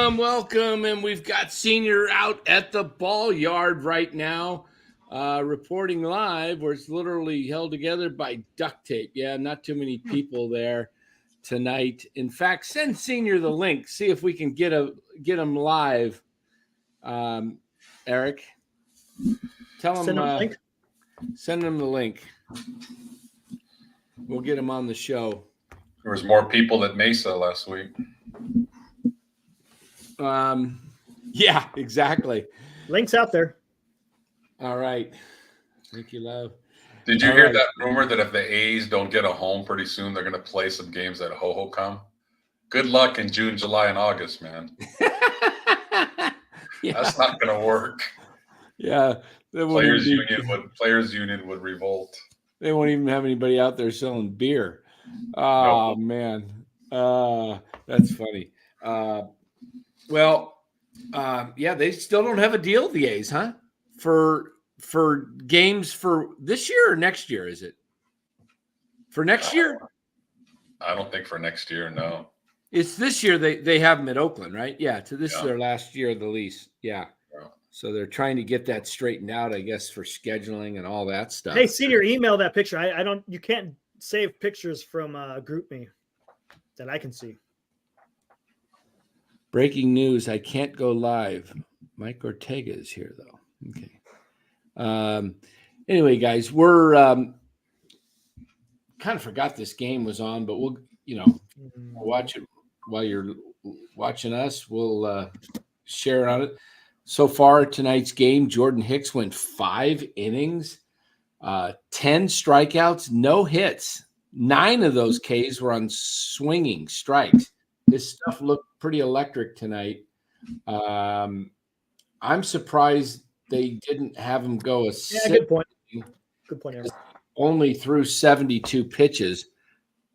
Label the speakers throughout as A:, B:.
A: Welcome. And we've got Senior out at the ball yard right now, reporting live, where it's literally held together by duct tape. Yeah, not too many people there tonight. In fact, send Senior the link. See if we can get him live. Eric, tell him, send him the link. We'll get him on the show.
B: There was more people at Mesa last week.
A: Yeah, exactly.
C: Link's out there.
A: All right. Thank you, love.
B: Did you hear that rumor that if the A's don't get a home pretty soon, they're going to play some games at Hohokam? Good luck in June, July, and August, man. Yeah. That's not going to work.
A: Yeah.
B: Players Union would revolt.
A: They won't even have anybody out there selling beer. Oh, no. Man. That's funny. Yeah, they still don't have a deal, the A's, huh? For games for this year or next year, is it? For next year?
B: I don't think for next year, no.
A: It's this year they have them at Oakland, right? Yeah, this is their last year of the lease. Yeah. So they're trying to get that straightened out, I guess, for scheduling and all that stuff.
C: Hey, Senior, email that picture. You can't save pictures from GroupMe that I can see.
A: Breaking news, I can't go live. Mike Ortega is here, though. Okay. Anyway, guys, we're kind of forgot this game was on, but we'll watch it while you're watching us. We'll share on it. So far, tonight's game, Jordan Hicks went 5 innings, 10 strikeouts, no hits. 9 of those Ks were on swinging strikes. This stuff looked pretty electric tonight. I'm surprised they didn't have him go a 6.
C: Good point. Good point, Aaron.
A: Only threw 72 pitches.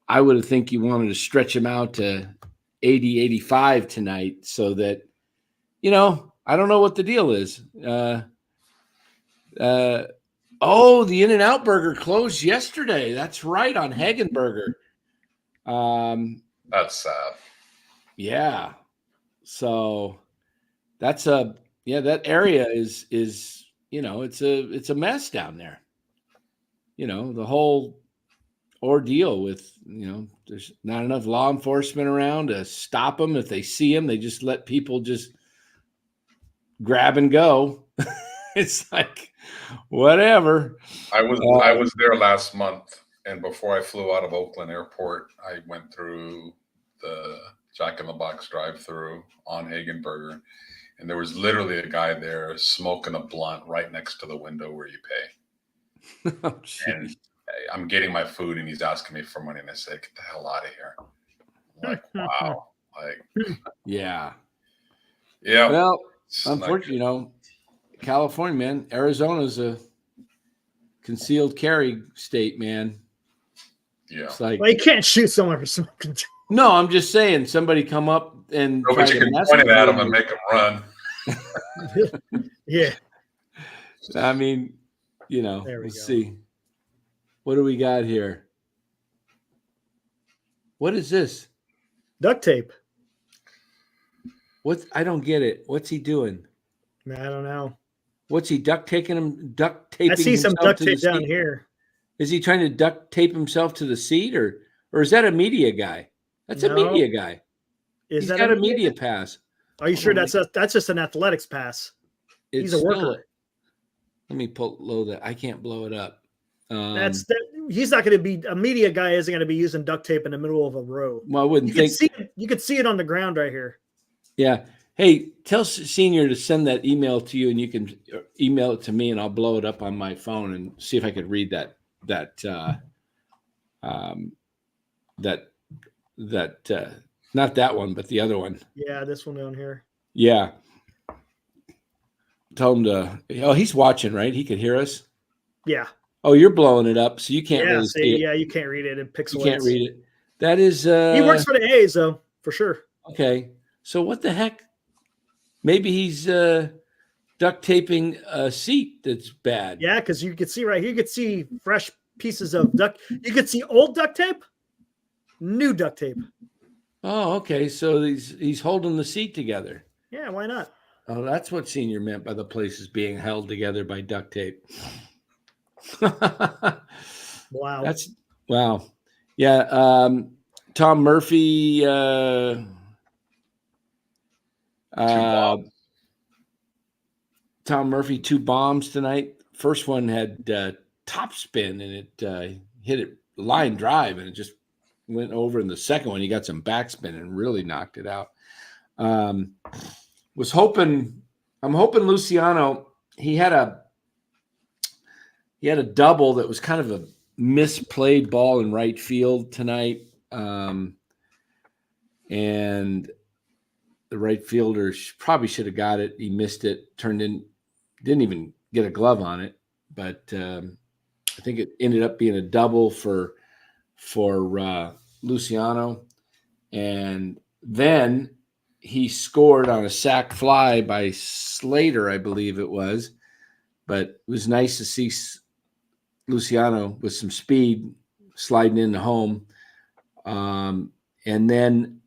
A: I would have think you wanted to stretch him out to 80, 85 tonight so that, I don't know what the deal is. The In-N-Out Burger closed yesterday. That's right, on Hagenberger.
B: That's sad.
A: Yeah. So that's that area is it's a mess down there. The whole ordeal with, there's not enough law enforcement around to stop them. If they see them, they just let people just grab and go. It's like, whatever.
B: I was there last month, and before I flew out of Oakland Airport, I went through the Jack in the Box drive-through on Hagenberger, and there was literally a guy there smoking a blunt right next to the window where you pay.
A: Oh,
B: and I'm getting my food, and he's asking me for money, and I said, "Get the hell out of here!" I'm like, wow,
A: yeah.
B: Well,
A: unfortunately, California, man, Arizona's a concealed carry state, man.
B: Yeah.
C: It's like, you can't shoot someone for smoking.
A: No, I'm just saying, somebody come up and
B: but you can point it at them and make them run.
C: Yeah.
A: I mean, let's see. What do we got here? What is this?
C: Duct tape.
A: I don't get it. What's he doing?
C: I don't know.
A: What's he duct taping?
C: I see some duct tape down here.
A: Is he trying to duct tape himself to the seat, or is that a media guy? That's a media guy. He's got a media pass.
C: Are you sure that's just an athletics pass? He's a worker.
A: Let me blow that. I can't blow it up.
C: He's not going to be a media guy. Isn't going to be using duct tape in the middle of a row.
A: Well, I wouldn't think.
C: You could see it on the ground right here.
A: Yeah. Hey, tell Senior to send that email to you, and you can email it to me, and I'll blow it up on my phone and see if I could read that not that one, but the other one.
C: Yeah, this one down here.
A: Yeah. Tell him to. Oh, he's watching, right? He could hear us.
C: Yeah.
A: Oh, you're blowing it up, so you can't really see it.
C: Yeah, you can't read it in pixelates.
A: You can't read it. That is.
C: He works for the A's, though, for sure.
A: Okay, so what the heck? Maybe he's duct taping a seat that's bad.
C: Yeah, because you could see right here. You could see fresh pieces of duct. You could see old duct tape, new duct tape.
A: Oh, okay. So he's holding the seat together.
C: Yeah, why not?
A: Oh, that's what Senior meant by the places being held together by duct tape.
C: Wow.
A: That's wow. Yeah. Tom Murphy.
B: 2 bombs.
A: Tom Murphy, 2 bombs tonight. First one had top spin and it hit it line drive and it just went over. And the second one, he got some backspin and really knocked it out. I'm hoping Luciano, he had a double that was kind of a misplayed ball in right field tonight. And the right fielder probably should have got it. He missed it, didn't even get a glove on it. But I think it ended up being a double for Luciano. And then he scored on a sac fly by Slater, I believe it was. But it was nice to see Luciano with some speed sliding into home. And then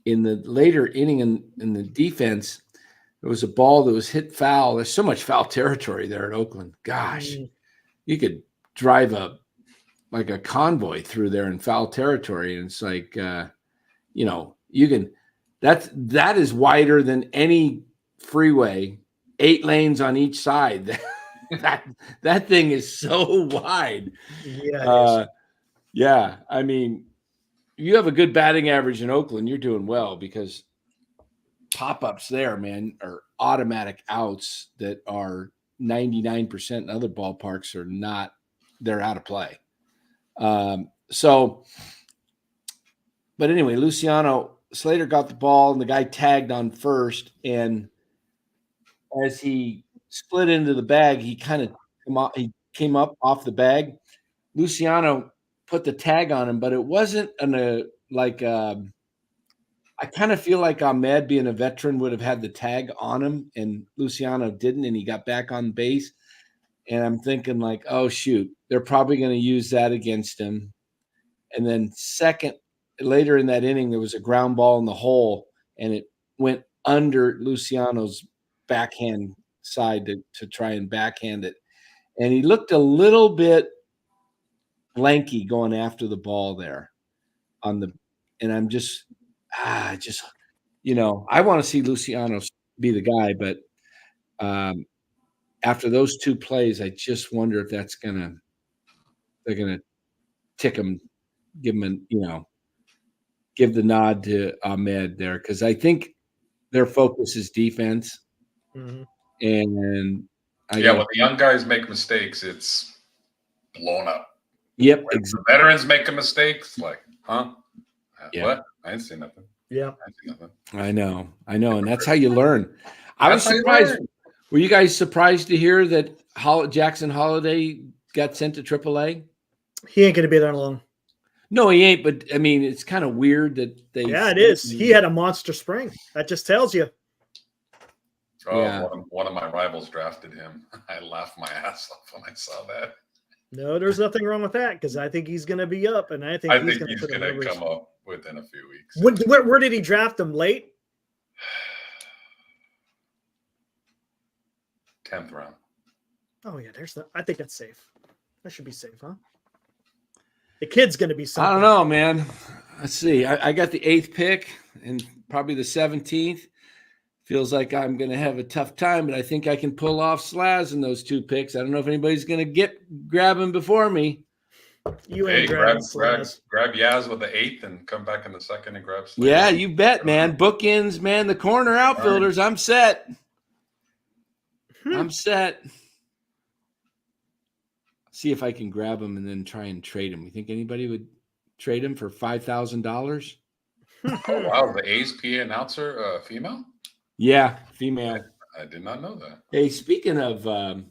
A: in the later inning in the defense, there was a ball that was hit foul. There's so much foul territory there at Oakland. Gosh, you could drive like a convoy through there in foul territory. And it's like, you can, that is wider than any freeway, 8 lanes on each side. that thing is so wide.
C: Yeah.
A: Yeah. I mean, you have a good batting average in Oakland, you're doing well because pop-ups there, man, are automatic outs that are 99% in other ballparks are not, they're out of play. But anyway, Slater got the ball and the guy tagged on first. And as he split into the bag, he came up off the bag. Luciano put the tag on him, but it wasn't I kind of feel like Ahmed, being a veteran, would have had the tag on him, and Luciano didn't, and he got back on base. And I'm thinking like, oh, shoot, they're probably going to use that against him. And then later in that inning, there was a ground ball in the hole, and it went under Luciano's backhand side to try and backhand it. And he looked a little bit lanky going after the ball there and I'm just – I want to see Luciano be the guy, but after those 2 plays, I just wonder if they're gonna tick him, give the nod to Ahmed there, because I think their focus is defense.
C: Mm-hmm.
A: And
B: when the young guys make mistakes, it's blown up.
A: Yep,
B: when the veterans make a mistake, it's like, huh?
A: Yeah.
B: What? I didn't see nothing.
C: Yeah.
A: I know. And that's how you learn. I was surprised. Were you guys surprised to hear that Jackson Holiday got sent to AAA?
C: He ain't going to be there long.
A: No, he ain't. But, I mean, it's kind of weird that they –
C: Yeah, it is. He had a monster spring. That just tells you.
B: Oh, yeah. One of my rivals drafted him. I laughed my ass off when I saw that.
C: No, there's nothing wrong with that because I think he's going to be up, and I think he's going to
B: come up within a few weeks.
C: Where did he draft him? Late?
B: 10th round.
C: Oh yeah, I think that's safe. That should be safe, huh? The kid's going to be something.
A: I don't know, man. Let's see. I got the 8th pick and probably the 17th. Feels like I'm going to have a tough time, but I think I can pull off Slaz in those 2 picks. I don't know if anybody's going to grab him before me.
C: You ain't grab
B: Yaz with the 8th and come back in the 2nd and grab Slaz.
A: Yeah, you bet, man. Bookends, man. The corner outfielders. I'm set. I'm set. See if I can grab him and then try and trade him. You think anybody would trade him for $5,000?
B: Oh, wow. The A's PA announcer, female?
A: Yeah, female.
B: I did not know that.
A: Hey, speaking of, I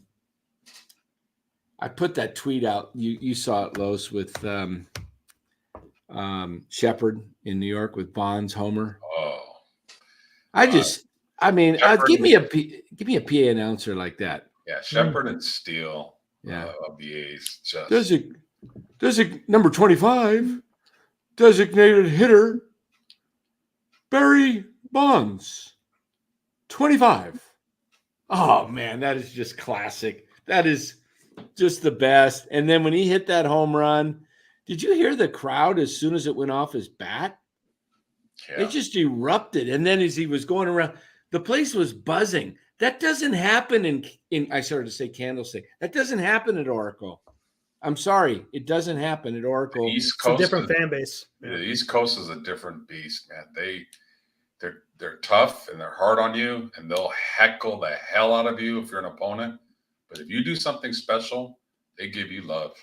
A: put that tweet out. You saw it, Los, with Shepard in New York with Bonds, Homer.
B: Oh,
A: give me a PA announcer like that.
B: Yeah, Shepard and Steele. Of the A's.
A: There's a number 25 designated hitter. Barry Bonds, 25. Oh, man, that is just classic. That is just the best. And then when he hit that home run, did you hear the crowd as soon as it went off his bat?
B: Yeah.
A: It just erupted. And then as he was going around, the place was buzzing. That doesn't happen in I started to say Candlestick. That doesn't happen at Oracle. I'm sorry. It doesn't happen at Oracle.
B: East
C: It's a
B: Coast
C: different fan base.
B: The East Coast is a different beast, man. They're tough and they're hard on you, and they'll heckle the hell out of you if you're an opponent. But if you do something special, they give you love.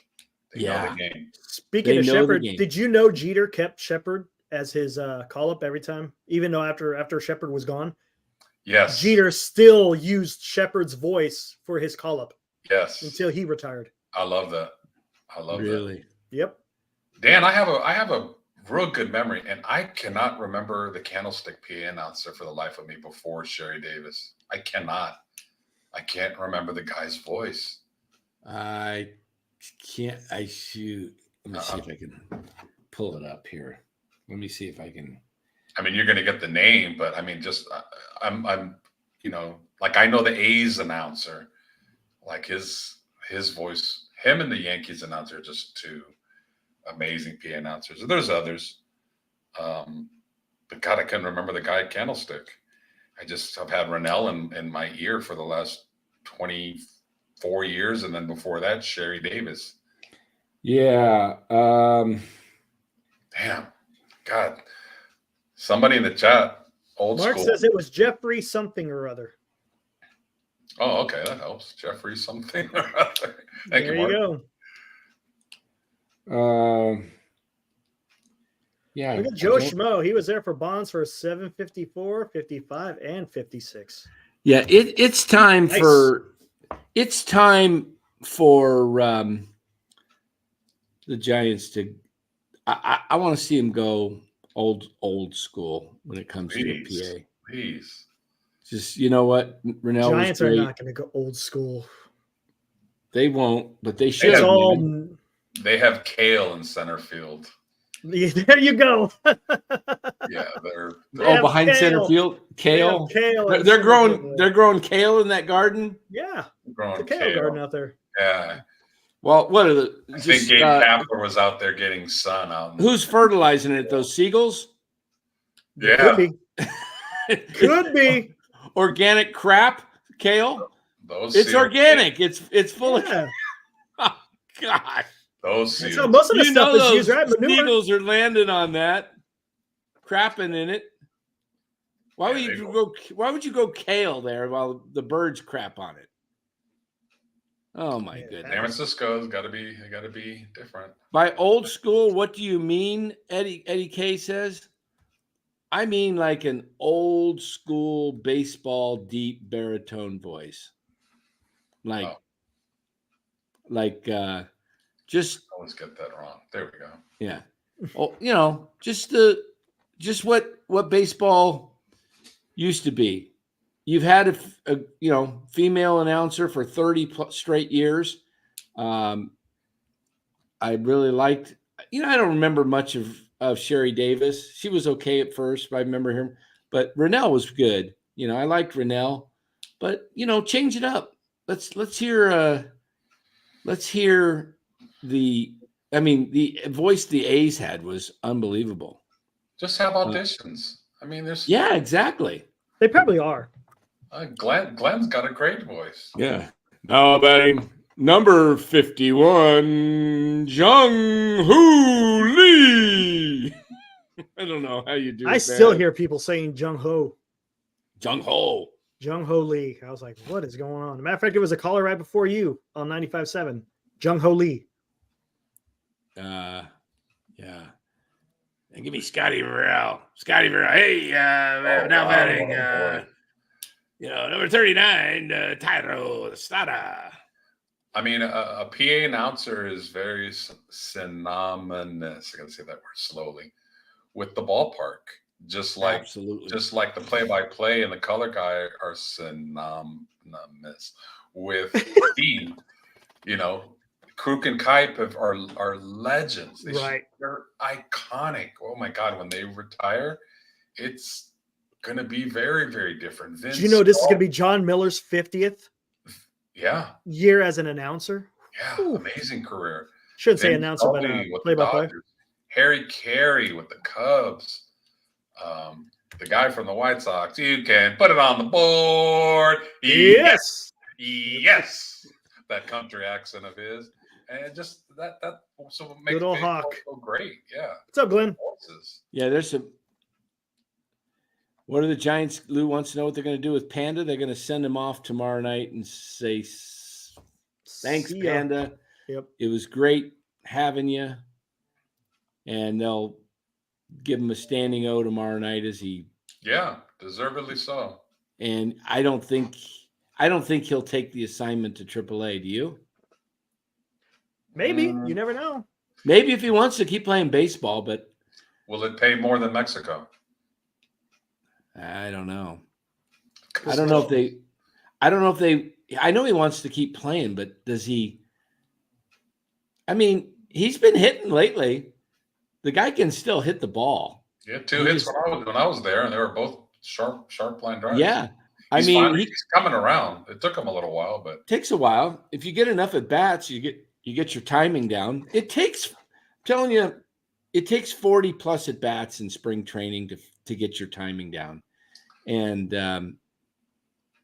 B: They know the game.
C: Speaking
A: They
C: of
A: know the
C: Shepard,
A: game.
C: did you know Jeter kept Shepard as his call up every time, even though after Shepard was gone?
B: Yes.
C: Jeter still used Shepard's voice for his call up.
B: Yes.
C: Until he retired.
B: I love that. I love that.
A: Really?
C: Yep.
B: Dan, I have a real good memory, and I cannot remember the Candlestick PA announcer for the life of me before Sherry Davis. I can't remember the guy's voice.
A: I can't. Shoot. Let me see if I can pull it up here. Let me see if I can.
B: I mean, you're going to get the name, but I mean, just I'm like I know the A's announcer, like his voice. Him and the Yankees announcer are just two amazing PA announcers. There's others, but God, I couldn't remember the guy at Candlestick. I've had Rennell in my ear for the last 24 years, and then before that, Sherry Davis.
A: Yeah.
B: Damn, God. Somebody in the chat, old
C: Mark
B: school.
C: says it was Jeffrey something or other.
B: Oh, okay, that helps. Jeffrey something or other. Thank
C: There
B: you, Mark.
C: you
A: go. Yeah.
C: Look at Joe Schmo. He was there for Bonds for 754, 55, and 56.
A: Yeah, it's time for the Giants to. I want to see him go old school when it comes to the PA.
B: Please.
A: Just, you know what, Rennell,
C: Giants are not going to go old school.
A: They won't, but they should.
B: They have Kale in center field.
C: There you go.
B: Yeah, they're
A: behind Kale. Center field, Kale.
C: Kale.
A: They're growing kale in that garden.
C: Yeah,
B: growing
C: it's a kale garden out there.
B: Yeah.
A: Well, what are the?
B: I think Gabe Kapler was out there getting sun out.
A: Who's fertilizing it? Those seagulls?
B: Yeah,
C: could be
A: organic crap kale.
B: It's
A: organic. It's full of. Oh gosh.
B: Those
C: that's how most of the stuff is used, right?
A: Seagulls are landing on that, crapping in it. Why would you go kale there while the birds crap on it? Oh my goodness!
B: San Francisco's got to be different.
A: By old school, what do you mean? Eddie K says. I mean like an old school baseball deep baritone voice, just.
B: I always get that wrong. There we go.
A: Yeah. Oh, just what baseball used to be. You've had a female announcer for 30 straight years. I really liked. I don't remember much of Sherry Davis. She was okay at first, but I remember her. But Rennell was good. I liked Rennell, but change it up. Let's hear the voice the A's had was unbelievable.
B: Just have auditions.
A: Yeah, exactly.
C: They probably are.
B: Glenn's got a great voice.
A: Yeah. Now batting number 51, Jung-Hoo Lee. I don't know how you do it.
C: I still hear people saying Jung-Ho.
A: Jung-Ho
C: Lee. I was like, what is going on? As a matter of fact, it was a caller right before you on 95.7. Jung-Ho Lee.
A: Yeah. And give me Scotty Verrell. Hey, now batting, number 39, Tyro Estrada.
B: A PA announcer is very synonymous. I got to say that word slowly with the ballpark. Just like the play-by-play and the color guy are synonymous with team. Kruk and Kipe are legends. They're iconic. Oh my God, when they retire, it's going to be very, very different. Vince,
C: Do you know this is going to be John Miller's 50th
B: yeah,
C: year as an announcer?
B: yeah,
C: Ooh.
B: amazing career.
C: Shouldn't say
B: Vince
C: announcer, but
B: Scully with the
C: play-by-play.
B: Dodgers. Harry Carey with the Cubs. The guy from the White Sox. You can put it on the board.
C: Yes.
B: Yes. That country accent of his. And just that so makes
C: Good old
B: baseball
C: Hawk.
B: so great. Yeah.
C: What's up, Glenn?
A: Yeah, there's some. What are the Giants? Lou wants to know what they're going to do with Panda. They're going to send him off tomorrow night and say, thanks,
C: See ya.
A: Panda.
C: Yep.
A: It was great having you. And they'll give him a standing O tomorrow night as he.
B: Yeah, deservedly so.
A: And I don't think he'll take the assignment to AAA. Do you?
C: Maybe. You never know.
A: Maybe if he wants to keep playing baseball, but
B: will it pay more than Mexico?
A: I don't know. I don't know if they. I know he wants to keep playing, but does he? I mean, he's been hitting lately. The guy can still hit the ball.
B: Yeah, 2 hits when I was there, and they were both sharp line drives.
A: Yeah,
B: he's coming around. It took him a little while, but
A: takes a while. If you get enough at bats, you get your timing down. It takes, I'm telling you, it takes 40 plus at bats in spring training to get your timing down. And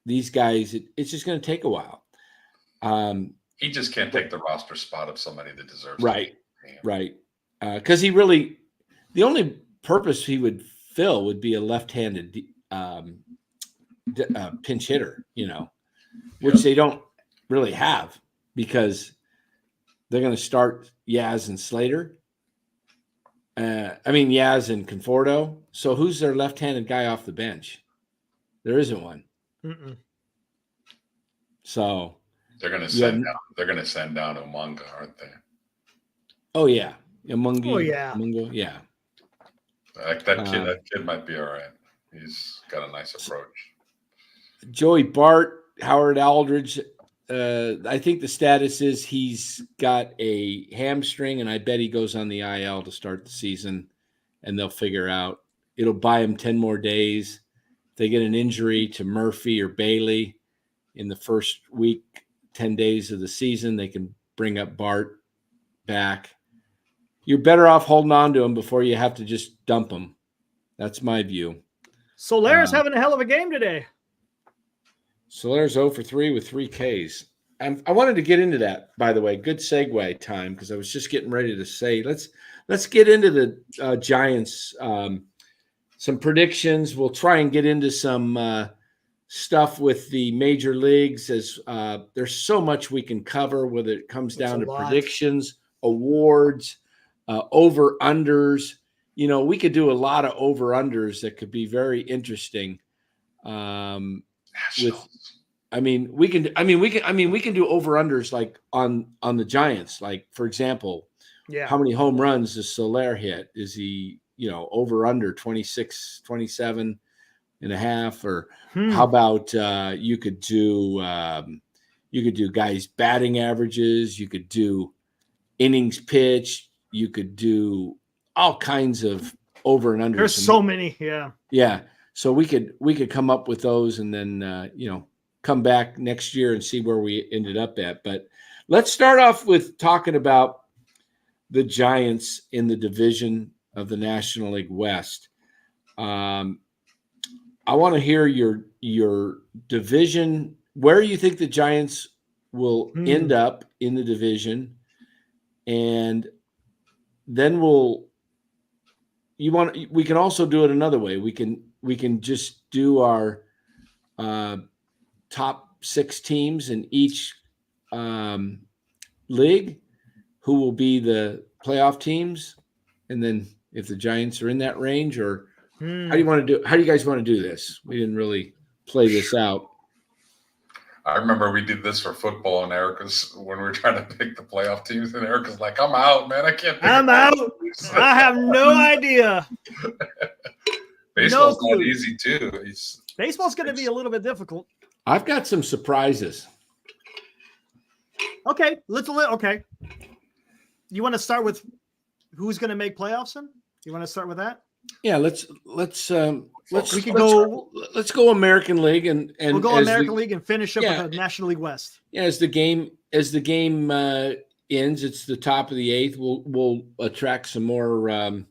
A: these guys, it's just going to take a while.
B: He just can't take the roster spot of somebody that deserves
A: it. Right. Because the only purpose he would fill would be a left-handed pinch hitter, which they don't really have because they're going to start Yaz and Slater. Yaz and Conforto. So who's their left-handed guy off the bench? There isn't one.
C: Mm-mm.
A: So
B: they're going to send down. They're going to send down Umunga, aren't they?
A: Oh yeah, Umunga.
C: Oh yeah,
A: Umunga, yeah.
B: That kid might be all right. He's got a nice approach.
A: Joey Bart, Howard Aldridge. I think the status is he's got a hamstring, and I bet he goes on the IL to start the season, and they'll figure out. It'll buy him 10 more days. If they get an injury to Murphy or Bailey in the first week, 10 days of the season, they can bring up Bart back. You're better off holding on to him before you have to just dump him. That's my view.
C: Solaire's having a hell of a game today.
A: Solaire's 0 for 3 with 3 Ks. I wanted to get into that, by the way. Good segue time, because I was just getting ready to say, let's get into the Giants. Some predictions. We'll try and get into some stuff with the major leagues, as there's so much we can cover, whether it comes down to predictions, awards, over-unders. We could do a lot of over-unders that could be very interesting. We can do over-unders like on the Giants. Like, for example, how many home runs does Soler hit? Is he, over under 26, 27 and a half? Or how about you could do guys' batting averages, you could do innings pitched, you could do all kinds of over and under.
C: There's so many,
A: yeah. So we could come up with those, and then come back next year and see where we ended up at. But let's start off with talking about the Giants in the division of the National League West. I want to hear your division, where you think the Giants will end up in the division, and then we can also do it another way. We can just do our top 6 teams in each league, who will be the playoff teams, and then if the Giants are in that range, or how do you guys want to do this? We didn't really play this out.
B: I remember we did this for football, and Erica's, when we were trying to pick the playoff teams, and Erica's like, I'm out, man. I can't pick
C: I'm out. I have no idea.
B: Baseball's not easy, too.
C: Baseball's going to be a little bit difficult.
A: I've got some surprises.
C: Okay. You want to start with who's going to make playoffs then? You want to start with that?
A: Yeah, let's
C: We could
A: let's go American League and
C: we'll go
A: as
C: American League and finish up
A: yeah.
C: with the National League West.
A: Yeah, as the game ends, it's the top of the 8th. We'll attract some more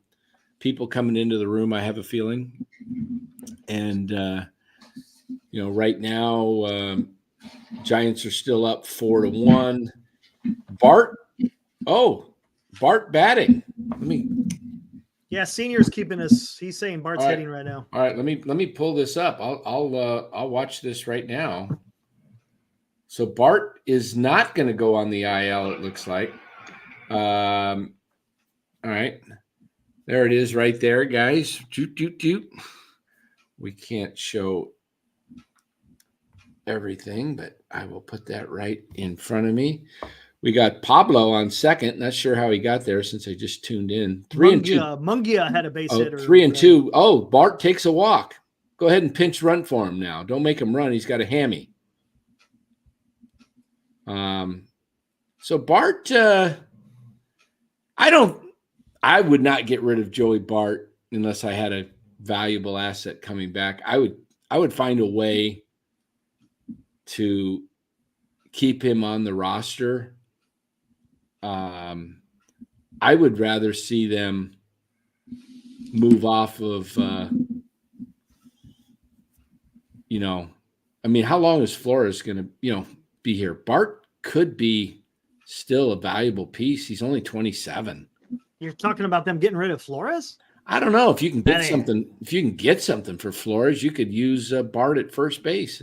A: people coming into the room, I have a feeling. And right now Giants are still up 4-1. Bart batting.
C: Yeah, Senior's keeping us. He's saying Bart's
A: All right.
C: hitting right now.
A: All right, let me pull this up. I'll watch this right now. So Bart is not going to go on the IL, it looks like. All right. There it is right there, guys. We can't show everything, but I will put that right in front of me. We got Pablo on second. Not sure how he got there since I just tuned in. 3-2.
C: Mungia had a base hitter.
A: 3-2. Oh, Bart takes a walk. Go ahead and pinch run for him now. Don't make him run. He's got a hammy. So Bart, I would not get rid of Joey Bart unless I had a valuable asset coming back. I would find a way to keep him on the roster. I would rather see them move off of, how long is Flores going to, be here? Bart could be still a valuable piece. He's only 27.
C: You're talking about them getting rid of Flores?
A: I don't know if you can get something. If you can get something for Flores, you could use Bart at first base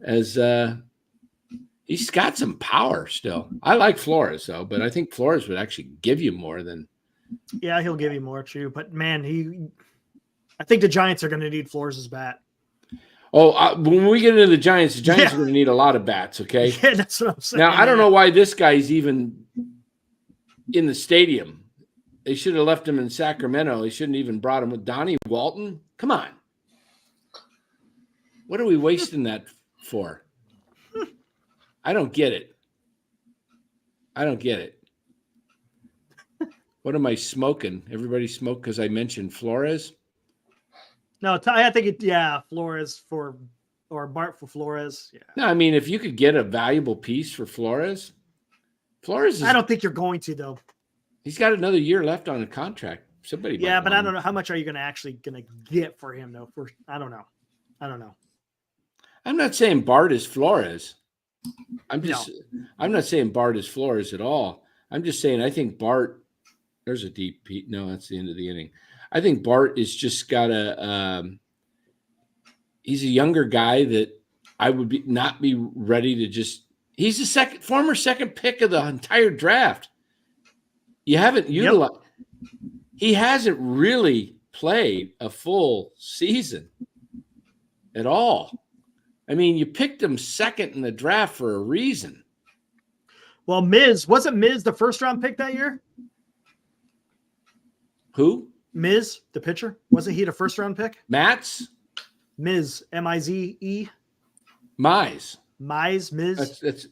A: as he's got some power still. I like Flores though, but I think Flores would actually give you more than.
C: Yeah, he'll give you more too. But man, I think the Giants are going to need Flores' bat.
A: Oh, when we get into the Giants are going to need a lot of bats. Okay.
C: Yeah, that's what I'm saying.
A: Now I don't know why this guy's even in the stadium. They should have left him in Sacramento. They shouldn't even brought him with Donnie Walton. Come on. What are we wasting that for? I don't get it. What am I smoking? Everybody smoke because I mentioned Flores?
C: No, I think Flores or Bart for Flores. Yeah.
A: No, I mean, if you could get a valuable piece for Flores
C: I don't think you're going to, though.
A: He's got another year left on a contract. Somebody.
C: Yeah, but I don't know how much are you going to get for him though. I don't know.
A: I'm not saying Bart is Flores. I'm not saying Bart is Flores at all. I'm just saying I think Bart. There's a deep Pete. No, that's the end of the inning. I think Bart is just got he's a younger guy that I would not be ready to just. He's the former second pick of the entire draft. You haven't utilized. Yep. He hasn't really played a full season at all. I mean, you picked him second in the draft for a reason.
C: Well, wasn't Miz the first round pick that year?
A: Who?
C: Miz, the pitcher. Wasn't he the first round pick?
A: Mize,
C: M-I-Z-E.
A: Mize.
C: Miz.
A: That's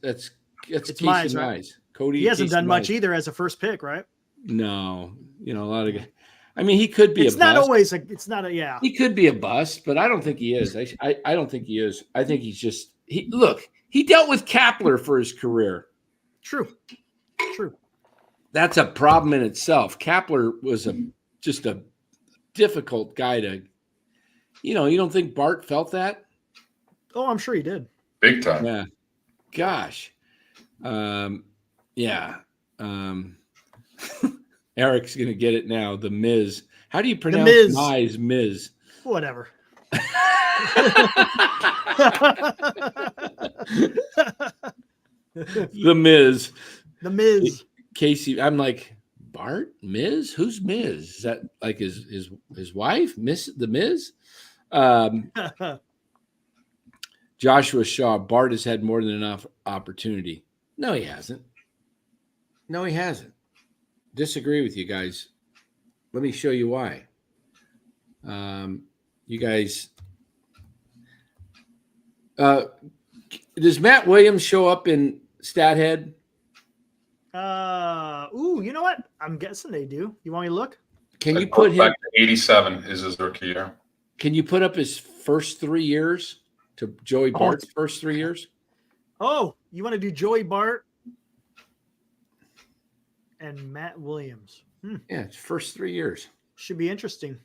A: Casey
C: Mize, right?
A: Mize. Cody.
C: He hasn't
A: Casey
C: done
A: Mize.
C: much either as a first pick, right?
A: No, a lot of guys. I mean, he could be.
C: It's not always. It's not a. Yeah.
A: He could be a bust, but I don't think he is. I don't think he is. I think he's just. He dealt with Kapler for his career.
C: True.
A: That's a problem in itself. Kapler was just a difficult guy to. You don't think Bart felt that?
C: Oh, I'm sure he did.
B: Big time.
A: Yeah. Gosh. Yeah. Eric's gonna get it now. The Miz. How do you pronounce Mize? Miz.
C: Whatever.
A: The Miz.
C: The Miz.
A: Casey. I'm like, Bart? Miz? Who's Miz? Is that like his wife? The Miz? Joshua Shaw. Bart has had more than enough opportunity. No, he hasn't. Disagree with you guys. Let me show you why. You guys, does Matt Williams show up in StatHead?
C: You know what? I'm guessing they do. You want me to look?
A: Can you put him
B: back to 87 is his rookie year?
A: Can you put up his first 3 years to Joey Bart's first 3 years?
C: Oh, you want to do Joey Bart and Matt Williams?
A: Yeah, it's first 3 years.
C: Should be interesting.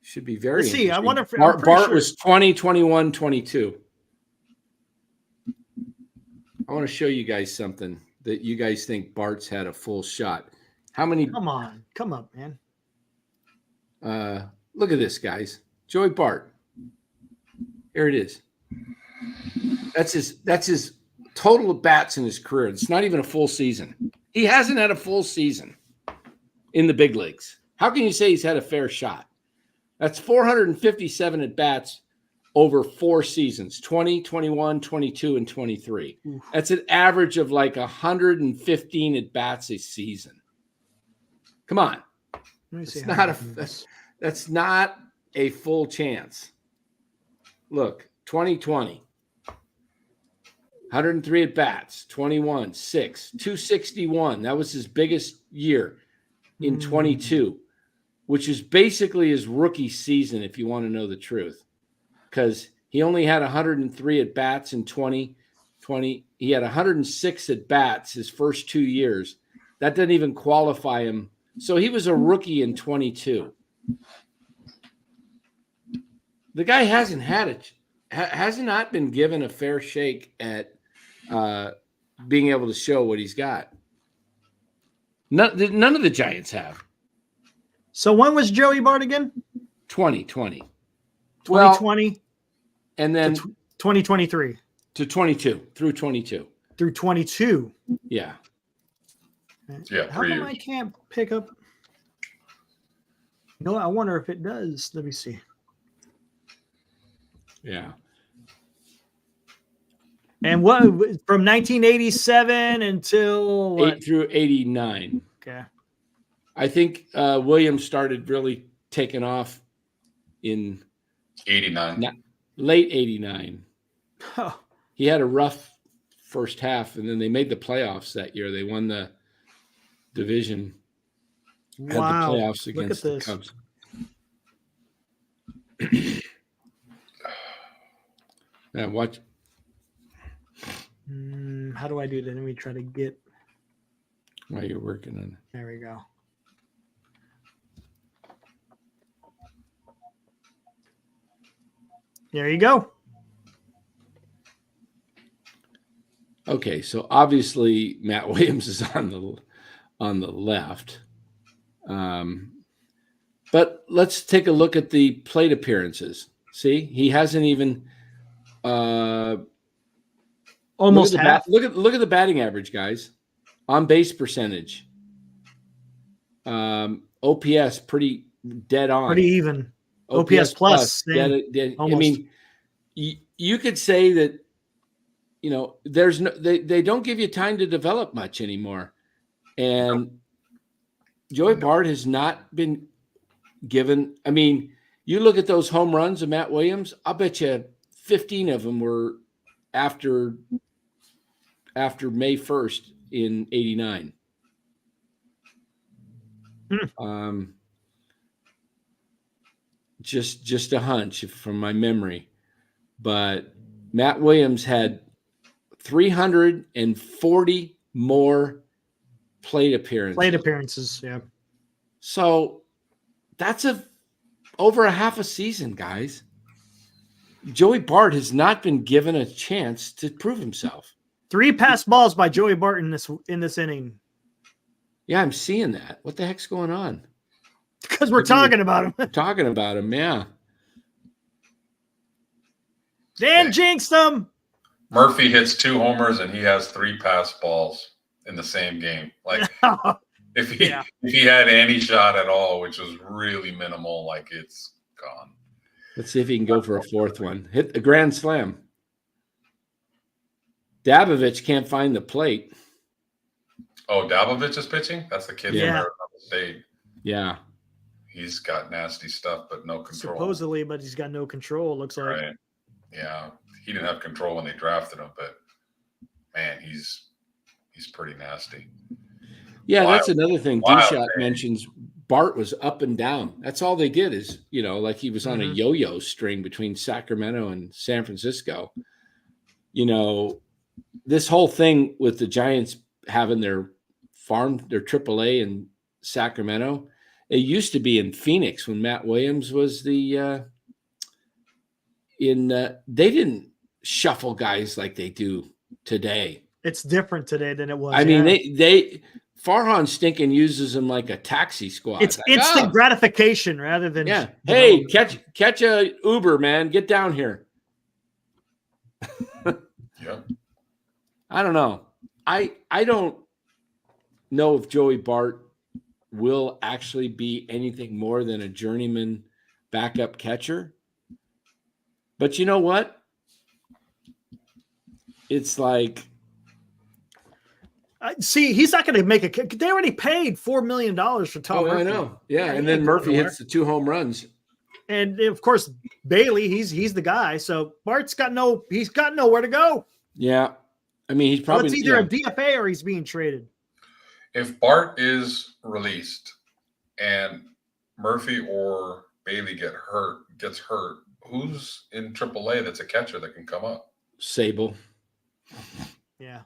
A: Should be very
C: Let's see. I wonder if
A: Bart was 20, 21, 22. I want to show you guys something that you guys think Bart's had a full shot. How many?
C: Come on. Come up, man.
A: Look at this, guys. Joey Bart. Here it is. That's his total of bats in his career. It's not even a full season. He hasn't had a full season in the big leagues. How can you say he's had a fair shot? That's 457 at bats over 4 seasons, 20, 21, 22, and 23. Oof. That's an average of like 115 at bats a season. Come on. That's not a full chance. Look, 2020, 103 at bats, 21, 6, 261. That was his biggest year in 22, which is basically his rookie season, if you want to know the truth, because he only had 103 at bats in 2020. He had 106 at bats his first 2 years. That doesn't even qualify him. So he was a rookie in 22. The guy has not been given a fair shake at being able to show what he's got. None of the Giants have.
C: So when was Joey Bart again?
A: 2020.
C: 2020.
A: And then
C: 2023.
A: To 22, through 22.
C: Through 22.
A: Yeah.
B: Yeah.
C: How come I can't pick up? You know, I wonder if it does. Let me see.
A: Yeah.
C: And what from 1987 until what?
A: 8 through 89.
C: Okay.
A: I think Williams started really taking off in
B: 89.
A: Late 89.
C: Oh.
A: He had a rough first half, and then they made the playoffs that year. They won the division.
C: Wow.
A: Had the playoffs against the Cubs. Now watch.
C: How do I do that? Let me try to get.
A: While you're working on it.
C: There we go. There you go.
A: Okay, so obviously Matt Williams is on the left. But let's take a look at the plate appearances. See, he hasn't even
C: almost half.
A: Look at the batting average, guys. On base percentage. OPS pretty dead on.
C: Pretty even. OPS plus.
A: Dead. I mean, you could say that, you know, there's no they don't give you time to develop much anymore. And Joey Bart has not been given. I mean, you look at those home runs of Matt Williams, I'll bet you 15 of them were after May 1st in 89. Just a hunch from my memory. But Matt Williams had 340 more plate appearances.
C: Yeah.
A: So that's over a half a season, guys. Joey Bart has not been given a chance to prove himself.
C: 3 passed balls by Joey Bart in this inning.
A: Yeah, I'm seeing that. What the heck's going on?
C: Because we're talking about him.
A: Talking about him, yeah.
C: Dan jinxed him.
B: Murphy hits 2 homers and he has 3 pass balls in the same game. Like if he had any shot at all, which was really minimal, like it's gone.
A: Let's see if he can go for a 4th one. Hit a grand slam. Dabovich can't find the plate.
B: Oh, Dabovich is pitching? That's the kid from Arizona State.
A: Yeah.
B: He's got nasty stuff, but no control.
C: Supposedly, but he's got no control, it looks like.
B: Right. Yeah. He didn't have control when they drafted him, but man, he's pretty nasty.
A: Yeah, that's another thing. D-Shot mentions Bart was up and down. That's all they did is, like he was on a yo-yo string between Sacramento and San Francisco. This whole thing with the Giants having their AAA in Sacramento, it used to be in Phoenix when Matt Williams was they didn't shuffle guys like they do today.
C: It's different today than it was.
A: I mean, Farhan stinking uses them like a taxi squad.
C: It's instant gratification rather than
A: Hey, catch a Uber, man. Get down here.
B: Yep.
A: I don't know. I don't know if Joey Bart will actually be anything more than a journeyman backup catcher. But you know what? It's like,
C: see, he's not going to make a. They already paid $4 million for Tom.
A: I know. Yeah, and then Murphy hits the 2 home runs.
C: And of course, Bailey, he's the guy. So Bart's got nowhere to go.
A: Yeah, I mean, he's probably
C: it's either a DFA or he's being traded.
B: If Bart is released and Murphy or Bailey gets hurt, who's in AAA that's a catcher that can come up?
A: Sable.
C: Yeah.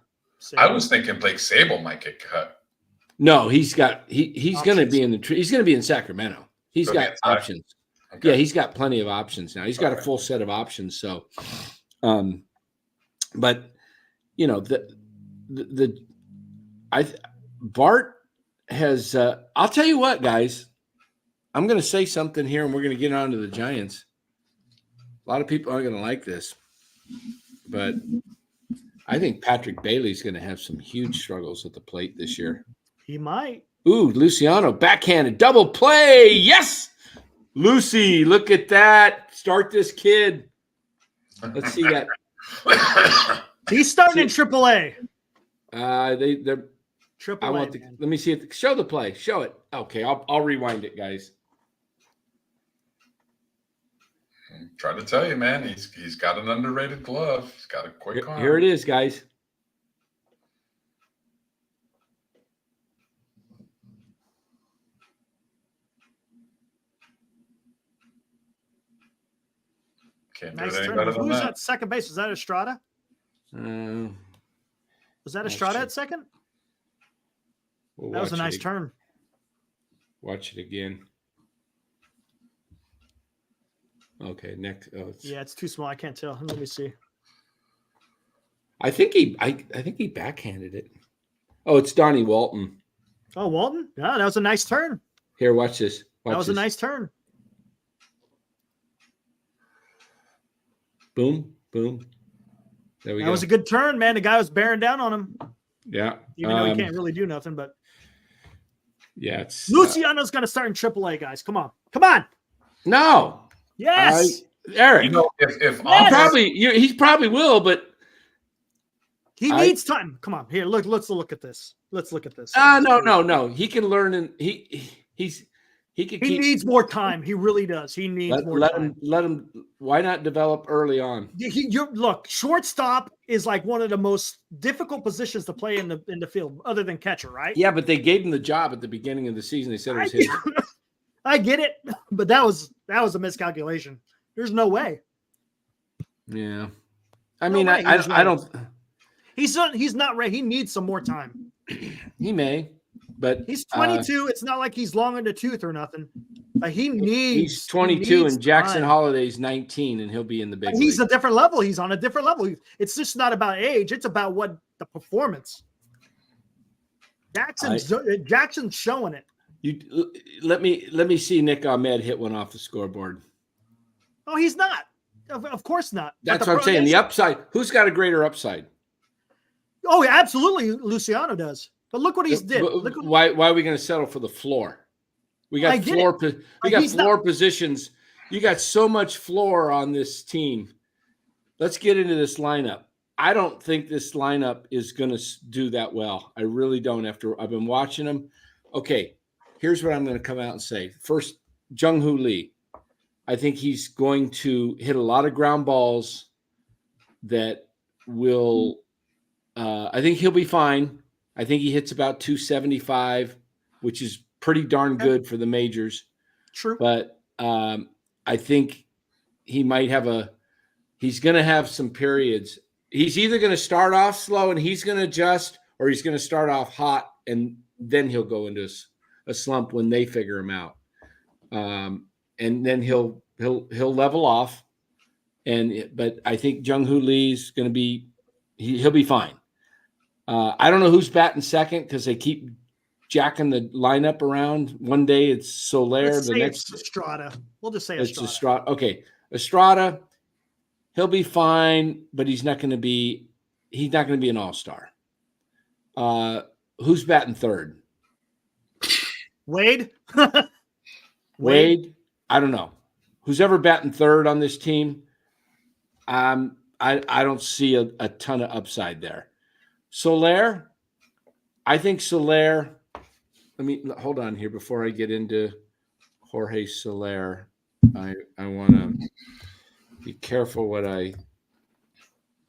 B: I was thinking Blake Sable might get cut.
A: No, he's going to be he's going to be in Sacramento. He's got options. Okay. Yeah, he's got plenty of options now. He's got a full set of options. So, but Bart has. I'll tell you what, guys. I'm going to say something here, and we're going to get on to the Giants. A lot of people aren't going to like this, but I think Patrick Bailey's going to have some huge struggles at the plate this year.
C: He might.
A: Ooh, Luciano, backhanded, double play. Yes! Lucy, look at that. Start this kid. Let's see that.
C: He's starting in AAA.
A: They're
C: AAA.
A: Let me see it. Show the play. Show it. Okay, I'll rewind it, guys.
B: Try to tell you, man. He's got an underrated glove. He's got a quick arm.
A: Here it is, guys.
B: Can't do
C: nice
B: it any
C: turn.
B: better than
C: Who's
B: that.
C: at second base? Was that Estrada? Was that Estrada at second? That was a nice turn.
A: Watch it again. Okay, next. Oh,
C: it's too small. I can't tell. Let me see.
A: I think he backhanded it. Oh, it's Donnie Walton.
C: Oh, Walton? Yeah, that was a nice turn.
A: Here, watch this.
C: That was a nice turn.
A: Boom, boom. There we go.
C: That was a good turn, man. The guy was bearing down on him.
A: Yeah.
C: Even though he can't really do nothing, but
A: yeah, it's
C: Luciano's gonna start in AAA, guys. Come on. Come on.
A: No.
C: Yes.
A: Eric.
B: If
A: he probably will, but
C: he needs time. Come on. Here, let's look at this. Let's look at this.
A: No. He can learn and he
C: needs more time. He really does. He needs more time.
A: Let him. Why not develop early on?
C: Look, shortstop is like one of the most difficult positions to play in the field, other than catcher, right?
A: Yeah, but they gave him the job at the beginning of the season. They said it was his.
C: I get it, but that was a miscalculation. There's no way.
A: Yeah, I mean, I don't.
C: He's not ready. He needs some more time.
A: He may. But
C: he's 22. It's not like he's long in the tooth or nothing.
A: He's 22 and Jackson Holliday's 19, and he'll be in the big league.
C: He's a different level. He's on a different level. It's just not about age. It's about what the performance. Jackson's showing it.
A: Let me see Nick Ahmed hit one off the scoreboard.
C: Oh, he's not. Of course not.
A: That's what I'm saying. The upside. Who's got a greater upside?
C: Oh, yeah, absolutely. Luciano does. But look what he's did.
A: Why are we going to settle for the floor? We got floor. We got floor positions. You got so much floor on this team. Let's get into this lineup. I don't think this lineup is going to do that well. I really don't. After I've been watching them. Okay, here's what I'm going to come out and say. First, Jung-Hoo Lee. I think he's going to hit a lot of ground balls that will. I think he'll be fine. I think he hits about 275, which is pretty darn good for the majors.
C: True.
A: But I think he might have he's going to have some periods. He's either going to start off slow and he's going to adjust, or he's going to start off hot and then he'll go into a slump when they figure him out. And then he'll level off. But I think Jung-Hoo Lee's going to be he'll be fine. I don't know who's batting second because they keep jacking the lineup around. One day it's Soler, the next
C: Estrada. We'll just say
A: it's
C: Estrada.
A: Okay, Estrada, he'll be fine, but he's not going to be an all-star. Who's batting third?
C: Wade.
A: Wade. I don't know. Who's ever batting third on this team? I don't see a ton of upside there. Soler, I think Soler. Let me hold on here before I get into Jorge Soler. I want to be careful what I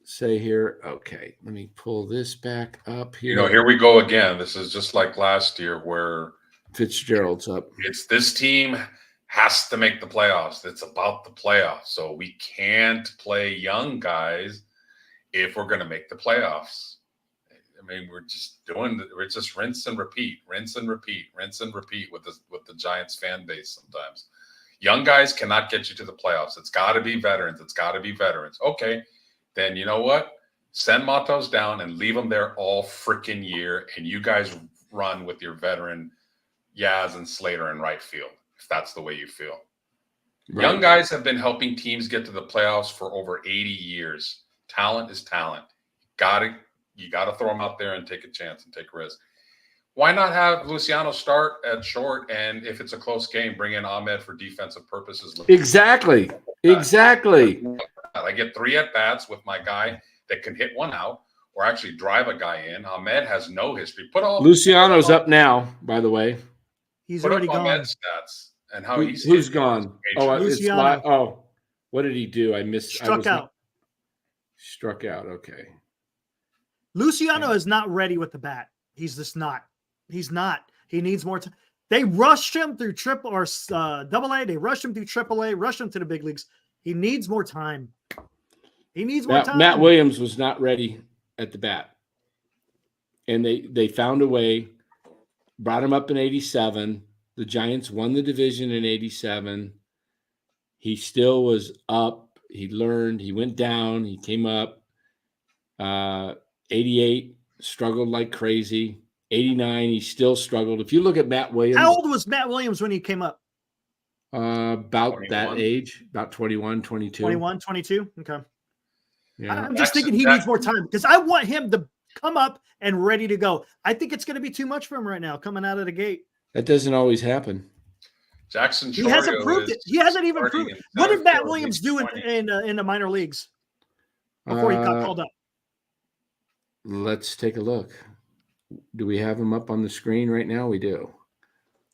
A: say here. Okay, let me pull this back up here.
B: Here we go again. This is just like last year where
A: Fitzgerald's up.
B: It's this team has to make the playoffs. It's about the playoffs. So we can't play young guys if we're going to make the playoffs. I mean, we're just rinse and repeat with the Giants fan base sometimes. Young guys cannot get you to the playoffs. It's got to be veterans. Okay, then you know what? Send Matos down and leave them there all freaking year, and you guys run with your veteran Yaz and Slater in right field, if that's the way you feel. Right. Young guys have been helping teams get to the playoffs for over 80 years. Talent is talent. You got to throw them out there and take a chance and take a risk. Why not have Luciano start at short, and if it's a close game, bring in Ahmed for defensive purposes?
A: Exactly.
B: I get 3 at-bats with my guy that can hit one out or actually drive a guy in. Ahmed has no history.
A: Luciano's up now, by the way.
C: He's already gone.
B: Ahmed's stats and how
A: who's gone?
C: Luciano.
A: What did he do? I missed.
C: Struck out.
A: Struck out. Okay.
C: Luciano is not ready with the bat. He's just not. He's not. He needs more time. They rushed him through double A. They rushed him through triple A, rushed him to the big leagues. He needs more time.
A: Matt Williams was not ready at the bat. And they found a way, brought him up in 87. The Giants won the division in 87. He still was up. He learned. He went down. He came up. 88, struggled like crazy. 89, he still struggled. If you look at Matt Williams.
C: How old was Matt Williams when he came up?
A: About
B: 21.
A: That age, about 21, 22.
C: 21, 22? Okay.
A: Yeah.
C: I'm just thinking he needs more time because I want him to come up and ready to go. I think it's going to be too much for him right now coming out of the gate.
A: That doesn't always happen.
B: Jackson
C: He hasn't proved it. He hasn't even proved it. What did Matt Williams do in the minor leagues before he got called up?
A: Let's take a look. Do we have him up on the screen right now? We do.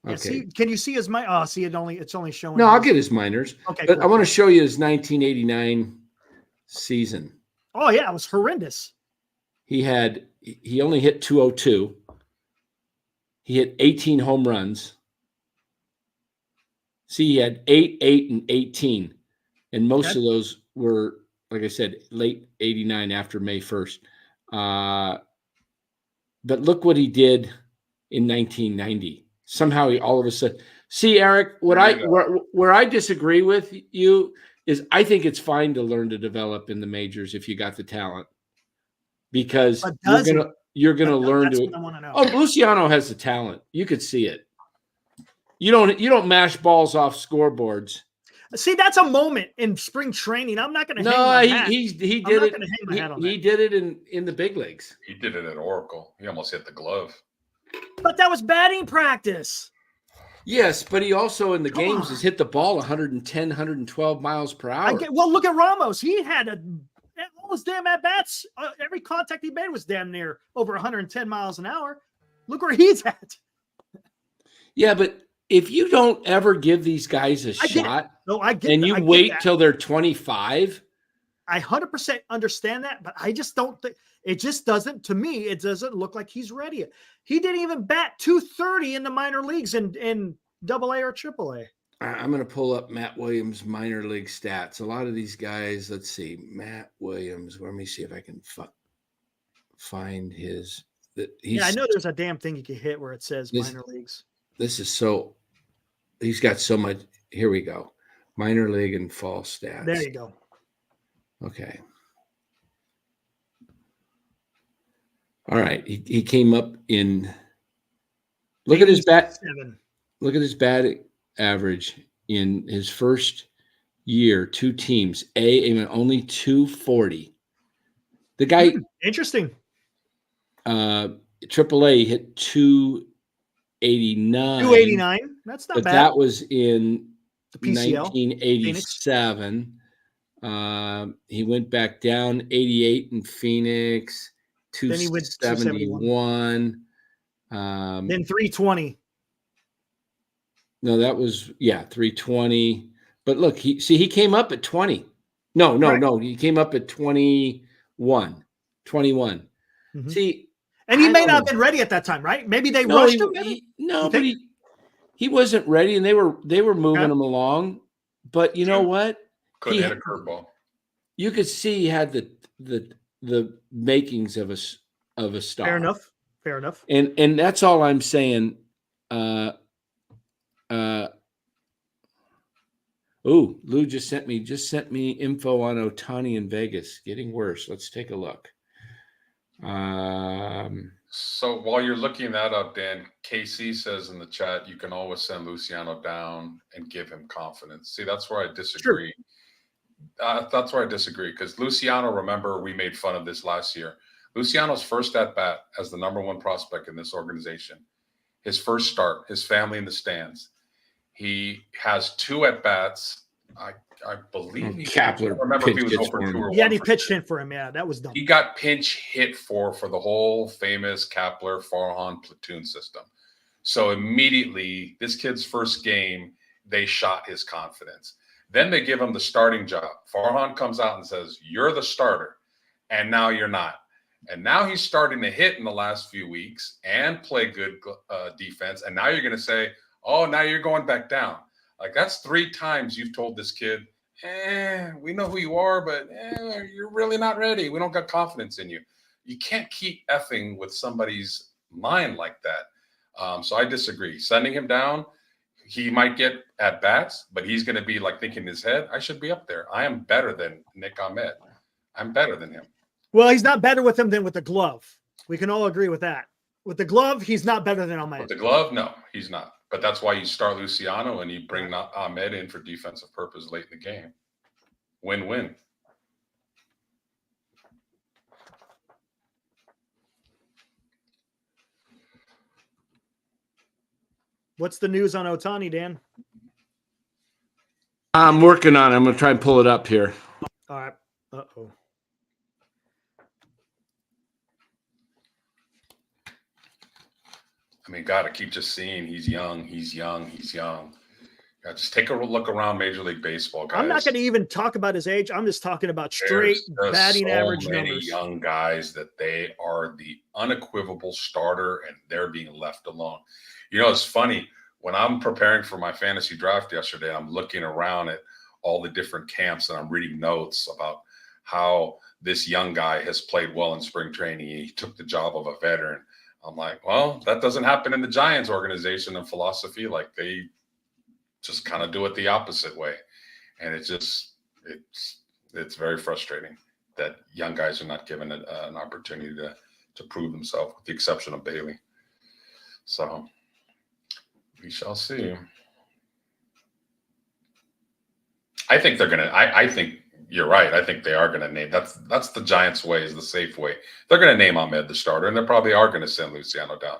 A: Okay.
C: Yeah, can you see his minor? Oh, see, it's only showing.
A: No, I'll get his minors.
C: Okay,
A: but
C: cool.
A: I want to show you his 1989 season.
C: Oh yeah, it was horrendous.
A: He only hit 202. He hit 18 home runs. See, he had 8, 8, and 18. And most of those were, like I said, late 89 after May 1st. But look what he did in 1990. Somehow he all of a sudden. See, Eric, where I disagree with you is I think it's fine to learn to develop in the majors if you got the talent, because you're gonna learn to.
C: What I want to know.
A: Oh, Luciano has the talent. You could see it. You don't mash balls off scoreboards.
C: See, that's a moment in spring training. I'm not going to.
A: No, he did it. He did it in the big leagues.
B: He did it at Oracle. He almost hit the glove.
C: But that was batting practice.
A: Yes, but he also in the games has hit the ball 110, 112 miles per hour.
C: Well, look at Ramos. He had all his damn at bats. Every contact he made was damn near over 110 miles an hour. Look where he's at.
A: Yeah, but if you don't ever give these guys a shot, and you wait till they're 25,
C: I 100% understand that, but I just don't think It just doesn't, to me, it doesn't look like he's ready. He didn't even bat 230 in the minor leagues in AA or AAA.
A: I'm going to pull up Matt Williams' minor league stats. A lot of these guys, let's see, Matt Williams. Let me see if I can find his.
C: Yeah, I know there's a damn thing you can hit where it says minor leagues.
A: This is so. He's got so much. Here we go. Minor league and fall stats.
C: There you go.
A: Okay. All right. He came up in. Look at his bat. Look at his batting average in his first year. 2 teams. Only 240. The guy.
C: Interesting.
A: AAA hit 289.
C: 289. That's not bad.
A: That was in
C: the PCL,
A: 1987. He went back down 88 in Phoenix. 271.
C: Then 320.
A: No, that was 320. But look, he came up at 20. No. He came up at 21. 21.
C: Mm-hmm.
A: See,
C: and he may not have been ready at that time, right? Maybe they rushed him.
A: But he wasn't ready, and they were moving him along. But you know what?
B: Couldn't hit a curveball.
A: You could see he had the makings of a star.
C: Fair enough.
A: And that's all I'm saying. Lou just sent me info on Otani in Vegas. Getting worse. Let's take a look.
B: So while you're looking that up, Dan, KC says in the chat, you can always send Luciano down and give him confidence. See, that's where I disagree. That's where I disagree, because Luciano, remember, we made fun of this last year. Luciano's first at-bat as the #1 prospect in this organization, his first start, his family in the stands. He has 2 at-bats. I believe
A: Kepler.
B: I remember if he was over 2 or 1.
C: Yeah, he pitched in for him. Yeah, that was dumb.
B: He got pinch hit for the whole famous Kepler Farhan platoon system. So immediately, this kid's first game, they shot his confidence. Then they give him the starting job. Farhan comes out and says, "You're the starter," and now you're not. And now he's starting to hit in the last few weeks and play good defense. And now you're going to say, "Oh, now you're going back down." Like, that's 3 times you've told this kid, we know who you are, but you're really not ready. We don't got confidence in you. You can't keep effing with somebody's mind like that. So I disagree. Sending him down, he might get at bats, but he's going to be like thinking in his head, I should be up there. I am better than Nick Ahmed. I'm better than him.
C: Well, he's not better with him than with the glove. We can all agree with that. With the glove, he's not better than Ahmed.
B: With the glove, no, he's not. But that's why you start Luciano and you bring Ahmed in for defensive purpose late in the game. Win-win.
C: What's the news on Otani, Dan?
A: I'm working on it. I'm going to try and pull it up here.
C: All right. Uh-oh.
B: I mean, God, I keep just seeing he's young. Yeah, just take a look around Major League Baseball, guys.
C: I'm not going to even talk about his age. I'm just talking about straight batting average numbers.
B: Many young guys that they are the unequivocal starter, and they're being left alone. You know, it's funny. When I'm preparing for my fantasy draft yesterday, I'm looking around at all the different camps, and I'm reading notes about how this young guy has played well in spring training. He took the job of a veteran. I'm like, well, that doesn't happen in the Giants organization and philosophy. Like, they just kind of do it the opposite way. And it's very frustrating that young guys are not given an opportunity to prove themselves, with the exception of Bailey. So we shall see. I think they're going to, I think you're right. I think they are going to name, that's the Giants' way, is the safe way. They're going to name Ahmed the starter, and they probably are going to send Luciano down.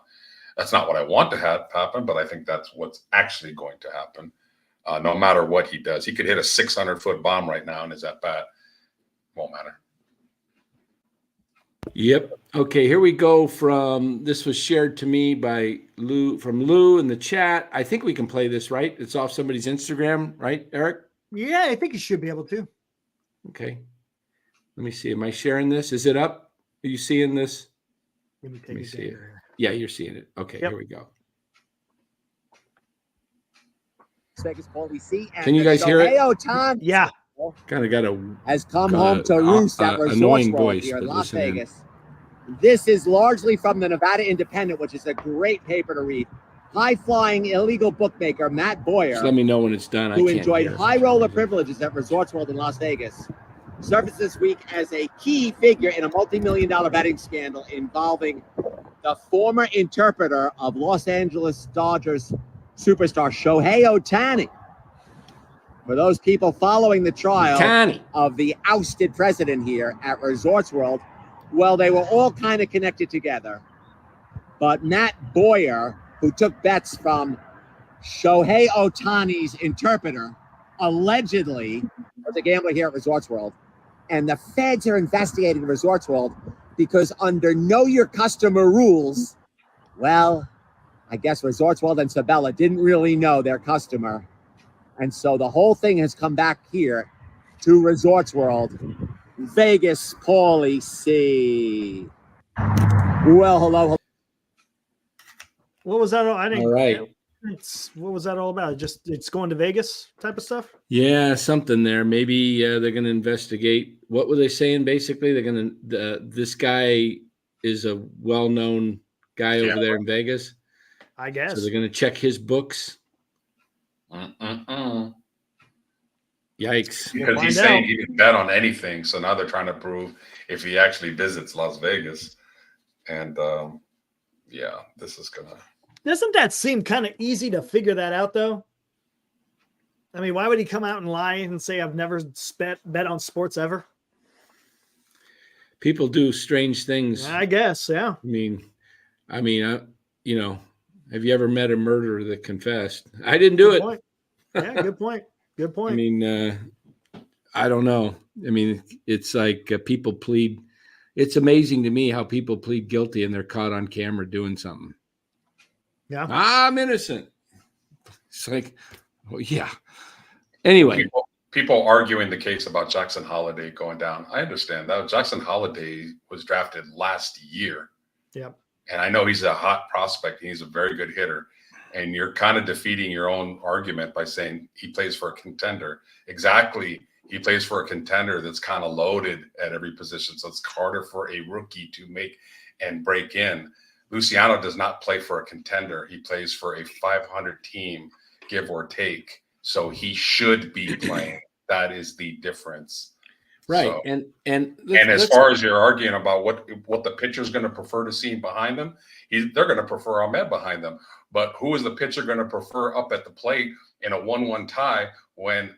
B: That's not what I want to have happen, but I think that's what's actually going to happen. No matter what he does, he could hit a 600-foot bomb right now in his at bat. Won't matter.
A: Yep. Okay, here we go. This was shared to me by Lou in the chat. I think we can play this, right? It's off somebody's Instagram, right, Eric?
C: Yeah, I think you should be able to.
A: Okay. Let me see. Am I sharing this? Is it up? Are you seeing this?
C: Let me
A: Let
C: take
A: me
C: a
A: see it.
C: gander here.
A: Yeah, you're seeing it. Okay,
C: Yep.
A: here we go.
D: Vegas Paul, we see.
A: Can you guys hear it?
D: Shohei Otani
C: Yeah.
A: Kind of got a
D: has come home to roost at Resorts
A: annoying
D: World
A: voice,
D: here in
A: but
D: Las
A: listen in.
D: Vegas. This is largely from the Nevada Independent, which is a great paper to read. High-flying illegal bookmaker Matt Boyer,
A: Just let me know when it's done. I
D: who
A: can't
D: enjoyed
A: hear
D: high
A: for some
D: roller
A: reason.
D: privileges at Resorts World in Las Vegas, surfaced this week as a key figure in a multi-million-dollar betting scandal involving the former interpreter of Los Angeles Dodgers superstar Shohei Otani. For those people following the trial
A: Otani.
D: of the ousted president here at Resorts World, well, they were all kind of connected together. But Matt Boyer, who took bets from Shohei Otani's interpreter, allegedly was a gambler here at Resorts World. And the feds are investigating Resorts World because under Know Your Customer rules, well, I guess Resorts World and Sabella didn't really know their customer. And so the whole thing has come back here to Resorts World, Vegas, Paulie C. Well, hello.
C: What was that? I didn't.
A: All right.
C: What was that all about? Just it's going to Vegas type of stuff.
A: Yeah, something there. Maybe they're going to investigate. What were they saying? Basically, they're going to. This guy is a well-known guy over there in Vegas.
C: I guess.
A: So they're going to check his books. Yikes!
B: Because he's saying he can bet on anything, so now they're trying to prove if he actually visits Las Vegas. And yeah, this is gonna.
C: Doesn't that seem kind of easy to figure that out, though? I mean, why would he come out and lie and say, I've never bet on sports ever?
A: People do strange things.
C: I guess, yeah.
A: I mean, you know, have you ever met a murderer that confessed? I didn't do
C: Good
A: it.
C: point. Yeah, good point. Good point.
A: I mean, I don't know. I mean, it's like people plead. It's amazing to me how people plead guilty and they're caught on camera doing something.
C: Yeah.
A: I'm innocent. It's like, oh, yeah. Anyway.
B: People arguing the case about Jackson Holiday going down. I understand that. Jackson Holiday was drafted last year.
C: Yep.
B: And I know he's a hot prospect. He's a very good hitter. And you're kind of defeating your own argument by saying he plays for a contender. Exactly. He plays for a contender that's kind of loaded at every position. So it's harder for a rookie to make and break in. Luciano does not play for a contender. He plays for a 500 team, give or take. So he should be playing. That is the difference.
A: Right.
B: So,
A: and
B: as far as you're arguing about what the pitcher's going to prefer to see behind them, they're going to prefer Ahmed behind them. But who is the pitcher going to prefer up at the plate in a 1-1 tie when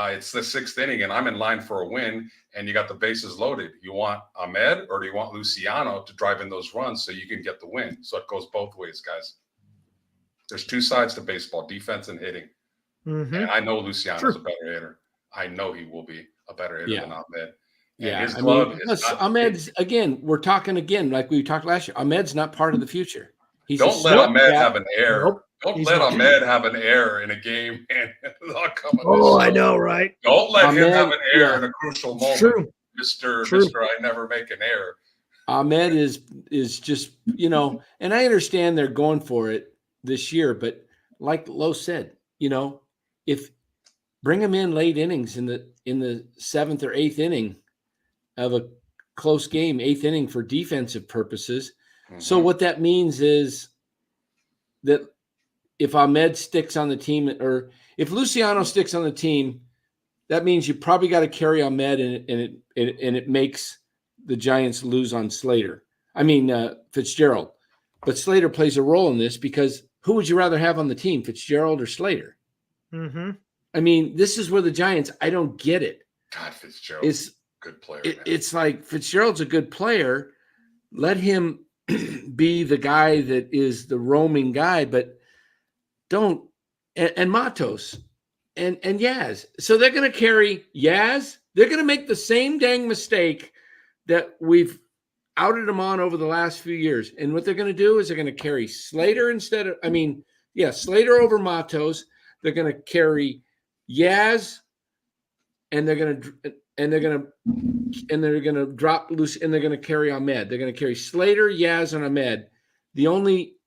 B: it's the 6th inning and I'm in line for a win and you got the bases loaded? You want Ahmed or do you want Luciano to drive in those runs so you can get the win? So it goes both ways, guys. There's two sides to baseball, defense and hitting.
C: Mm-hmm.
B: And I know Luciano's a better hitter. I know he will be a better hitter than Ahmed. And his glove is not
A: Ahmed's again. We're talking again like we talked last year. Ahmed's not part of the future.
B: Don't let Ahmed have an error.
C: Nope.
B: Don't let Ahmed have an error in a game and they'll come on
C: Oh, I know, right?
B: Don't let him have an error in a crucial moment.
C: True.
B: Mr. I never make an error.
A: Ahmed is just, and I understand they're going for it this year, but like Lo said, if bring him in late innings in the 7th or 8th inning of a close game, 8th inning for defensive purposes. Mm-hmm. So what that means is that if Ahmed sticks on the team or if Luciano sticks on the team, that means you probably got to carry Ahmed and it makes the Giants lose on Fitzgerald. But Slater plays a role in this because who would you rather have on the team, Fitzgerald or Slater?
C: Mm-hmm.
A: I mean, this is where the Giants, I don't get it.
B: God, Fitzgerald's a good player.
A: It's like Fitzgerald's a good player. Let him be the guy that is the roaming guy, but don't and Matos and Yaz. So they're going to carry Yaz. They're going to make the same dang mistake that we've outed them on over the last few years. And what they're going to do is they're going to carry Slater Slater over Matos. They're going to carry Yaz and they're gonna drop loose, and they're gonna carry Ahmed. They're gonna carry Slater, Yaz, and Ahmed. The only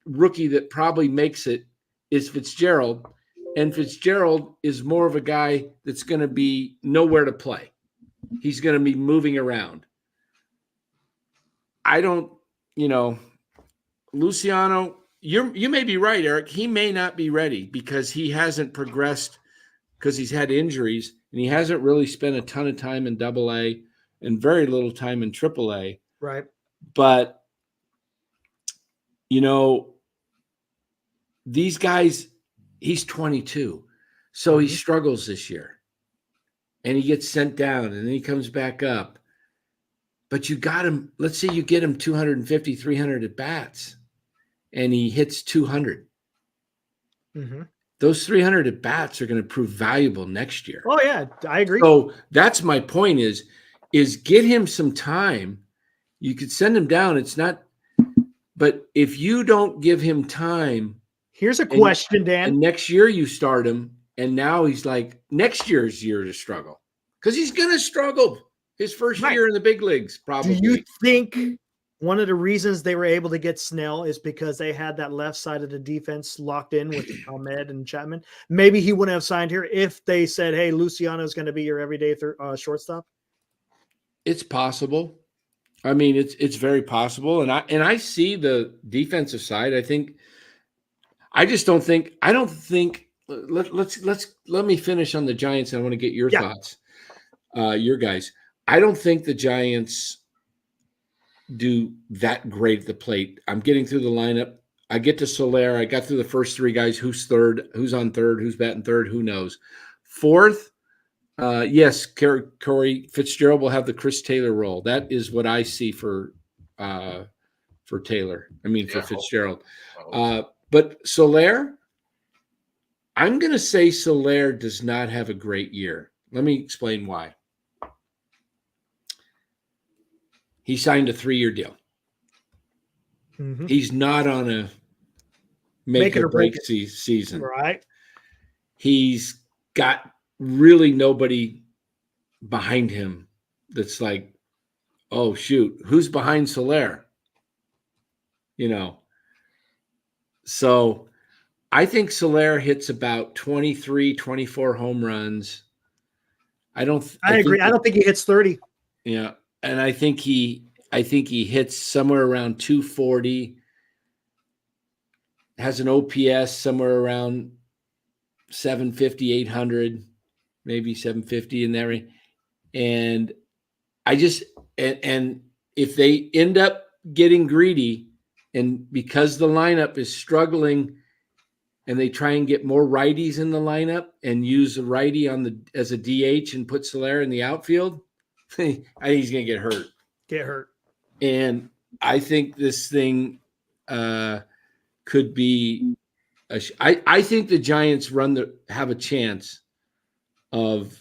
A: rookie that probably makes it is Fitzgerald, and Fitzgerald is more of a guy that's going to be nowhere to play. He's going to be moving around. I don't, Luciano, you may be right, Eric. He may not be ready because he hasn't progressed because he's had injuries and he hasn't really spent a ton of time in AA and very little time in AAA.
C: Right.
A: But, these guys, he's 22. So he struggles this year. And he gets sent down and then he comes back up. But you got him, let's say you get him 250, 300 at bats and he hits 200.
C: Mm-hmm.
A: Those 300 at bats are going to prove valuable next year.
C: Oh, yeah, I agree.
A: So that's my point is get him some time. You could send him down. It's not, but if you don't give him time.
C: Here's a question, Dan.
A: And next year you start him. And now he's like, next year's year to struggle because he's going to struggle his first year in the big leagues. Probably.
C: Do you think one of the reasons they were able to get Snell is because they had that left side of the defense locked in with Ahmed and Chapman? Maybe he wouldn't have signed here if they said, hey, Luciano is going to be your everyday shortstop. It's
A: possible. I mean, it's very possible. And I see the defensive side. I don't think let me finish on the Giants. And I want to get your thoughts, your guys. I don't think the Giants do that great at the plate. I'm getting through the lineup. I get to Soler. I got through the first three guys. Who's third? Who's on third? Who's batting third? Who knows? Fourth, yes, Corey Fitzgerald will have the Chris Taylor role. That is what I see for Taylor. I mean, for Fitzgerald. But Soler, I'm going to say Soler does not have a great year. Let me explain why. He signed a 3-year deal.
C: Mm-hmm.
A: He's not on a make or break season.
C: Right.
A: He's got really nobody behind him that's like, oh, shoot, who's behind Soler? So I think Soler hits about 23, 24 home runs. I agree.
C: I don't think he hits 30.
A: Yeah. And I think he hits somewhere around 240, has an OPS somewhere around 750, 800, maybe 750 in there. And and if they end up getting greedy and because the lineup is struggling and they try and get more righties in the lineup and use a righty as a DH and put Soler in the outfield, I think he's going to get hurt. And I think this thing could be I think the Giants have a chance of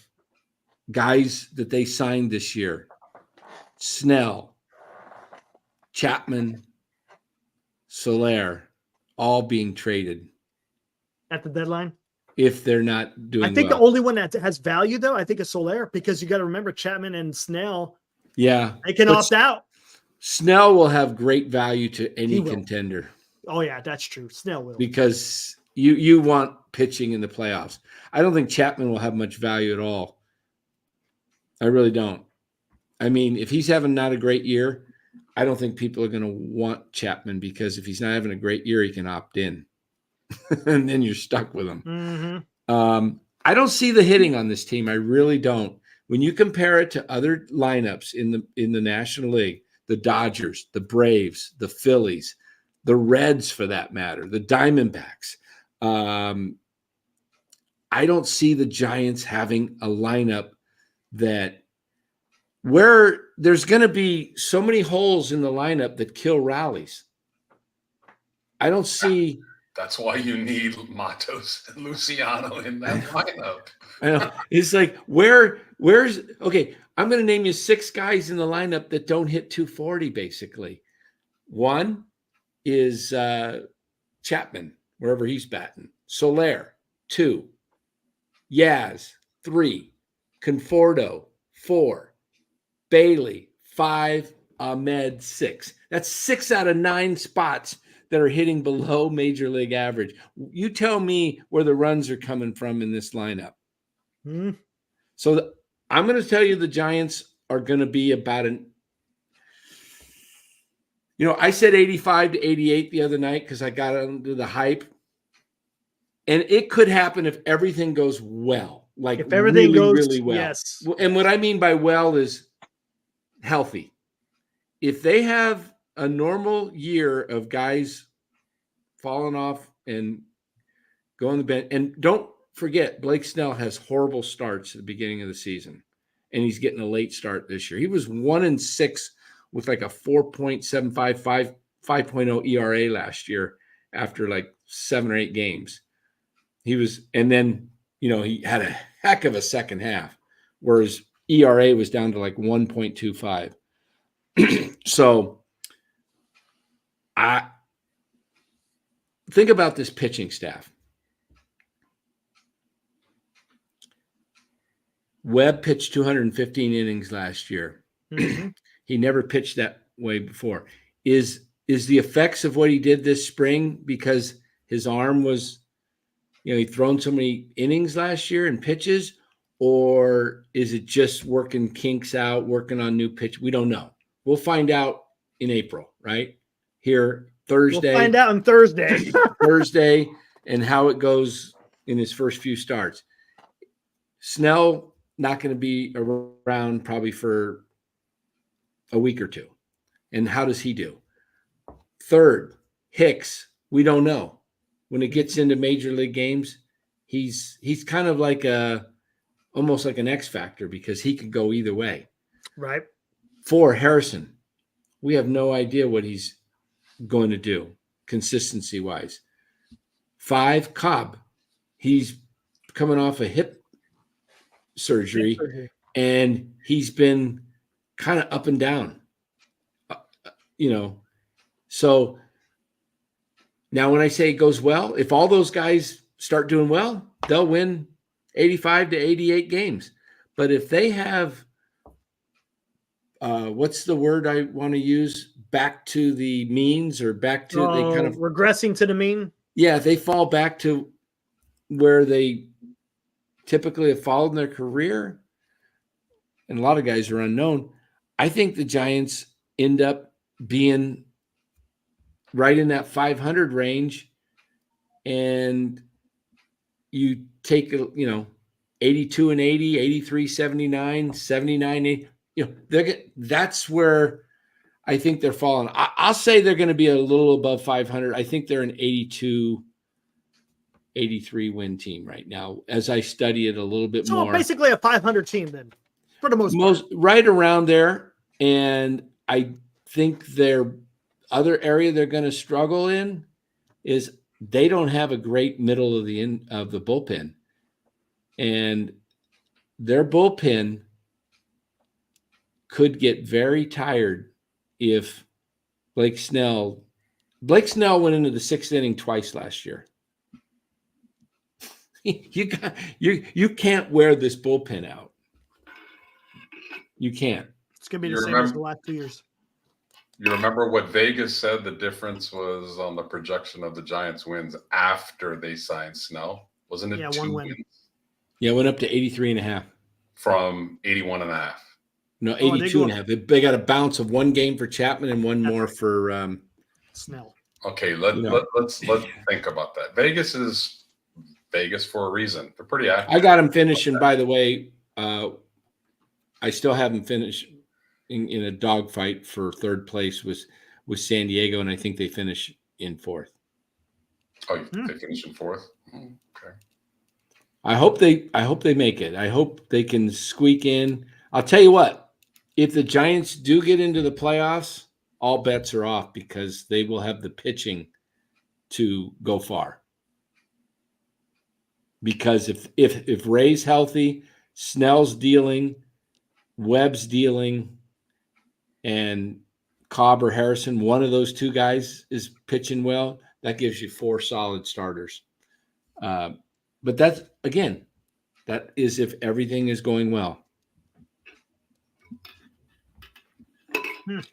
A: guys that they signed this year. Snell, Chapman, Soler, all being traded
C: at the deadline.
A: If they're not doing
C: I think the only one that has value, though, I think is Soler, because you got to remember Chapman and Snell.
A: Yeah.
C: They can opt out.
A: Snell will have great value to any contender.
C: Oh, yeah, that's true. Snell will.
A: Because you want pitching in the playoffs. I don't think Chapman will have much value at all. I really don't. I mean, if he's having not a great year, I don't think people are going to want Chapman because if he's not having a great year, he can opt in. And then you're stuck with him.
C: Mm-hmm.
A: I don't see the hitting on this team. I really don't. When you compare it to other lineups in the National League, the Dodgers, the Braves, the Phillies, the Reds for that matter, the Diamondbacks, I don't see the Giants having a lineup where there's going to be so many holes in the lineup that kill rallies. I don't see.
B: That's why you need Matos and Luciano in that lineup.
A: I know. It's like, where's okay, I'm going to name you 6 guys in the lineup that don't hit 240, basically. One is Chapman, wherever he's batting. Soler, 2. Yaz, 3. Conforto, 4. Bailey, 5. Ahmed, 6. That's 6 out of 9 spots that are hitting below major league average. You tell me where the runs are coming from in this lineup. So I'm going to tell you the Giants are going to be about I said 85 to 88 the other night because I got under the hype. And it could happen if everything goes well. Like
C: if everything goes
A: really well.
C: Yes.
A: And what I mean by well is healthy. If they have a normal year of guys falling off and going to the bench, and don't forget, Blake Snell has horrible starts at the beginning of the season, and he's getting a late start this year. He was 1-6 with like a 4.75, 5.0 ERA last year after like 7 or 8 games. And then, he had a heck of a second half, whereas ERA was down to like 1.25. So I think about this pitching staff. Webb pitched 215 innings last year.
C: Mm-hmm.
A: He never pitched that way before. Is the effects of what he did this spring because his arm was, he'd thrown so many innings last year and pitches, or is it just working kinks out, working on new pitch? We don't know. We'll find out in April, right? Here, Thursday.
C: We'll find out on Thursday.
A: Thursday, and how it goes in his first few starts. Snell not going to be around probably for a week or two. And how does he do? Third, Hicks, we don't know. When it gets into major league games, he's kind of like almost like an X factor because he could go either way.
C: Right.
A: 4, Harrison. We have no idea what he's going to do consistency-wise. 5, Cobb. He's coming off a hip surgery, and he's been kind of up and down. So now when I say it goes well, if all those guys start doing well, they'll win 85 to 88 games. But if they have what's the word I want to use? Back to the means, or back to they kind of
C: regressing to the mean.
A: Yeah, if they fall back to where they typically have followed in their career, and a lot of guys are unknown, I think the Giants end up being right in that 500 range, and you take 82 and 80, 83, 79, 79, 80, that's where I think they're falling. I'll say they're going to be a little above 500. I think they're an 82, 83 win team right now, as I study it a little bit more.
C: So basically a 500 team then, for the most part.
A: Right around there. And I think their other area they're going to struggle in is they don't have a great middle of the bullpen. And their bullpen could get very tired if Blake Snell went into the 6th inning twice last year. You can't wear this bullpen out. You can't.
C: It's gonna be the same as the last 2 years.
B: You remember what Vegas said the difference was on the projection of the Giants wins after they signed Snell? Wasn't it 2 wins?
A: Yeah, it went up to 83.5.
B: From 81.5.
A: No, 82.5. They got a bounce of 1 game for Chapman and 1 more for
C: Snell.
B: Okay, let's think about that. Vegas is Vegas for a reason. They're pretty active.
A: I got them finishing, by the way. I still haven't finished in a dogfight for 3rd place with San Diego, and I think they finish in 4th.
B: Oh, they finish in 4th? Okay.
A: I hope they make it. I hope they can squeak in. I'll tell you what, if the Giants do get into the playoffs, all bets are off because they will have the pitching to go far. Because if Ray's healthy, Snell's dealing, Webb's dealing, and Cobb or Harrison, one of those 2 guys is pitching well, that gives you 4 solid starters. But that's That is if everything is going well.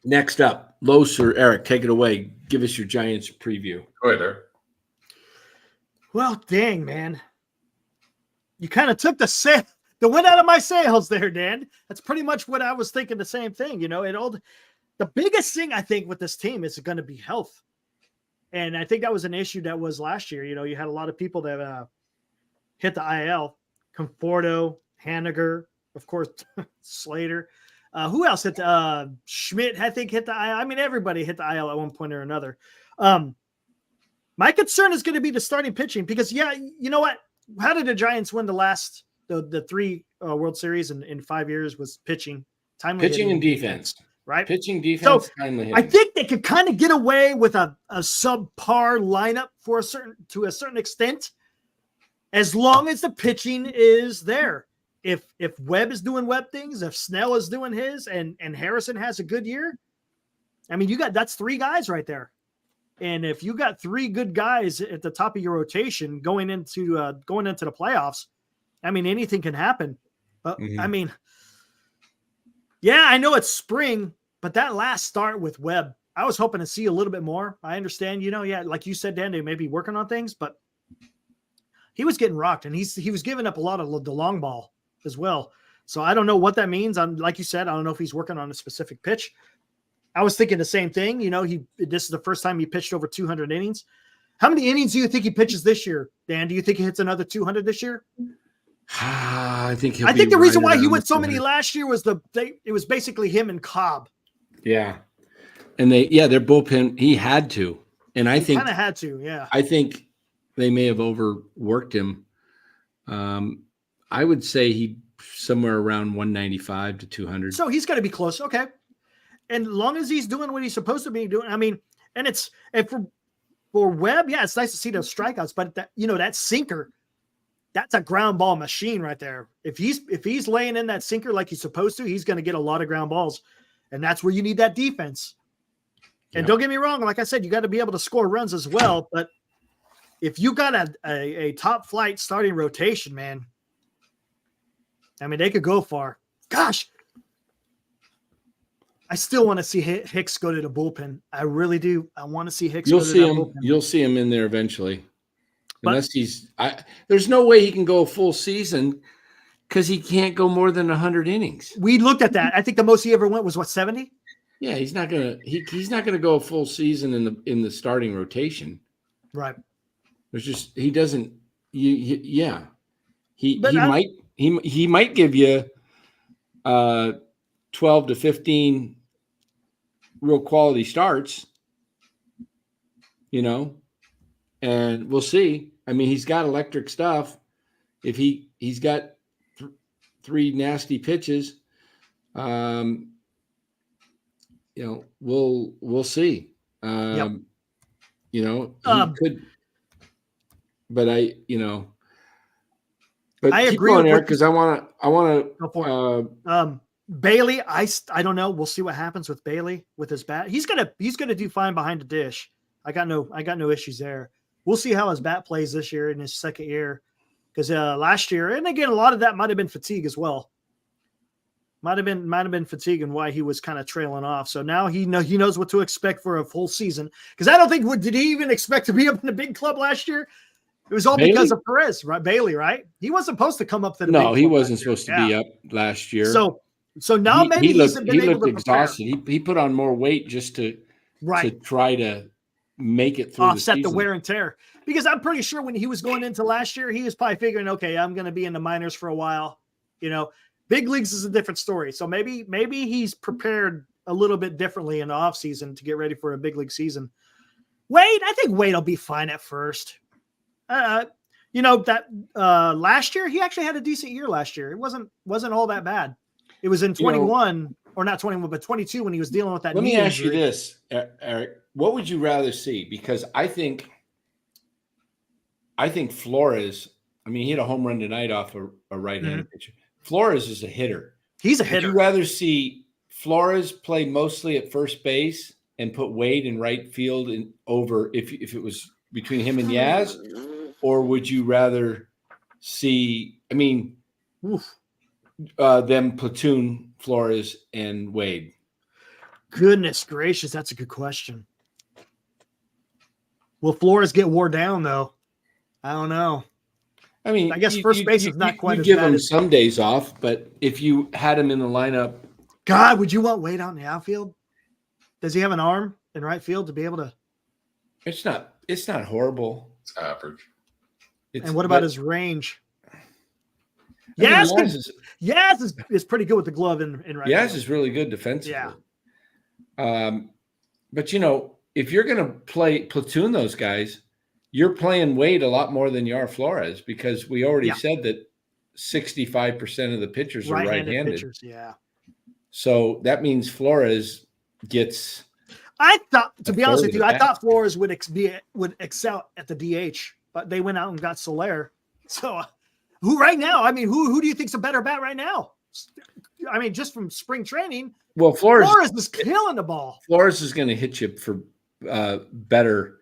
A: Next up, Los or Eric, take it away. Give us your Giants preview.
B: Go ahead, Eric.
C: Well, dang, man. You kind of took the wind out of my sails there, Dan. That's pretty much what I was thinking, the same thing. The biggest thing I think with this team is going to be health. And I think that was an issue that was last year. You had a lot of people that hit the IL. Conforto, Haniger, of course, Slater. Who else hit Schmidt, I think, hit the IL. I mean, everybody hit the IL at one point or another. My concern is going to be the starting pitching because, you know what? How did the Giants win the three World Series in 5 years? Was pitching, timely
A: pitching and defense,
C: right?
A: Pitching, defense,
C: so
A: timely hitting.
C: I think they could kind of get away with a subpar lineup to a certain extent, as long as the pitching is there. If Webb is doing Webb things, if Snell is doing his, and Harrison has a good year, I mean, that's three guys right there. And if you got three good guys at the top of your rotation going into the playoffs, I mean, anything can happen. I mean, I know it's spring, but that last start with Webb, I was hoping to see a little bit more. I understand, like you said, Dan, they may be working on things, but he was getting rocked, and he was giving up a lot of the long ball as well. So I don't know what that means. Like you said, I don't know if he's working on a specific pitch. I was thinking the same thing. This is the first time he pitched over 200 innings. How many innings do you think he pitches this year, Dan? Do you think he hits another 200 this year?
A: I think
C: the reason why he went so many last year was it was basically him and Cobb.
A: Yeah. And their bullpen, he had to. And I think
C: kind of had to, yeah.
A: I think they may have overworked him. I would say he somewhere around 195 to 200.
C: So he's going to be close. Okay. And as long as he's doing what he's supposed to be doing, I mean, and for Webb, it's nice to see those strikeouts, but that sinker, that's a ground ball machine right there. If he's laying in that sinker like he's supposed to, he's going to get a lot of ground balls, and that's where you need that defense. And don't get me wrong, like I said, you got to be able to score runs as well. But if you got a top flight starting rotation, man, I mean, they could go far. Gosh. I still want to see Hicks go to the bullpen. I really do. I want to see Hicks. You'll
A: see him in there eventually. Unless there's no way he can go a full season because he can't go more than 100 innings.
C: We looked at that. I think the most he ever went was 70?
A: Yeah, he's not gonna go a full season in the starting rotation.
C: Right.
A: There's just he doesn't. He might give you 12 to 15 real quality starts, and we'll see. I mean, he's got electric stuff. If he's got three nasty pitches, we'll see. He could, but I agree on Eric because I want
C: to. Bailey, I don't know. We'll see what happens with Bailey with his bat. He's gonna do fine behind the dish. I got no issues there. We'll see how his bat plays this year in his second year, because last year, and again, a lot of that might have been fatigue as well. Might have been fatigue and why he was kind of trailing off. So now he knows what to expect for a full season. Because I don't think did he even expect to be up in the big club last year? It was all because of Perez, right? Bailey, right? He wasn't supposed to come up to the big club.
A: No, he wasn't supposed to be up last year.
C: So now maybe
A: he looked exhausted. He put on more weight just to try to make it through
C: offset the wear and tear. Because I'm pretty sure when he was going into last year, he was probably figuring, okay, I'm going to be in the minors for a while. Big leagues is a different story. So maybe he's prepared a little bit differently in the offseason to get ready for a big league season. I think Wade will be fine at first. Last year he actually had a decent year last year. It wasn't all that bad. It was in 21 or not 21, but 22 when he was dealing with that.
A: Let me ask you this, Eric. What would you rather see? Because I think Flores, he hit a home run tonight off a right-handed pitcher. Flores is a hitter.
C: He's a hitter.
A: Would you rather see Flores play mostly at first base and put Wade in right field over if it was between him and Yaz? Or would you rather see
C: Oof.
A: Them platoon Flores and Wade.
C: Goodness gracious, that's a good question. Will Flores get wore down though? I don't know.
A: I mean,
C: I guess first base is not quite
A: you
C: as
A: give
C: bad
A: him
C: as.
A: some days off, but if you had him in the lineup,
C: God, would you want Wade out in the outfield? Does he have an arm in right field to be able to?
A: it's not horrible.
B: It's average.
C: And what about his range?
A: Yaz
C: Yaz is pretty good with the glove in right
A: Yaz
C: field.
A: is really good defensively.
C: Yeah.
A: But if you're going to platoon those guys, you're playing Wade a lot more than you are Flores, because we already said that 65% of the pitchers are right-handed.
C: Pitchers, yeah.
A: So that means Flores gets.
C: I thought, to be honest with you, I
A: bat.
C: thought Flores would excel at the DH, but they went out and got Soler. So, who do you think's a better bat right now? I mean, just from spring training,
A: Well, Flores
C: is killing the ball.
A: Flores is going to hit you for better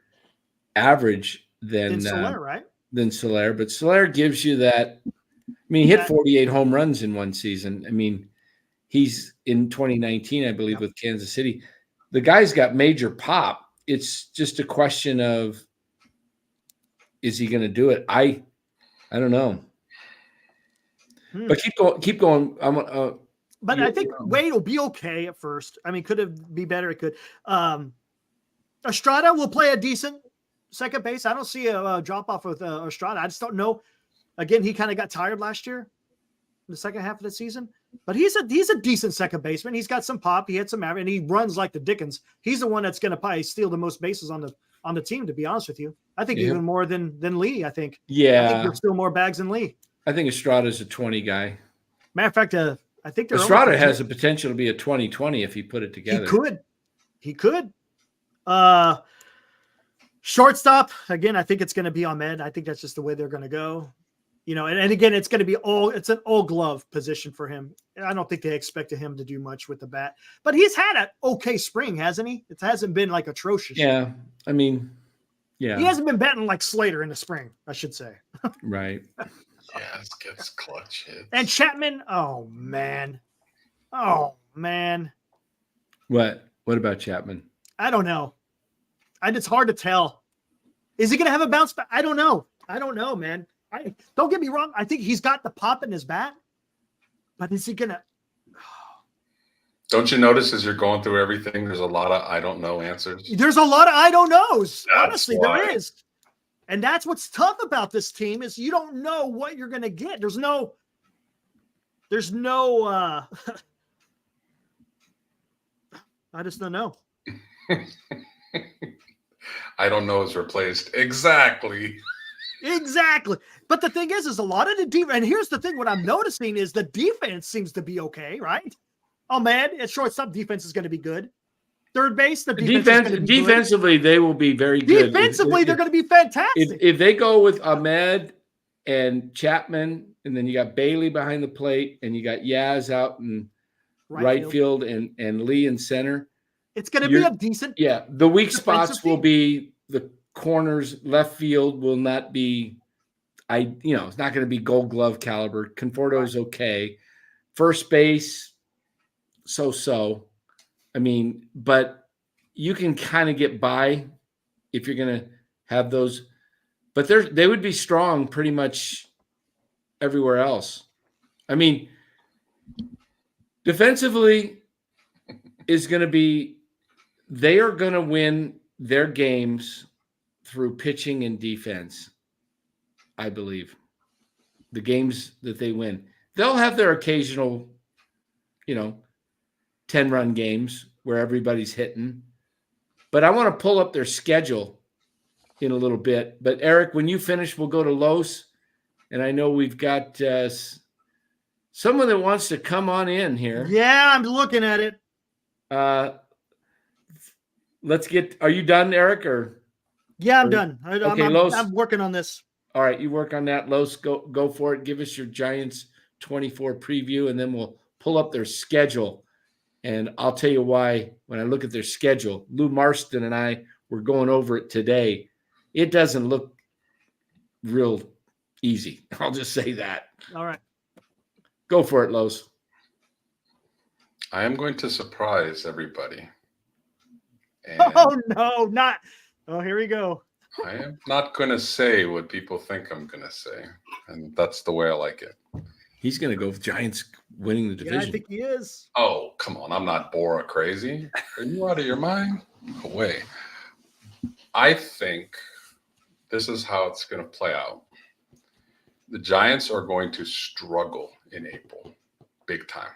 A: average than
C: Soler, right?
A: Than Soler, but Soler gives you that. I mean, he hit 48 home runs in one season. I mean, he's in 2019, I believe, with Kansas City. The guy's got major pop. It's just a question of, is he going to do it? I don't know. But keep going.
C: But I think Wade will be okay at first. I mean, could it be better? It could. Estrada will play a decent second base. I don't see a drop off with Estrada. I just don't know. Again, he kind of got tired last year, the second half of the season. But he's a decent second baseman. He's got some pop. He had some average, and he runs like the Dickens. He's the one that's going to probably steal the most bases on the team. To be honest with you, I think even more than Lee. I think.
A: Yeah,
C: I think there's still more bags than Lee.
A: I think Estrada's a 20 guy.
C: Matter of fact, I think
A: Estrada has the potential to be a 20-20 if he put it together.
C: He could. Shortstop, again, I think it's going to be Ahmed. I think that's just the way they're going to go. And again, it's going to be it's an all glove position for him. I don't think they expected him to do much with the bat, but he's had an okay spring, hasn't he? It hasn't been like atrocious.
A: Yeah. I mean, yeah.
C: He hasn't been batting like Slater in the spring, I should say.
A: Right.
B: Yeah, it gets clutch hits.
C: And Chapman, oh man.
A: What about Chapman?
C: I don't know. It's hard to tell. Is he going to have a bounce back? I don't know, man. Don't get me wrong. I think he's got the pop in his bat, but is he going to?
B: Don't you notice as you're going through everything, there's a lot of I don't know answers?
C: There's a lot of I don't knows. Honestly,
B: why.
C: there is. And that's what's tough about this team is you don't know what you're going to get. There's no I just don't know.
B: I don't know is replaced. Exactly.
C: But the thing is a lot of the defense, and here's the thing, what I'm noticing is the defense seems to be okay, right? Oh man, at shortstop, defense is going to be good. Third base, the
A: defensively, they will be very good.
C: Defensively, they're going to be fantastic.
A: If they go with Ahmed and Chapman, and then you got Bailey behind the plate, and you got Yaz out in right field and Lee in center,
C: it's going to be a decent.
A: Yeah, the weak spots will be the corners. Left field will not be. It's not going to be Gold Glove caliber. Conforto's okay. First base, so. I mean, but you can kind of get by if you're going to have those. But they would be strong pretty much everywhere else. I mean, defensively is going to be – they are going to win their games through pitching and defense, I believe. The games that they win. They'll have their occasional, 10-run games where everybody's hitting. But I want to pull up their schedule in a little bit. But, Eric, when you finish, we'll go to Los. And I know we've got someone that wants to come on in here.
C: Yeah, I'm looking at it.
A: Let's get – are you done, Eric?
C: Yeah, I'm done.
A: Okay, Los.
C: I'm working on this.
A: All right, you work on that. Los, go for it. Give us your Giants 24 preview, and then we'll pull up their schedule. And I'll tell you why when I look at their schedule. Lou Marston and I were going over it today. It doesn't look real easy. I'll just say that.
C: All right.
A: Go for it, Los.
B: I am going to surprise everybody. And
C: Oh no, not. Oh, here we go.
B: I am not going to say what people think I'm going to say. And that's the way I like it.
A: He's going to go with Giants winning the division.
C: Yeah, I think he is.
B: Oh, come on. I'm not Bora crazy. Are you out of your mind? No way. I think this is how it's going to play out. The Giants are going to struggle in April big time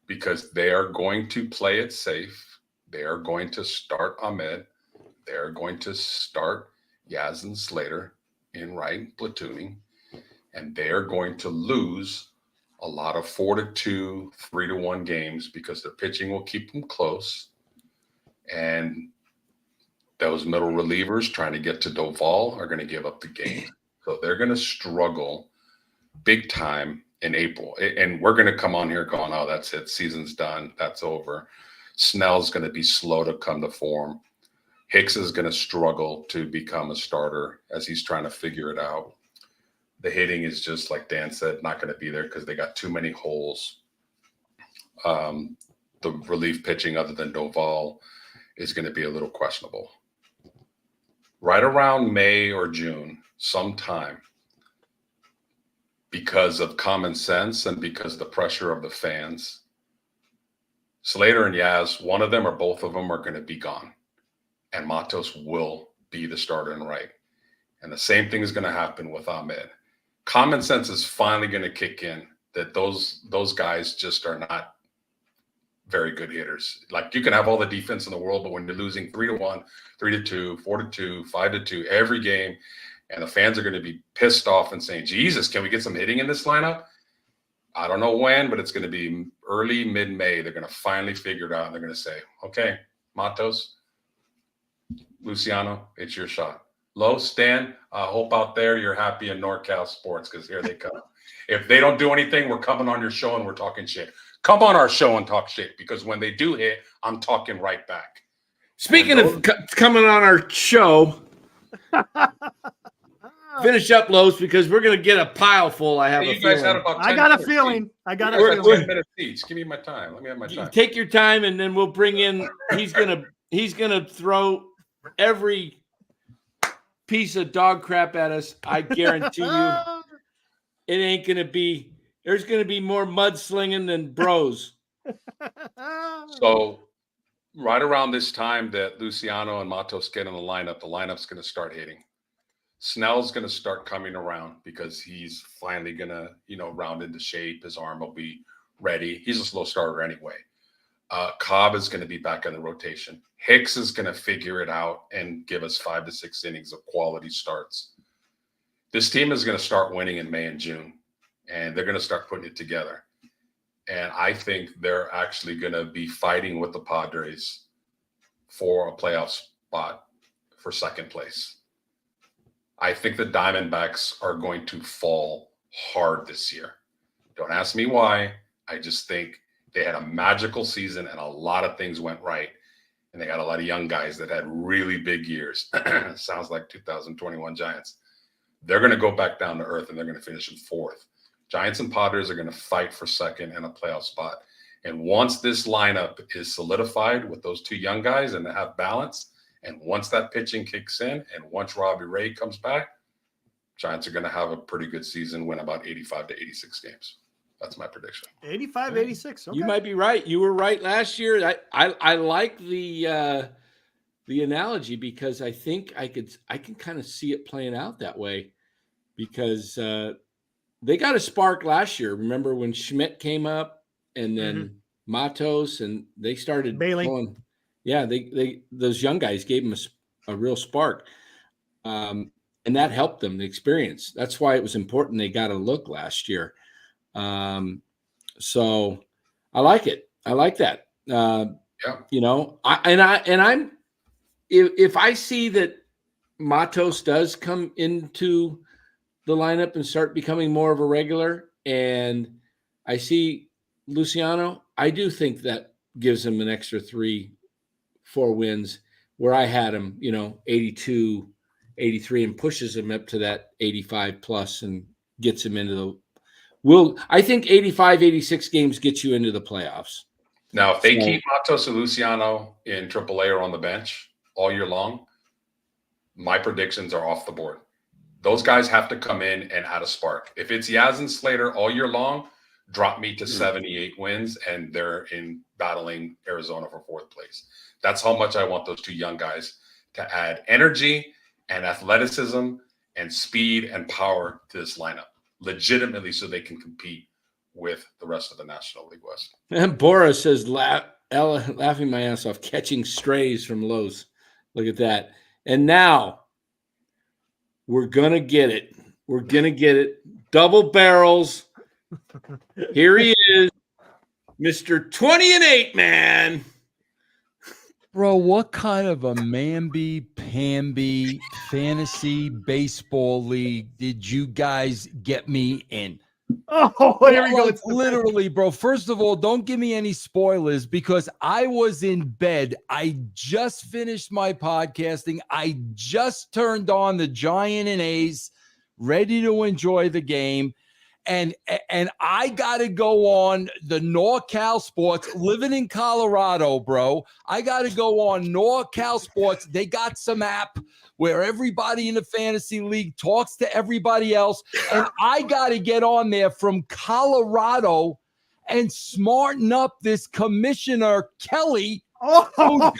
B: because they are going to play it safe. They are going to start Ahmed. They are going to start Yaz and Slater in right platooning. And they are going to lose a lot of 4-2, 3-1 games because their pitching will keep them close. And those middle relievers trying to get to Doval are going to give up the game. So they're going to struggle big time in April. And we're going to come on here going, oh, that's it. Season's done. That's over. Snell's going to be slow to come to form. Hicks is going to struggle to become a starter as he's trying to figure it out. The hitting is just, like Dan said, not going to be there because they got too many holes. The relief pitching other than Doval is going to be a little questionable. Right around May or June, sometime, because of common sense and because of the pressure of the fans, Slater and Yaz, one of them or both of them are going to be gone. And Matos will be the starter in right. And the same thing is going to happen with Ahmed. Common sense is finally going to kick in that those guys just are not very good hitters. Like, you can have all the defense in the world, but when you're losing 3-1, 3-2, 4-2, 5-2 every game, and the fans are going to be pissed off and saying, Jesus, can we get some hitting in this lineup? I don't know when, but it's going to be early, mid-May. They're going to finally figure it out. And they're going to say, okay, Matos, Luciano, it's your shot. Lo, Stan, I hope out there you're happy in NorCal sports because here they come. If they don't do anything, we're coming on your show and we're talking shit. Come on our show and talk shit because when they do hit, I'm talking right back.
A: Speaking of coming on our show, finish up, Los, because we're going to get a pile full. I have
B: Hey,
A: a
B: you guys
A: feeling.
B: had about 10
C: I got a
B: minutes
C: feeling.
B: each.
C: I got a
B: You guys
C: feeling.
B: had 10 minutes each. Give me my time. Let me have my
A: You
B: time.
A: take your time, and then we'll bring in. He's gonna throw every piece of dog crap at us. I guarantee you, it ain't gonna be. There's gonna be more mudslinging than bros.
B: So right around this time that Luciano and Matos get in the lineup's going to start hitting. Snell's going to start coming around because he's finally going to, round into shape. His arm will be ready. He's a slow starter anyway. Cobb is going to be back in the rotation. Hicks is going to figure it out and give us 5 to 6 innings of quality starts. This team is going to start winning in May and June, and they're going to start putting it together. And I think they're actually going to be fighting with the Padres for a playoff spot for second place. I think the Diamondbacks are going to fall hard this year. Don't ask me why. I just think they had a magical season and a lot of things went right. And they got a lot of young guys that had really big years. Sounds like 2021 Giants. They're going to go back down to earth and they're going to finish in fourth. Giants and Padres are going to fight for second and a playoff spot. And once this lineup is solidified with those two young guys and they have balance, and once that pitching kicks in and once Robbie Ray comes back, Giants are going to have a pretty good season, win about 85 to 86 games. That's my prediction.
C: 85, 86. Okay.
A: You might be right. You were right last year. I like the analogy because I think I can kind of see it playing out that way because they got a spark last year. Remember when Schmidt came up and then Matos and they started
C: Bailey.
A: going. Yeah, they those young guys gave them a real spark. And that helped them, the experience. That's why it was important they got a look last year. So I like it. I like that. If I see that Matos does come into the lineup and start becoming more of a regular, and I see Luciano, I do think that gives him an extra 3-4 wins where I had him, 82, 83 and pushes him up to that 85 plus and gets him into the I think 85, 86 games get you into the playoffs.
B: Now, if they keep Matos and Luciano in AAA or on the bench all year long, my predictions are off the board. Those guys have to come in and add a spark. If it's Yaz and Slater all year long, drop me to 78 wins, and they're in battling Arizona for 4th place. That's how much I want those 2 young guys to add energy and athleticism and speed and power to this lineup, legitimately, so they can compete with the rest of the National League West.
A: And Boris says, laughing my ass off, catching strays from Lowe's. Look at that. And now we're going to get it. We're going to get it. Double barrels. Here he is, Mr. 20-8, man.
E: Bro, what kind of a mamby-pamby fantasy baseball league did you guys get me in?
C: Oh, here we go.
E: Like, literally, bro. First of all, don't give me any spoilers because I was in bed. I just finished my podcasting. I just turned on the Giant and A's, ready to enjoy the game. And I got to go on the NorCal Sports, living in Colorado, bro. I got to go on NorCal Sports. They got some app where everybody in the fantasy league talks to everybody else. And I got to get on there from Colorado and smarten up this commissioner, Kelly, who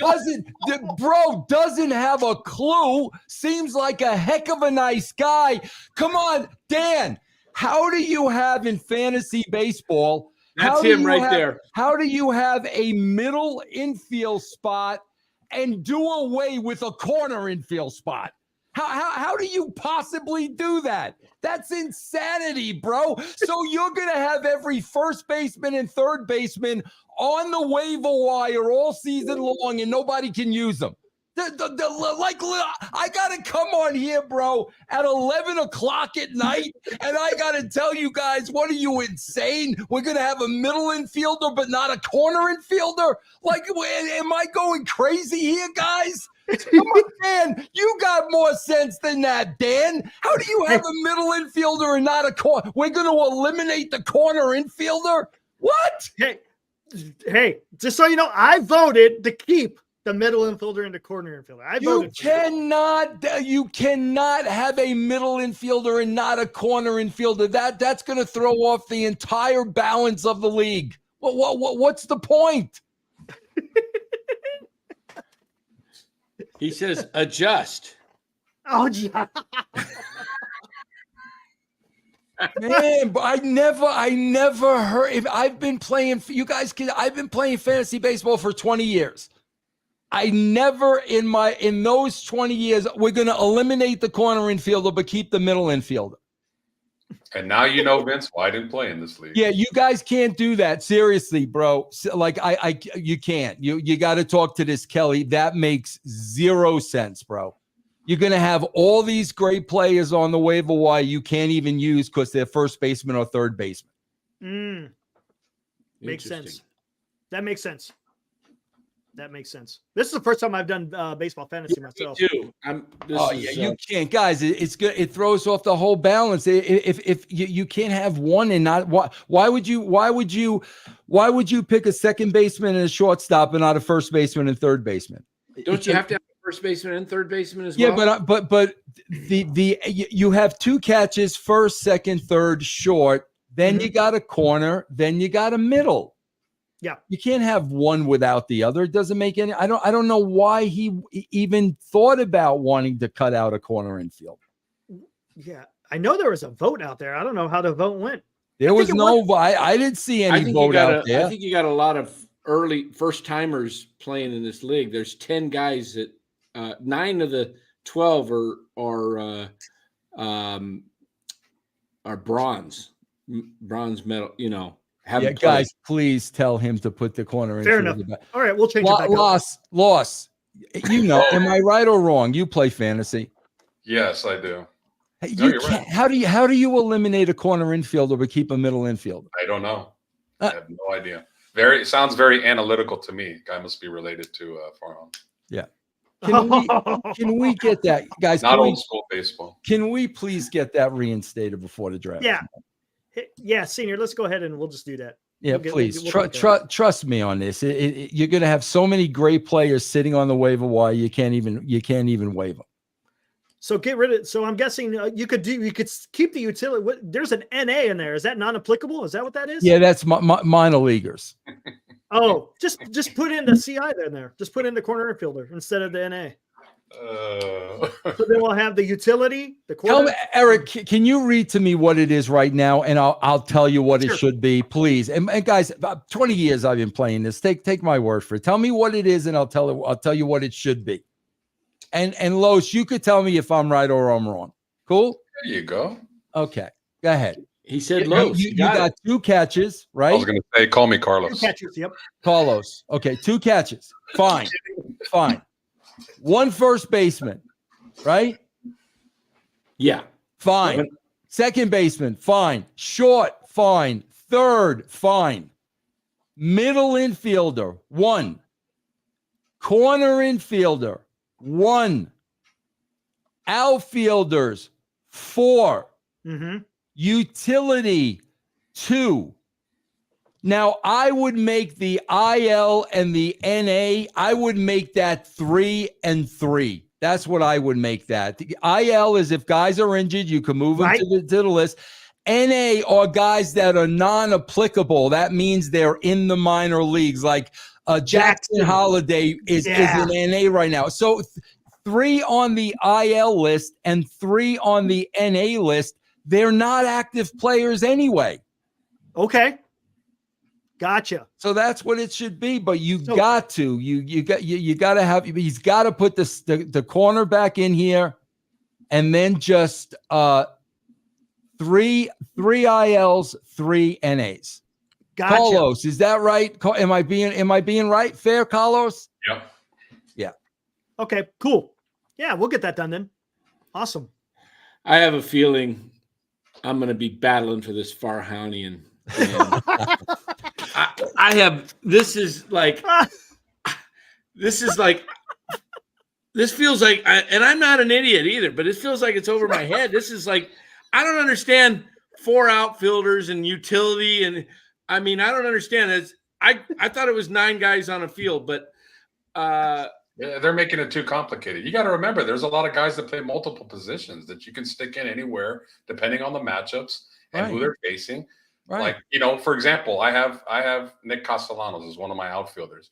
E: doesn't have a clue. Seems like a heck of a nice guy. Come on, Dan. How do you have in fantasy baseball?
A: That's him right there.
E: How do you have a middle infield spot and do away with a corner infield spot? How do you possibly do that? That's insanity, bro. So you're going to have every first baseman and third baseman on the waiver wire all season long and nobody can use them. I got to come on here, bro, at 11 o'clock at night, and I got to tell you guys, what are you, insane? We're going to have a middle infielder but not a corner infielder? Like, am I going crazy here, guys? Come on, Dan, you got more sense than that, Dan. How do you have a middle infielder and not a corner? We're going to eliminate the corner infielder? What?
C: Hey, just so you know, I voted to keep the middle infielder and the corner infielder.
E: You cannot have a middle infielder and not a corner infielder. That's going to throw off the entire balance of the league. What's the point?
A: He says adjust.
C: Oh, yeah.
E: Man, but I never heard. If I've been playing, you guys can. I've been playing fantasy baseball for 20 years. I never in those 20 years, we're going to eliminate the corner infielder, but keep the middle infielder.
B: And now you know, Vince, why I didn't play in this league.
E: Yeah, you guys can't do that. Seriously, bro. Like you can't. You got to talk to this Kelly. That makes zero sense, bro. You're going to have all these great players on the waiver wire you can't even use because they're first baseman or third baseman.
C: Makes sense. That makes sense. That makes sense. This is the first time I've done baseball fantasy myself.
A: Me too.
E: You can't, guys. It's good. It throws off the whole balance. If you can't have one and not why would you pick a second baseman and a shortstop and not a first baseman and third baseman?
A: Don't you have to have a first baseman and third baseman as well?
E: Yeah, but you have 2 catches, first, second, third, short. Then you got a corner. Then you got a middle.
C: Yeah,
E: you can't have one without the other. It doesn't make any. I don't know why he even thought about wanting to cut out a corner infield.
C: Yeah, I know there was a vote out there. I don't know how the vote went.
E: There was no vote. I didn't see any vote out there.
A: I think you got a lot of early first timers playing in this league. There's 10 guys that 9 of the 12 are bronze medal. You know.
E: Yeah, guys, please tell him to put the corner in.
C: Fair enough. All right, we'll change it back
E: Loss. You know, am I right or wrong? You play fantasy.
B: Yes, I do.
E: You're right. How do you eliminate a corner infielder but keep a middle infielder?
B: I don't know. I have no idea. It sounds very analytical to me. Guy must be related to Farhan.
E: Yeah. Can we get that, guys?
B: Not old school baseball.
E: Can we please get that reinstated before the draft?
C: Yeah. Yeah, senior. Let's go ahead and we'll just do that.
E: Yeah,
C: We'll get-
E: please
C: we'll take care of
E: trust me on this. You're going to have so many great players sitting on the waiver wire. You can't even waive them.
C: So get rid of. So I'm guessing you could keep the utility. There's an NA in there. Is that non-applicable? Is that what that is?
E: Yeah, that's minor leaguers.
C: Oh, just put in the CI in there. Just put in the corner infielder instead of the NA. So then we'll have the utility. The
E: Tell
C: corner.
E: me, Eric, can you read to me what it is right now, and I'll tell you what
C: Sure.
E: it should be, please. And guys, about 20 years I've been playing this. Take my word for it. Tell me what it is, and I'll tell you what it should be. And Los, you could tell me if I'm right or I'm wrong. Cool.
B: There you go.
E: Okay, go ahead.
A: He said
E: You,
A: low.
E: you got 2 catches,
B: I was
E: right?
B: going to say, call me
C: Two
B: Carlos.
C: catchers. Yep.
E: Carlos. Okay, 2 catches. Fine. 1 first baseman, right?
A: Yeah.
E: Fine. Second baseman, fine. Short, fine. Third, fine. Middle infielder, 1. Corner infielder, 1. Outfielders, 4.
C: Mm-hmm.
E: Utility, 2. Now, I would make the IL and the NA, I would make that 3 and 3. That's what I would make that. The IL is if guys are injured, you can move them
C: Right.
E: to the list. NA are guys that are non-applicable. That means they're in the minor leagues. Like Jackson Holiday is an NA right now. So 3 on the IL list and 3 on the NA list. They're not active players anyway.
C: Okay. Gotcha.
E: So that's what it should be. But you got to have. He's got to put the corner back in here, and then just 3 ILs, 3 NAs.
C: Gotcha.
E: Carlos, is that right? Am I being right? Fair, Carlos?
B: Yep.
E: Yeah.
C: Okay. Cool. Yeah, we'll get that done then. Awesome.
A: I have a feeling I'm going to be battling for this Farhounian. I have. This feels like, and I'm not an idiot either, but it feels like it's over my head. This is like, I don't understand 4 outfielders and utility. And I mean, I don't understand it. I thought it was 9 guys on a field, but
B: they're making it too complicated. You got to remember, there's a lot of guys that play multiple positions that you can stick in anywhere, depending on the matchups and who they're facing.
E: Right.
B: Like, for example, I have Nick Castellanos as one of my outfielders.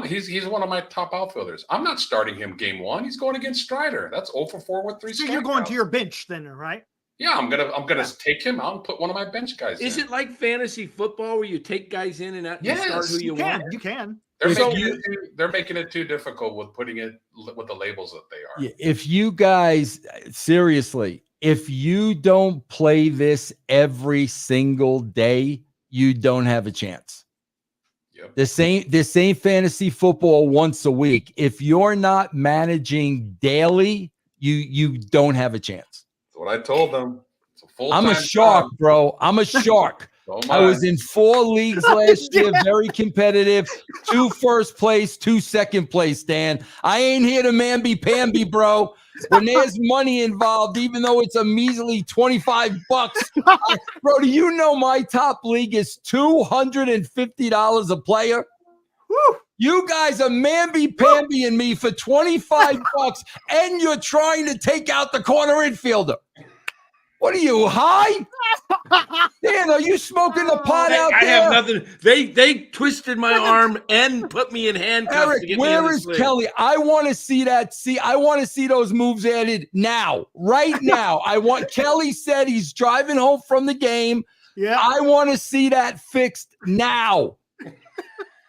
B: He's one of my top outfielders. I'm not starting him game 1. He's going against Strider. That's 0 for 4 with 3 strikeouts.
C: So you're going to your bench then, right?
B: Yeah, I'm gonna take him out and put one of my bench guys.
A: Is
B: in.
A: it like fantasy football where you take guys in and out and start who you want?
C: You can.
B: They're making it too difficult with putting it with the labels that they are.
E: If you guys seriously, if you don't play this every single day, you don't have a chance.
B: Yep.
E: The same fantasy football once a week. If you're not managing daily, you don't have a chance.
B: That's what I told them. It's a
E: I'm a shark, bro. I'm a shark. I was in 4 leagues last year, very competitive. 2 first place, 2 second place, Dan. I ain't here to mamby-pamby, bro. When there's money involved, even though it's a measly $25, bro, do you know my top league is $250 a player? Woo. You guys are mamby-pambying me for $25, and you're trying to take out the corner infielder. What are you, high? Dan, are you smoking the pot out there?
A: I have nothing. They twisted my arm and put me in handcuffs.
E: Eric,
A: to get
E: where
A: me in
E: is
A: the
E: Kelly? I want to see that. I want to see those moves added now, right now. Kelly said he's driving home from the game.
C: Yeah.
E: I want to see that fixed now.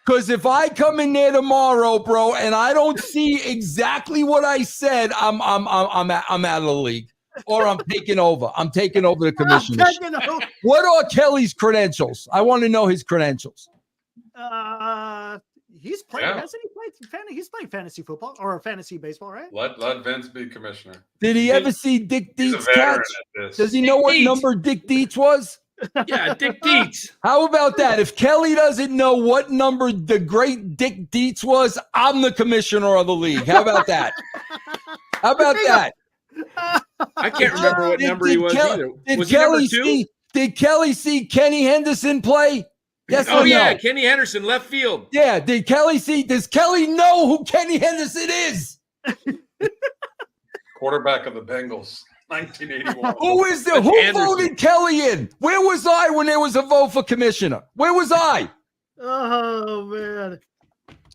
E: Because if I come in there tomorrow, bro, and I don't see exactly what I said, I'm out of the league. Or I'm taking over. I'm taking over the commissioner. What are Kelly's credentials? I want to know his credentials.
C: He's played. Hasn't he played? He's played fantasy football or fantasy baseball, right?
B: Let Vince be commissioner.
E: Did he ever see Dick Dietz catch? Does he know what number Dick Dietz was?
A: Yeah, Dick Dietz.
E: How about that? If Kelly doesn't know what number the great Dick Dietz was, I'm the commissioner of the league. How about that? How about that?
A: I can't remember what number he was either. Was he number 2?
E: Did Kelly see Kenny Henderson play? Yes
A: Oh
E: or
A: yeah,
E: no?
A: Kenny Henderson, left field.
E: Yeah. Does Kelly know who Kenny Henderson is?
B: Quarterback of the Bengals, 1981.
E: Who is there?
A: That's
E: Who
A: Anderson.
E: voted Kelly in? Where was I when there was a vote for commissioner? Where was I?
C: Oh man.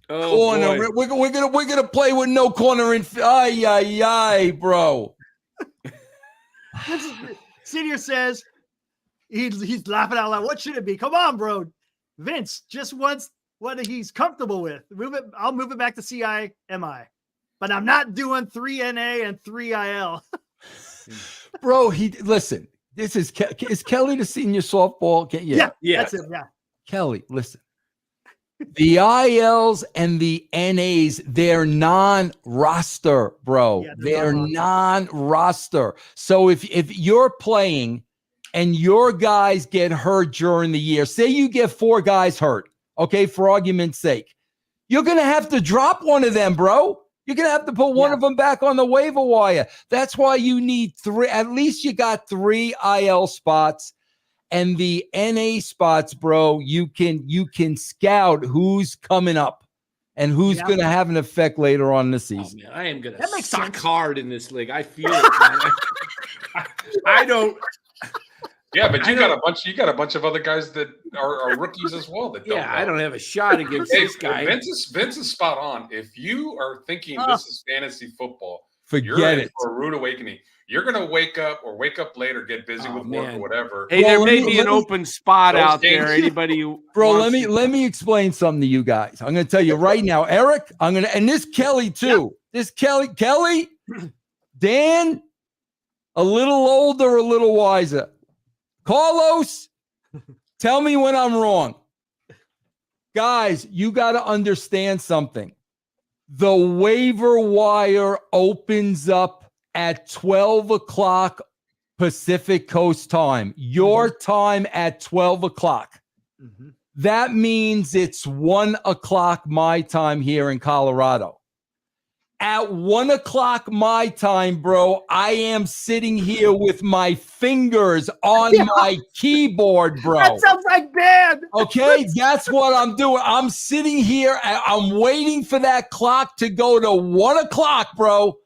A: Oh,
E: Corner.
A: boy.
E: We're gonna play with no corner in. Ay, bro.
C: Senior says he's laughing out loud. What should it be? Come on, bro. Vince just wants what he's comfortable with. I'll move it back to CIMI, but I'm not doing 3 NA and 3 IL.
E: Bro, listen. This is Kelly the senior softball?
A: Yeah.
C: That's it. Yeah.
E: Kelly, listen. The ILs and the NAs, they're non-roster, bro.
C: Yeah,
E: they're non-roster. So if you're playing and your guys get hurt during the year, say you get 4 guys hurt, okay, for argument's sake, you're going to have to drop one of them, bro. You're going to have to put one of them back on the waiver wire. That's why you need 3. At least you got 3 IL spots. And the NA spots, bro, you can scout who's coming up and who's going to have an effect later on in the season.
A: Oh, man, I am going to
C: That makes
A: suck
C: sense.
A: hard in this league. I feel it. I don't.
B: Yeah, but you got a bunch of other guys that are rookies as well. That don't
A: Yeah,
B: know.
A: I don't have a shot against
B: Hey,
A: this guy.
B: Vince is spot on. If you are thinking this is fantasy football, you're
E: Forget
B: in
E: it.
B: for a rude awakening. You're gonna wake up later, get busy with work
A: man.
B: or whatever.
A: Hey, there
E: Well,
A: may
E: let me-
A: be an open spot
B: Those
A: out
B: games-
A: there. Anybody who
E: Bro,
A: wants
E: let me explain something to you guys. I'm going to tell you right now, Eric, and this Kelly too. This Kelly, Dan, a little older, a little wiser. Carlos, tell me when I'm wrong. Guys, you got to understand something. The waiver wire opens up at 12 o'clock Pacific Coast time. Your time at 12 o'clock.
C: Mhm.
E: That means it's 1 o'clock my time here in Colorado. At 1 o'clock my time, bro, I am sitting here with my fingers on my keyboard, bro.
C: That sounds like bad.
E: Okay, that's what I'm doing. I'm sitting here. I'm waiting for that clock to go to 1 o'clock, bro.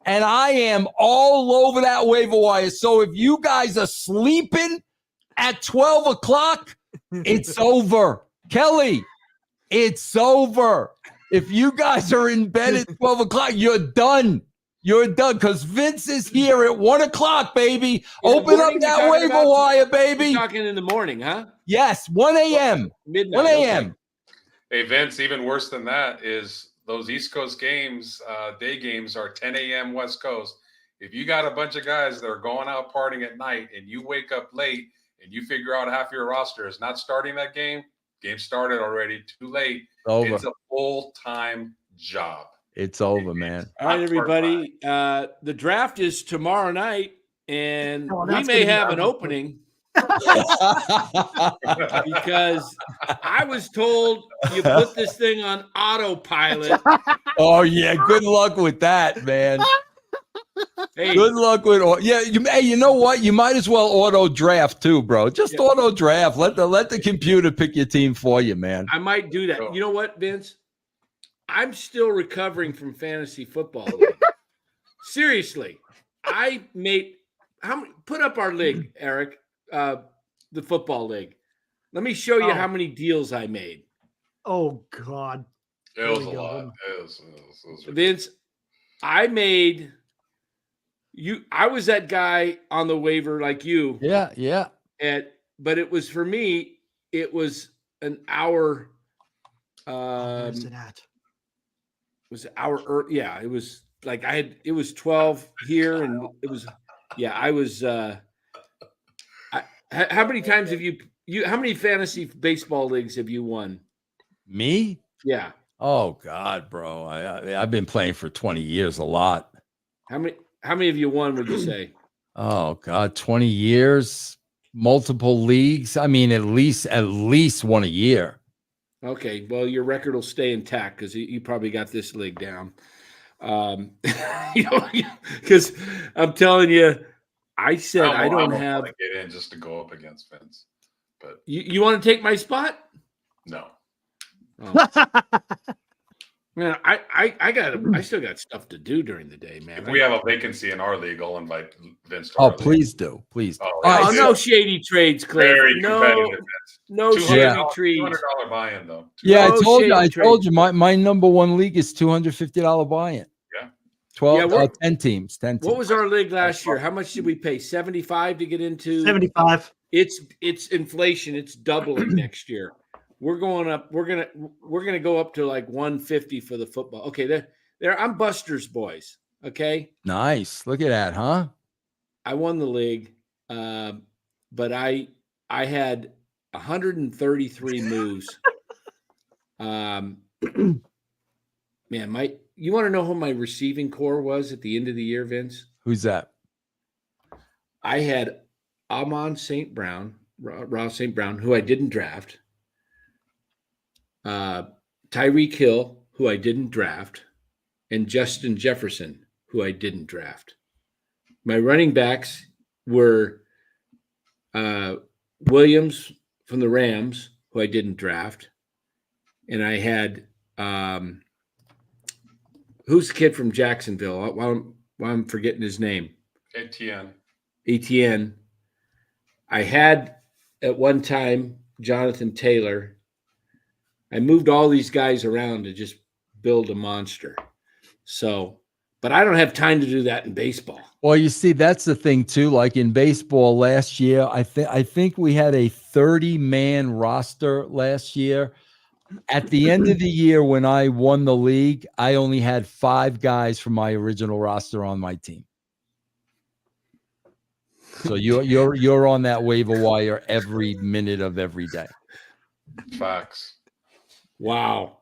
E: And I am all over that waiver wire. So if you guys are sleeping at 12 o'clock, it's over. Kelly, it's over. If you guys are in bed at 12 o'clock, you're done. You're done because Vince is here at 1 o'clock, baby.
A: In the
E: Open up
A: morning,
E: that
A: you're talking
E: waiver
A: about?
E: wire, baby.
A: You're talking in the morning, huh?
E: Yes, 1 a.m.
A: Midnight.
E: 1 a.m.
B: Hey Vince, even worse than that is those East Coast games, day games are 10 a.m. West Coast. If you got a bunch of guys that are going out partying at night and you wake up late and you figure out half your roster is not starting that game started already, too late.
E: Over.
B: It's a full-time job.
E: It's over, man.
A: All right, everybody. The draft is tomorrow night, and
C: Oh,
A: we
C: that's
A: may
C: gonna be
A: have an
C: awesome.
A: opening because I was told you put this thing on autopilot.
E: Oh yeah, good luck with that, man.
A: Hey,
E: Good luck with hey, you know what? You might as well auto draft too, bro. Just auto draft. Let the computer pick your team for you, man.
A: I might do that.
B: Sure.
A: You know what, Vince? I'm still recovering from fantasy football league. Seriously, I made put up our league, Eric, the football league. Let me show you how many deals I made.
C: Oh God.
B: It was a
C: There we go.
B: lot. It was
A: Vince, I made you. I was that guy on the waiver like you.
E: Yeah.
A: But it was for me. It was an hour.
C: Where's it at?
A: Was an hour? Yeah, it was like it was 12 here, and it was. Yeah, I was. How many times have you? How many fantasy baseball leagues have you won?
E: Me?
A: Yeah.
E: Oh God, bro. I've been playing for 20 years, a lot.
A: How many have you won? Would you say?
E: Oh God, 20 years, multiple leagues. I mean, at least one a year.
A: Okay, well, your record will stay intact because you probably got this league down. Because I'm telling you, I said I don't have.
B: Want to get in just to go up against Vince, but
A: You want to take my spot?
B: no.
A: Oh. Man, I still got stuff to do during the day, man.
B: If we have a vacancy in our league, I'll invite Vince. To
E: Oh,
B: our league.
E: please do. Please do.
B: Oh,
A: Oh, no shady trades, Cliff.
B: Very competitive.
A: No shady trades.
B: $200 buy-in though.
E: Yeah,
A: No
E: I
A: shady
E: told you my number one league is $250 buy-in.
B: Yeah.
E: 10 teams. 10 teams.
A: What was our league last year? How much did we pay? 75 to get into
C: 75.
A: It's inflation. It's doubling next year. We're going up. We're gonna go up to like 150 for the football. Okay, there. I'm Buster's boys. Okay.
E: Nice. Look at that, huh?
A: I won the league, but I had 133 moves. Man, you want to know who my receiving core was at the end of the year, Vince?
E: Who's that?
A: I had Ross St. Brown, who I didn't draft. Tyreek Hill, who I didn't draft, and Justin Jefferson, who I didn't draft. My running backs were Williams from the Rams, who I didn't draft, and I had who's the kid from Jacksonville? Why I'm forgetting his name? Etienne. I had at one time Jonathan Taylor. I moved all these guys around to just build a monster. So, but I don't have time to do that in baseball.
E: Well, you see, that's the thing too. Like in baseball last year, I think we had a 30-man roster last year. At the end of the year, when I won the league, I only had 5 guys from my original roster on my team. So you're on that waiver wire every minute of every day.
B: Facts.
A: Wow.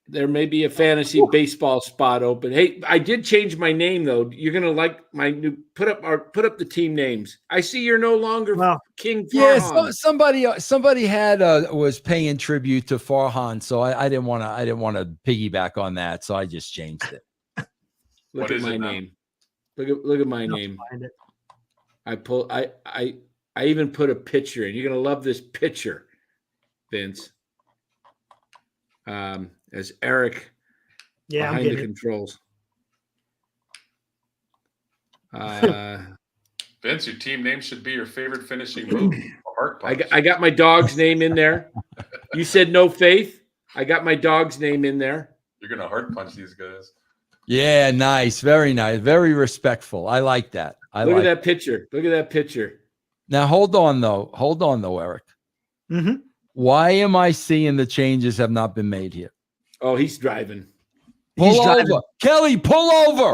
A: There may be a fantasy baseball spot open. Hey, I did change my name though. You're gonna like my new put up the team names. I see you're no longer King Farhan.
E: Yeah, somebody had was paying tribute to Farhan, so I didn't want to piggyback on that, so I just changed it.
A: Look at my name. Look at my name. I even put a picture in. You're gonna love this picture, Vince. As Eric behind the controls.
B: Vince, your team name should be your favorite finishing move.
A: I got my dog's name in there. You said no faith. I got my dog's name in there.
B: You're gonna heart punch these guys.
E: Yeah, nice, very respectful. I like that.
A: Look at that picture. Look at that picture.
E: Now hold on though, Eric.
C: Mm-hmm.
E: Why am I seeing the changes have not been made here?
A: Oh, he's driving.
E: Pull over. Kelly, pull over.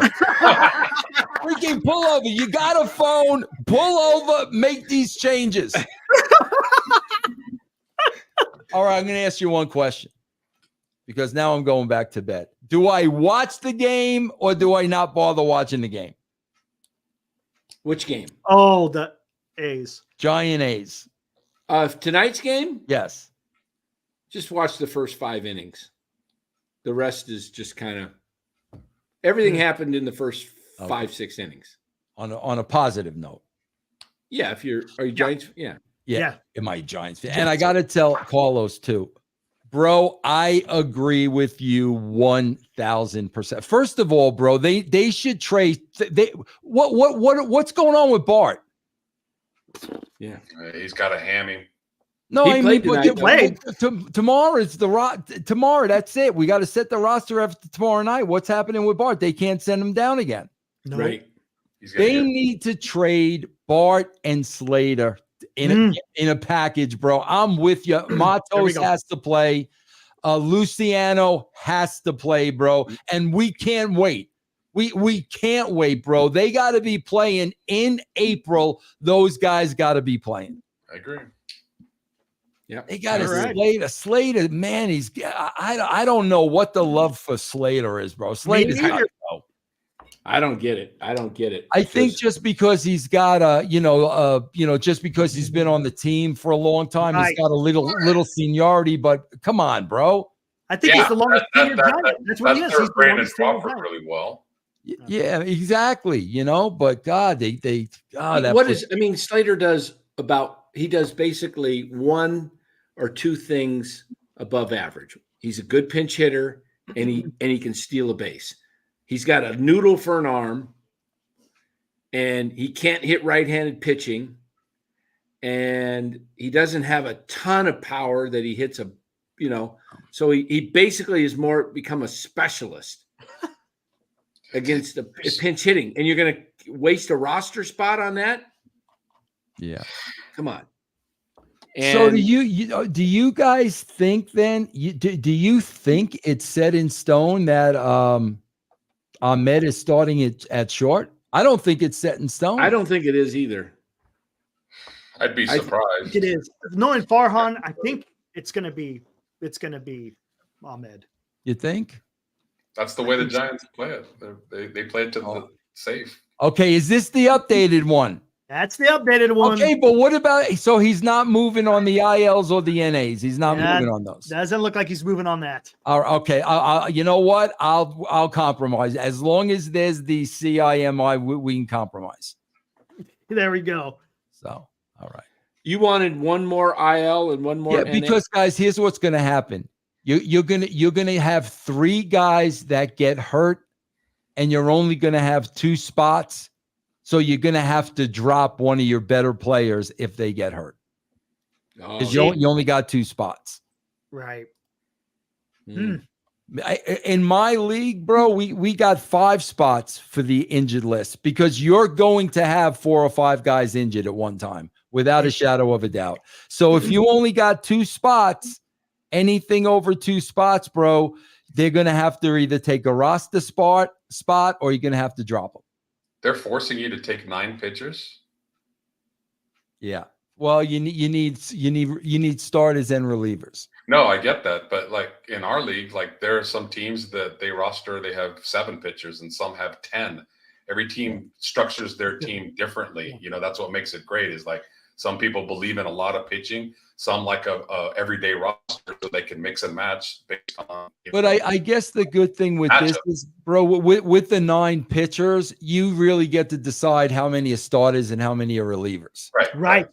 E: Freaking pull over. You got a phone. Pull over. Make these changes. All right, I'm going to ask you one question because now I'm going back to bed. Do I watch the game or do I not bother watching the game?
A: Which game?
C: Oh, the A's.
E: Giant A's.
A: Tonight's game?
E: Yes.
A: Just watch the first 5 innings. The rest is just kind of everything happened in the first 5-6 innings.
E: On a positive note.
A: Yeah, are you Giants? Yeah.
E: Am I Giants fan? And I got to tell Carlos too, bro. I agree with you 1,000%. First of all, bro, they should trade. What's going on with Bart?
A: Yeah,
B: he's got a hammy.
E: No,
A: I mean,
E: tomorrow is tomorrow. That's it. We got to set the roster after tomorrow night. What's happening with Bart? They can't send him down again.
C: No.
A: Right.
E: They need to trade Bart and Slater in a package, bro. I'm with you. Matos has to play. Luciano has to play, bro. And we can't wait. We can't wait, bro. They got to be playing in April. Those guys got to be playing.
B: I agree.
A: Yeah,
E: they got Slater. Man, I don't know what the love for Slater is, bro. Slater's got to go.
A: I don't get it.
E: I think just because he's got just because he's been on the team for a long time, he's got a little seniority. But come on, bro.
C: I think he's the longest tenured Giant. That's what he is. He's
B: Brandon Crawford really well.
E: Yeah, exactly. But God,
A: Slater does basically one or two things above average. He's a good pinch hitter, and he can steal a base. He's got a noodle for an arm, and he can't hit right-handed pitching, and he doesn't have a ton of power that he hits so he basically is more become a specialist against the pinch hitting, and you're going to waste a roster spot on that?
E: Yeah.
A: Come on.
E: So do you guys think then? Do you think it's set in stone that Ahmed is starting it at short? I don't think it's set in stone.
A: I don't think it is either.
B: I'd be surprised.
C: It is. Knowing Farhan, I think it's gonna be Ahmed.
E: You think?
B: That's the way the Giants play it. They play it to the safe.
E: Okay, is this the updated one?
C: That's the updated one.
E: Okay, but what about so he's not moving on the ILs or the NAs? He's not moving on those.
C: Doesn't look like he's moving on that.
E: Okay, you know what? I'll compromise as long as there's the CIMI. We can compromise.
C: There we go.
E: So, all right.
A: You wanted one more IL and one more.
E: Yeah, because guys, here's what's going to happen. You're gonna have 3 guys that get hurt, and you're only going to have 2 spots. So you're going to have to drop one of your better players if they get hurt. Because you only got 2 spots.
C: Right.
E: In my league, bro, we got 5 spots for the injured list because you're going to have 4 or 5 guys injured at one time without a shadow of a doubt. So if you only got 2 spots, anything over 2 spots, bro, they're going to have to either take a roster spot or you're going to have to drop them.
B: They're forcing you to take 9 pitchers.
E: Yeah. Well, you need starters and relievers.
B: No, I get that, but like in our league, like there are some teams that they have 7 pitchers and some have 10. Every team structures their team differently. That's what makes it great. Is like some people believe in a lot of pitching, some like a everyday roster so they can mix and match based on.
E: But I guess the good thing with this is, bro, with the 9 pitchers, you really get to decide how many are starters and how many are relievers.
C: Right.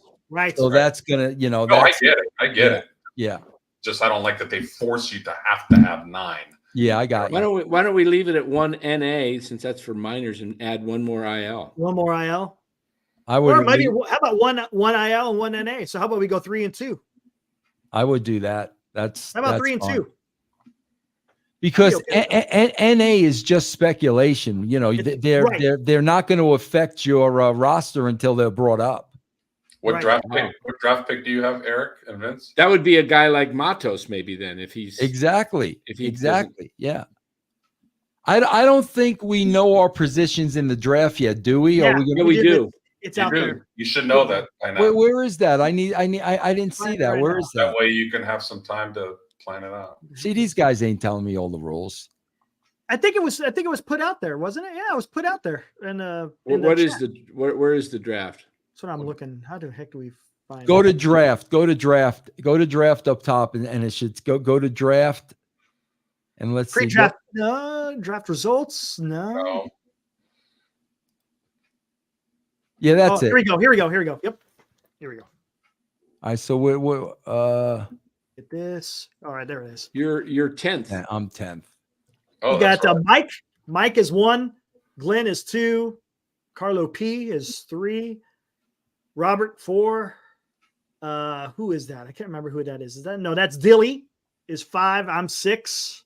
E: So that's gonna,
B: I get it.
E: Yeah.
B: Just I don't like that they force you to have 9.
E: Yeah, I got you.
A: Why don't we leave it at 1 NA since that's for minors and add 1 more IL?
C: 1 more IL.
E: I would.
C: Or maybe how about one IL and 1 NA? So how about we go 3 and 2?
E: I would do that. How
C: about 3 and 2?
E: Because NA is just speculation. They're not going to affect your roster until they're brought up.
B: What draft pick do you have, Eric and Vince?
A: That would be a guy like Matos, maybe then, if he's
E: exactly. Yeah. I don't think we know our positions in the draft yet, do we?
C: Yeah,
A: we do.
C: It's out there.
B: You should know that by now.
E: Where is that? I didn't see that. Where is that?
B: That way you can have some time to plan it out.
E: See, these guys ain't telling me all the rules.
C: I think it was put out there, wasn't it? Yeah, it was put out there. And
A: where is the draft?
C: That's what I'm looking. How the heck do we find?
E: Go to draft up top, and it should go to draft. And let's see.
C: Pre-draft, no. Draft results, no.
E: Yeah, that's it.
C: Here we go. Yep. Here we go.
E: All right, so we're
C: get this. All right, there it is.
A: You're 10th.
E: Yeah, I'm 10th.
B: Oh,
C: you got Mike. Mike is 1. Glenn is 2. Carlo P is 3. Robert 4. Who is that? I can't remember who that is. That's Dilly is 5. I'm 6.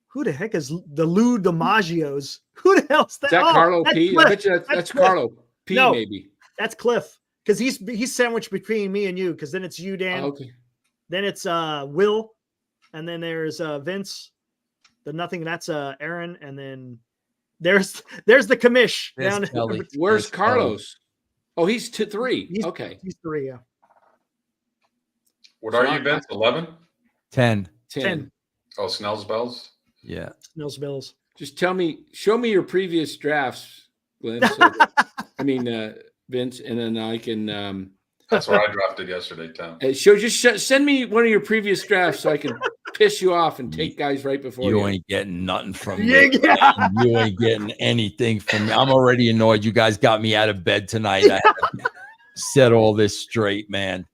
C: Who the heck is the Lou DiMaggios? Who the hell's that?
A: Is that Carlo P?
C: Cliff.
A: I bet you that's Carlo P,
C: no,
A: maybe.
C: That's Cliff. Because he's sandwiched between me and you, because then it's you, Dan.
A: Oh, okay.
C: Then it's Will, and then there's Vince. That's Aaron, and then there's the commish down.
A: Where's Carlos? Oh, he's 3. Okay.
C: He's 3, yeah.
B: What are you, Vince? 11?
E: 10.
B: Oh, Snell's Bells?
E: Yeah.
C: Snell's Bells.
A: Just show me your previous drafts, Glenn. Vince, and then I can.
B: That's what I drafted yesterday, Tom.
A: Just send me one of your previous drafts so I can piss you off and take guys right before you.
E: You ain't getting nothing from
C: Yeah,
E: me.
C: yeah.
E: You ain't getting anything from me. I'm already annoyed. You guys got me out of bed tonight. I had to set all this straight, man.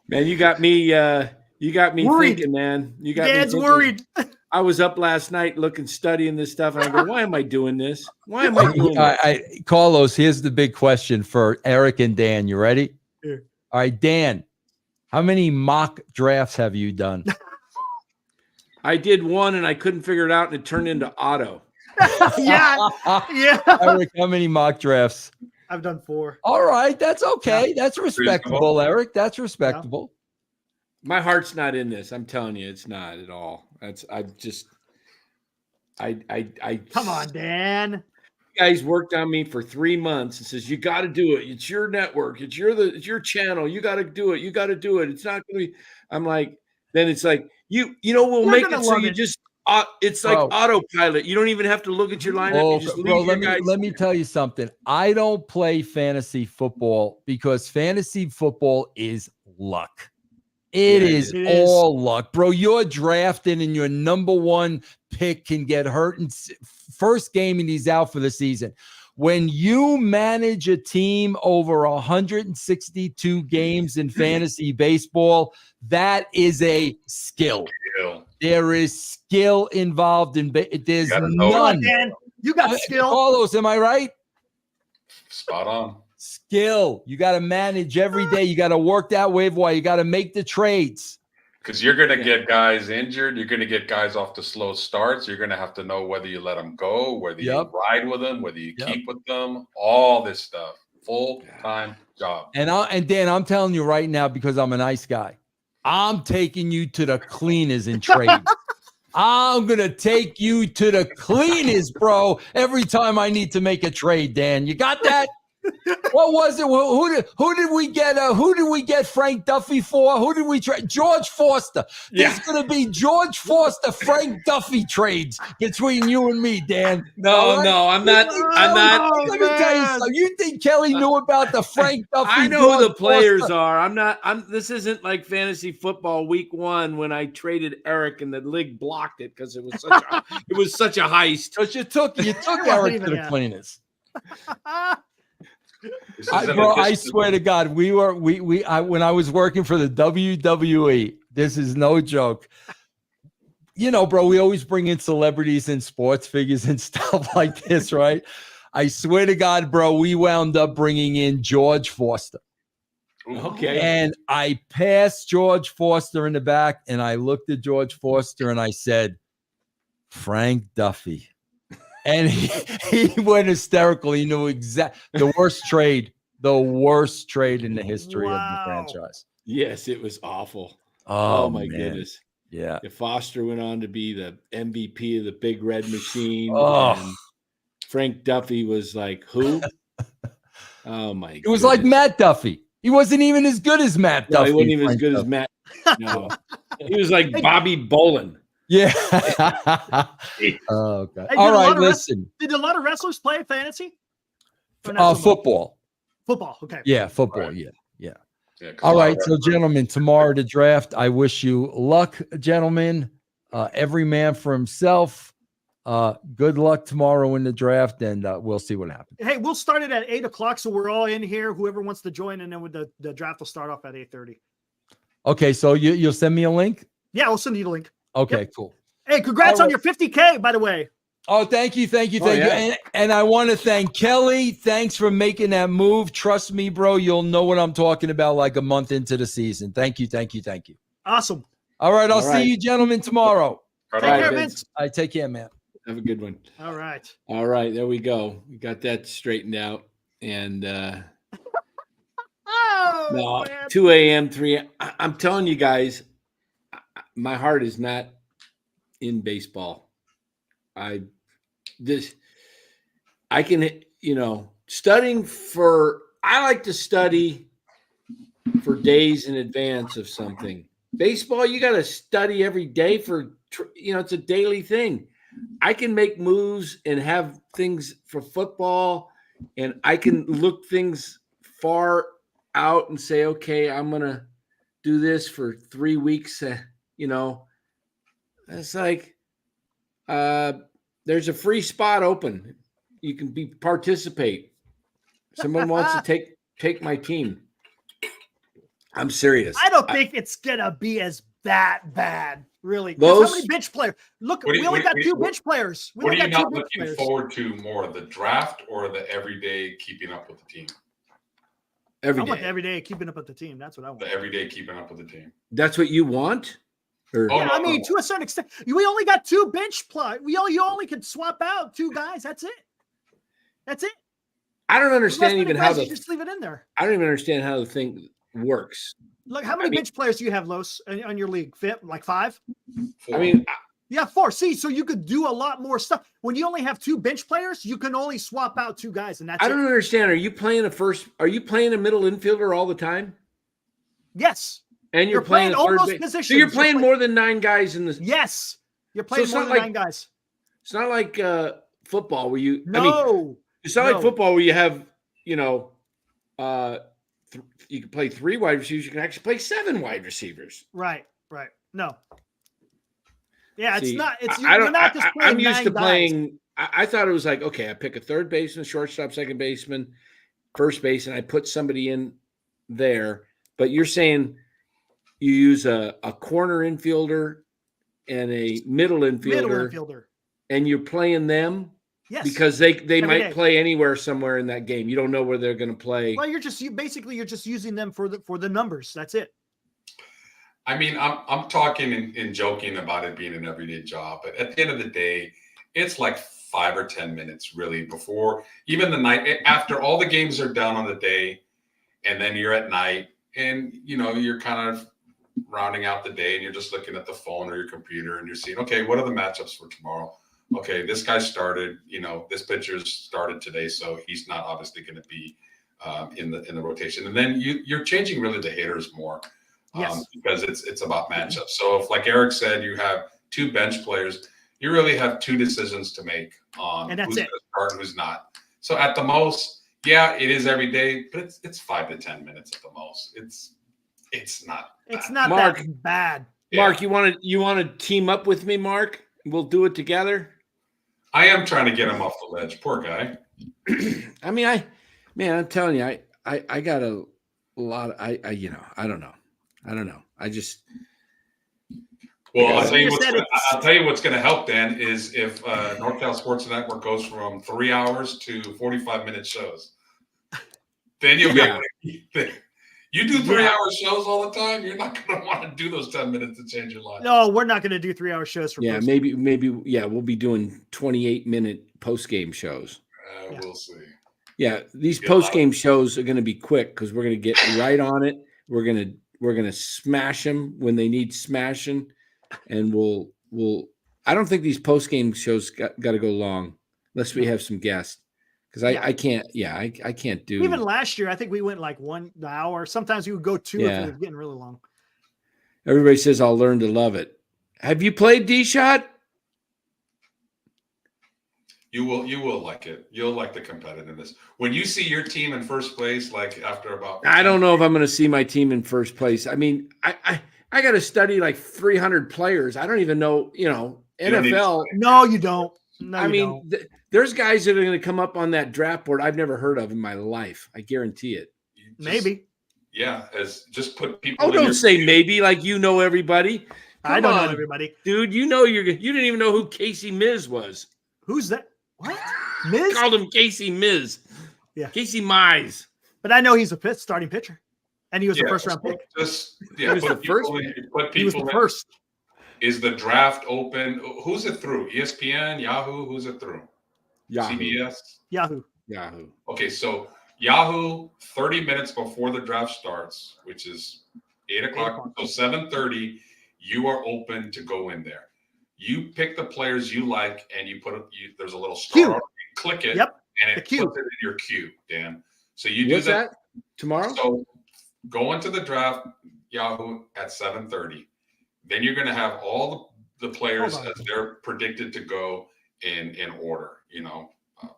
A: Man, you got me
C: Worried.
A: thinking, man. You got
C: Dad's
A: me thinking.
C: worried.
A: I was up last night studying this stuff, and I go, why am I doing this? Why am I doing this?
E: Carlos, here's the big question for Eric and Dan. You ready?
C: Yeah.
E: All right, Dan, how many mock drafts have you done?
A: I did one, and I couldn't figure it out, and it turned into auto.
C: Yeah.
E: Eric, how many mock drafts?
C: I've done 4.
E: All right, that's okay. That's respectable, Eric. That's respectable.
A: My heart's not in this. I'm telling you, it's not at all. I
C: Come on, Dan.
A: guys worked on me for 3 months and says, you got to do it. It's your network. It's your channel. You got to do it. You got to do it. It's not going to be, I'm like, then it's like, we'll
C: You're
A: make
C: gonna
A: it so
C: love
A: you
C: it.
A: just, it's like autopilot. You don't even have to look at your lineup. You just leave your guys.
E: Let me tell you something. I don't play fantasy football because fantasy football is luck. It is all luck, bro. You're drafted and your number 1 pick can get hurt in first game and he's out for the season. When you manage a team over 162 games in fantasy baseball, that is a skill. There is skill involved in there's none.
C: Dan, you got skill.
E: Carlos, am I right?
B: Spot on.
E: Skill. You got to manage every day. You got to work that waiver wire. You got to make the trades.
B: Because you're going to get guys injured. You're going to get guys off the slow starts. You're going to have to know whether you let them go, whether you ride with them, whether you keep with them, all this stuff. Full-time job.
E: And Dan, I'm telling you right now, because I'm a nice guy, I'm taking you to the cleaners in trade. I'm going to take you to the cleaners, bro, every time I need to make a trade, Dan. You got that? What was it? Who did we get? Who did we get Frank Duffy for? Who did we trade? George Foster. There's going to be George Foster, Frank Duffy trades between you and me, Dan.
A: No, I'm not.
E: Let me tell you something. You think Kelly knew about the Frank Duffy?
A: I know who the players
E: Foster?
A: are. This isn't like fantasy football week 1 when I traded Eric and the league blocked it because it was such a heist.
E: Because you took Eric to the cleaners.
B: Bro,
E: I swear to God, when I was working for the WWE, this is no joke. You know, bro, we always bring in celebrities and sports figures and stuff like this, right? I swear to God, bro, we wound up bringing in George Foster.
A: Okay.
E: And I passed George Foster in the back, and I looked at George Foster and I said, Frank Duffy. And he went hysterical. He knew the worst trade in the history of the franchise.
A: Yes, it was awful.
E: Oh
A: my
E: man.
A: goodness.
E: Yeah.
A: If Foster went on to be the MVP of the Big Red Machine.
E: Oh.
A: Frank Duffy was like, who? Oh my
E: It was like Matt Duffy. He wasn't even as good as Matt Duffy.
A: He wasn't even as good as Matt. No. He was like Bobby Bolin.
E: Yeah. Oh, God.
C: Hey,
E: all right, listen.
C: Did a lot of wrestlers play fantasy?
E: Football.
C: Football. Okay.
E: Yeah, football.
B: Right.
E: Yeah. All right, so gentlemen, tomorrow the draft. I wish you luck, gentlemen. Every man for himself. Good luck tomorrow in the draft, and we'll see what happens.
C: Hey, we'll start it at 8:00, so we're all in here. Whoever wants to join, and then with the draft will start off at 8:30.
E: Okay, so you'll send me a link?
C: Yeah, we'll send you the link.
E: Okay, cool.
C: Hey, congrats on your 50K, by the way.
E: Oh, thank you. And I want to thank Kelly. Thanks for making that move. Trust me, bro. You'll know what I'm talking about like a month into the season. Thank you.
C: Awesome.
E: All right, I'll see you gentlemen tomorrow.
C: Take care, Vince.
E: All right, take care, man.
A: Have a good one.
C: All right.
A: There we go. We got that straightened out. And
C: man.
A: 2 a.m., 3 a.m. I'm telling you guys, my heart is not in baseball. I like to study for days in advance of something. Baseball, you got to study every day it's a daily thing. I can make moves and have things for football, and I can look things far out and say, okay, I'm going to do this for 3 weeks. It's like there's a free spot open. You can participate. Someone wants to take my team. I'm serious.
C: I don't think it's gonna be as that bad, really.
A: Those-
C: How many bench players? Look,
B: What do
C: we
B: you-
C: only
B: what-
C: got
B: what-
C: two
B: what-
C: bench players. We
B: What are
C: only
B: you
C: got two
B: not
C: bench
B: looking
C: players.
B: forward to more, the draft or the everyday keeping up with the team?
A: Every
C: I want
A: day.
C: the everyday keeping up with the team. That's what I want.
B: The everyday keeping up with the team.
A: That's what you want? Or
B: Oh,
C: Yeah,
B: no,
C: I mean,
B: no.
C: to a certain extent, we only got two bench players. You only can swap out two guys. That's it. That's it.
A: I don't
C: The rest
A: understand
C: of the
A: even how
C: guys, you just leave it in there.
A: I don't even understand how the thing works.
C: Look, how many bench players do you have, Los, on your league? Like 5?
B: Four.
A: I mean,
C: Yeah, 4. See, so you could do a lot more stuff. When you only have two bench players, you can only swap out two guys, and that's
A: I
C: it.
A: don't understand. Are you playing a middle infielder all the time?
C: Yes.
A: And you're
C: You're playing
A: a
C: all
A: third
C: those
A: base?
C: positions.
A: So you're
C: You're
A: playing
C: play-
A: more than 9 guys in the
C: Yes. You're playing
A: it's
C: more
A: not
C: than
A: like-
C: 9 guys.
A: It's not like football where you
C: No.
A: it's not
C: no.
A: like football where you have, you can play 3 wide receivers, you can actually play 7 wide receivers.
C: Right. No. Yeah,
A: See,
C: it's not. It's
A: I
C: you're
A: don't.
C: not just playing
A: I'm used
C: 9
A: to
C: guys.
A: playing. I thought it was like, okay, I pick a third baseman, shortstop, second baseman, first base, and I put somebody in there. But you're saying you use a corner infielder and a middle infielder, and you're playing them
C: Yes.
A: because they
C: Every
A: might
C: day.
A: play anywhere somewhere in that game. You don't know where they're going to play.
C: Well, you're just using them for the numbers. That's it.
B: I mean, I'm talking and joking about it being an everyday job, but at the end of the day, it's like 5 or 10 minutes really before even the night after all the games are done on the day, and then you're at night and you're kind of rounding out the day and you're just looking at the phone or your computer and you're seeing, okay, what are the matchups for tomorrow? Okay, this guy started, this pitcher's started today, so he's not obviously going to be in the rotation. And then you're changing really the hitters more.
C: Yes.
B: Because it's about matchups. So if, like Eric said, you have 2 bench players, you really have 2 decisions to make on
C: And that's
B: who's
C: it.
B: going to start and who's not. So at the most, yeah, it is every day, but it's 5 to 10 minutes at the most. It's not.
C: It's
B: bad.
C: not
A: Mark.
C: that bad.
B: Yeah.
A: Mark, you want to team up with me, Mark? We'll do it together.
B: I am trying to get him off the ledge. Poor guy.
A: I mean, I'm telling you, I got a lot. I don't know. I just.
B: Well, I'll
C: You
B: tell you
C: just
B: what's
C: said
B: gonna,
C: it's-
B: I'll tell you what's going to help. Then is if NorCal Sports Network goes from 3 hours to 45-minute shows. Then you'll be
A: Yeah.
B: able to. You do 3-hour shows all the time. You're not going to want to do those 10 minutes to change your life.
C: No, we're not going to do 3-hour shows for.
A: Yeah,
C: post-
A: maybe. Yeah, we'll be doing 28-minute post game shows.
C: Yeah.
B: We'll see.
A: Yeah, these
B: Good
A: post game shows are going to be quick because we're going to get right on it. We're gonna smash them when they need smashing, and we'll. I don't think these post game shows got to go long unless we have some guests because I can't. Yeah, I can't do.
C: Even last year, I think we went like 1 hour. Sometimes we would go 2 if
A: Yeah.
C: it was getting really long.
A: Everybody says I'll learn to love it. Have you played D-Shot?
B: You will like it. You'll like the competitiveness. When you see your team in first place, like after about.
A: I don't know if I'm going to see my team in first place. I mean, I got to study like 300 players. I don't even know,
B: You don't need to
A: NFL.
C: No, you don't. No,
A: I
C: you
A: mean,
C: don't.
A: there's guys that are going to come up on that draft board I've never heard of in my life. I guarantee it.
C: Maybe.
B: Yeah, as just put people.
A: Oh,
B: in your
A: don't say
B: queue.
A: maybe like you know everybody.
C: I
A: Come
C: don't
A: on,
C: know everybody.
A: dude. You didn't even know who Casey Miz was.
C: Who's that? What? Miz?
A: Called him Casey Miz.
C: Yeah.
A: Casey Mize.
C: But I know he's a starting pitcher. And he was
B: Yeah,
C: a first-round pick.
B: Just
A: He was
B: put
A: the
B: people
A: first
B: in- put
C: He was
B: people
C: the
B: in.
C: first.
B: Is the draft open? Who's it through? ESPN, Yahoo? Who's it through?
A: Yahoo.
B: CBS.
C: Yahoo.
A: Yahoo.
B: Okay, so Yahoo, 30 minutes before the draft starts, which is 8 o'clock. So 7:30, you are open to go in there. You pick the players you like, and you there's a little
C: Queue.
B: star. You click it,
C: Yep,
B: and
C: the
B: it
C: queue.
B: puts it in your queue, Dan. So you do
A: What's that? Tomorrow?
B: So go into the draft, Yahoo, at 7:30. Then you're going to have all the players
C: Hold on.
B: as they're predicted to go in order.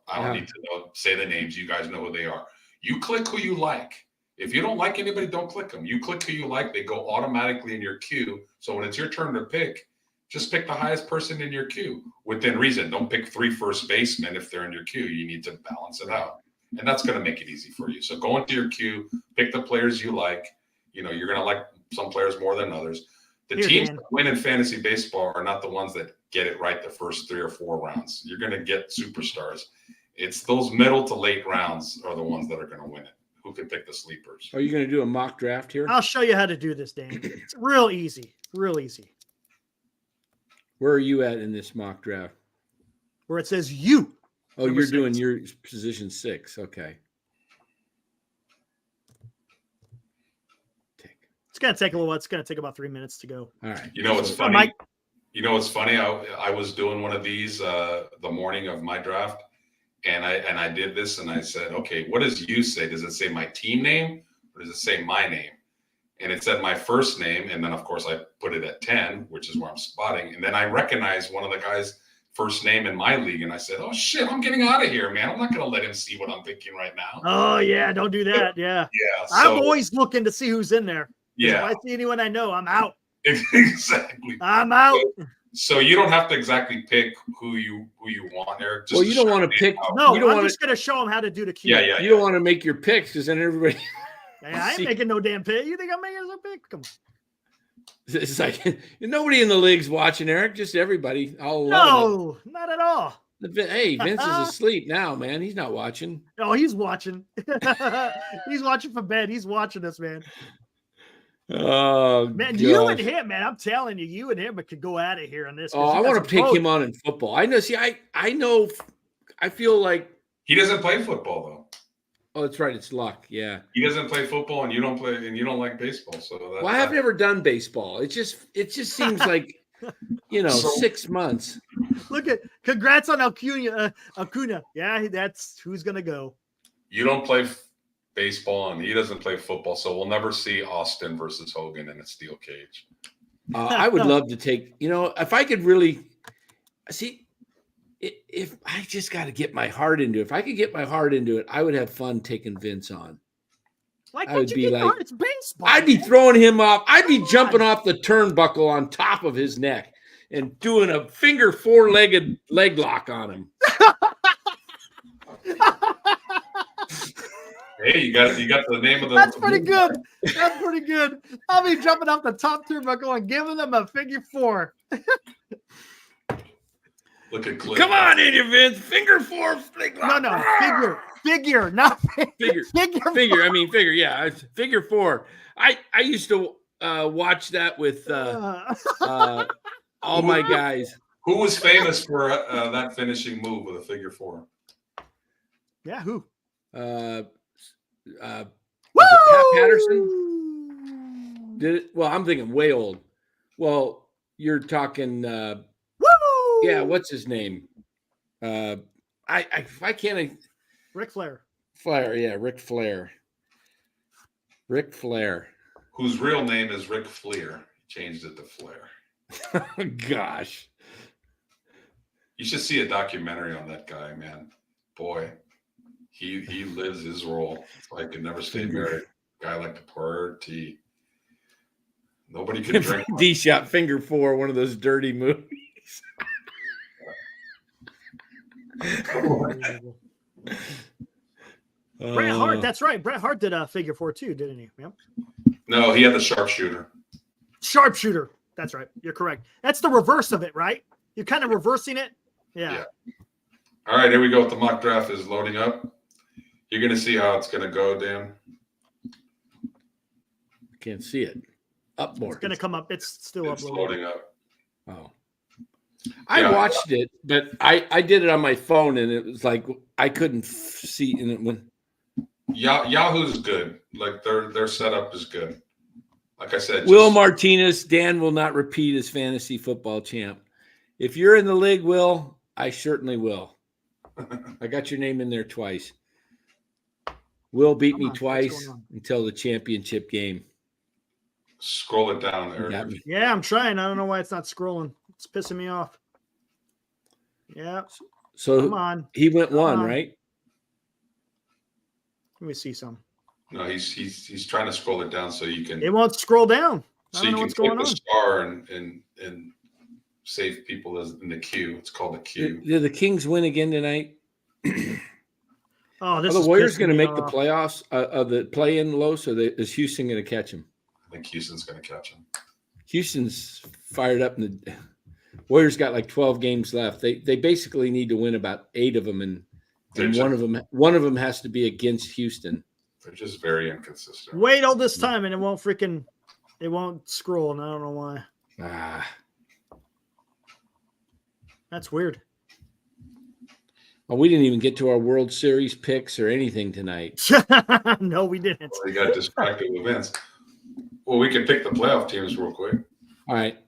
B: I don't
A: Yeah.
B: need to say the names. You guys know who they are. You click who you like. If you don't like anybody, don't click them. You click who you like, they go automatically in your queue. So when it's your turn to pick, just pick the highest person in your queue within reason. Don't pick 3 first basemen if they're in your queue. You need to balance it out. And that's going to make it easy for you. So go into your queue, pick the players you like. You know, you're going to like some players more than others. The teams that win in fantasy baseball are not the ones that get it right the first 3 or 4 rounds. You're going to get superstars. It's those middle to late rounds are the ones that are going to win it. Who can pick the sleepers?
A: Are you going to do a mock draft here?
C: I'll show you how to do this, Dan. It's real easy. Real easy.
A: Where are you at in this mock draft?
C: Where it says you.
A: Oh,
C: Number
A: you're doing
C: 6.
A: your position 6. Okay.
C: It's going to take a little while. It's going to take about 3 minutes to go.
A: All right.
B: You know what's
C: So,
B: funny?
C: Mike-
B: You know what's funny? I was doing one of these the morning of my draft, and I did this, and I said, okay, what does you say? Does it say my team name, or does it say my name? And it said my first name, and then of course I put it at 10, which is where I'm spotting, and then I recognized one of the guys' first name in my league, and I said, oh shit, I'm getting out of here, man. I'm not gonna let him see what I'm thinking right now.
C: Oh, yeah. Don't do that. Yeah.
B: Yeah,
C: I'm always looking to see who's in there.
B: yeah,
C: If I see anyone I know, I'm out.
B: exactly.
C: I'm out.
B: So you don't have to exactly pick who you want, Eric.
A: Well, you don't want to pick.
C: No,
A: you don't
C: I'm
A: want
C: just going to show them how to do the queue.
B: Yeah.
A: You don't want to make your picks because then everybody.
C: Hey, I ain't making no damn pick. You think I'm making a pick? Come on.
A: It's like nobody in the league's watching, Eric. Just everybody. All
C: No, not at all.
A: Hey, Vince is asleep now, man. He's not watching.
C: Oh, he's watching. He's watching for bed. He's watching us, man.
A: Oh,
C: Man,
A: gosh.
C: you and him, man. I'm telling you, you and him could go at it here on this.
A: Oh, I want to pick him on in football. I know. See, I know. I feel like
B: He doesn't play football though.
A: Oh, that's right. It's luck. Yeah.
B: He doesn't play football, and you don't play, and you don't like baseball. So
A: Well, I've never done baseball. It just seems like 6 months.
C: Look at congrats on Acuna. Yeah, that's who's gonna go.
B: You don't play baseball, and he doesn't play football, so we'll never see Austin versus Hogan in a steel cage.
A: I would love to take. If I could really see. If I just got to get my heart into it, if I could get my heart into it, I would have fun taking Vince on.
C: Like,
A: I would be like,
C: it's baseball.
A: I'd be throwing him off. I'd be jumping off the turnbuckle on top of his neck and doing a finger 4-legged leg lock on him.
B: Hey, you got the name of the.
C: That's pretty good. That's pretty good. I'll be jumping off the top turnbuckle and giving them a figure 4.
B: Look at Cliff.
A: Come on in, you Vince. Finger 4 leg lock.
C: No, figure, not
A: Figure. I mean, figure. Yeah, it's figure 4. I used to watch that with all my guys.
B: Who was famous for that finishing move with a figure 4?
C: Yeah, who?
A: Was it Pat Patterson? Did it? Well, I'm thinking way old. Well, you're talking. Yeah, what's his name? I can't.
C: Ric Flair.
A: Yeah, Ric Flair. Ric Flair.
B: Whose real name is Ric Flair. He changed it to Flair.
A: Gosh.
B: You should see a documentary on that guy, man. Boy, he lives his role. It's like he never stayed married. Guy like to pour tea. Nobody can drink.
A: D-shot finger 4, one of those dirty movies.
C: Bret Hart, that's right. Bret Hart did a figure 4 too, didn't he? Yep.
B: No, he had the sharpshooter.
C: Sharpshooter. That's right. You're correct. That's the reverse of it, right? You're kind of reversing it. Yeah.
B: All right, here we go. The mock draft is loading up. You're going to see how it's going to go, Dan.
A: Can't see it. Up more.
C: It's going to come up. It's still
B: It's
C: uploading.
B: loading up.
A: Oh. I watched it, but I did it on my phone, and it was like I couldn't see. And it went.
B: Yahoo's good. Like their setup is good. Like I said,
A: Will Martinez, Dan will not repeat as fantasy football champ. If you're in the league, Will, I certainly will. I got your name in there twice. Will beat me twice until the championship game.
B: Scroll it down there.
C: Yeah, I'm trying. I don't know why it's not scrolling. It's pissing me off. Yeah.
A: So
C: come on.
A: He went 1, right?
C: Let me see some.
B: No, he's trying to scroll it down so you can.
C: It won't scroll down. I
B: So
C: don't
B: you
C: know
B: can
C: what's
B: click
C: going
B: the
C: on.
B: star and save people as in the queue. It's called the queue.
A: Did the Kings win again tonight?
C: Oh, this
A: Are the
C: is
A: Warriors
C: pissing
A: going to
C: me
A: make the
C: off.
A: playoffs of the play-in Los, or is Houston going to catch him?
B: I think Houston's going to catch him.
A: Houston's fired up, and the Warriors got like 12 games left. They basically need to win about 8 of them, and one of them has to be against Houston.
B: They're just very inconsistent.
C: Wait all this time and it won't scroll, and I don't know why. That's weird.
A: Well, we didn't even get to our World Series picks or anything tonight.
C: No, we didn't.
B: Well, we got distracted with Vince. Well, we can pick the playoff teams real quick.
A: All right.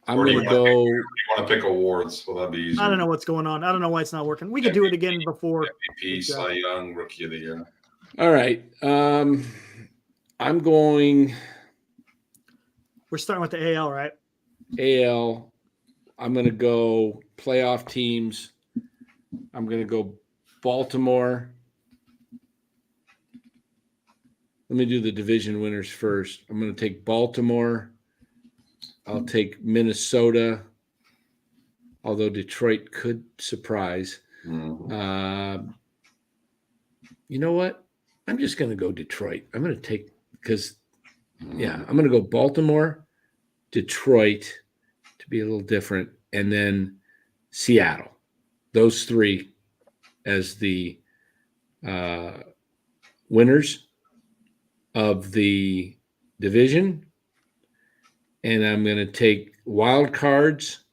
A: I'm
B: Or do
A: going
B: you
A: to go.
B: You want to pick awards? Well, that'd be easy.
C: I don't know what's going on. I don't know why it's not working. We could do it again before.
B: MVP, Cy Young, Rookie of the Year.
A: All right. I'm going
C: We're starting with the AL, right?
A: AL. I'm going to go playoff teams. I'm going to go Baltimore. Let me do the division winners first. I'm going to take Baltimore. I'll take Minnesota, although Detroit could surprise.
B: Mm-hmm.
A: You know what? I'm just going to go Detroit. I'm going to take I'm going to go Baltimore, Detroit to be a little different, and then Seattle. Those 3 as the winners of the division. And I'm going to take wild cards.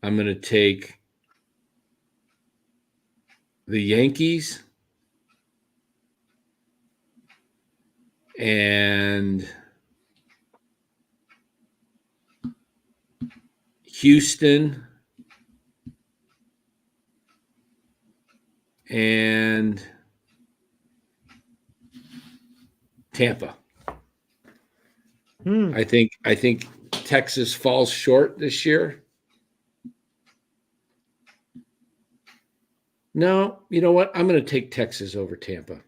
A: I'm going to take the Yankees and Houston and Tampa. I think Texas falls short this year. No, you know what? I'm going to take Texas over Tampa.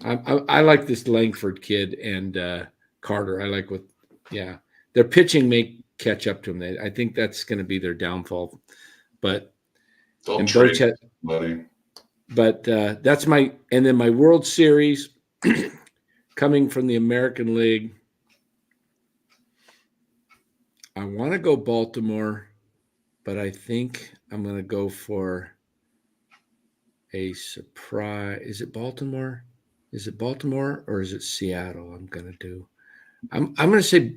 A: I like this Langford kid and Carter. I like their pitching may catch up to them. I think that's going to be their downfall. But
B: Don't trade, buddy.
A: But that's my World Series coming from the American League. I want to go Baltimore, but I think I'm going to go for a surprise. Is it Baltimore? Is it Baltimore or is it Seattle? I'm going to say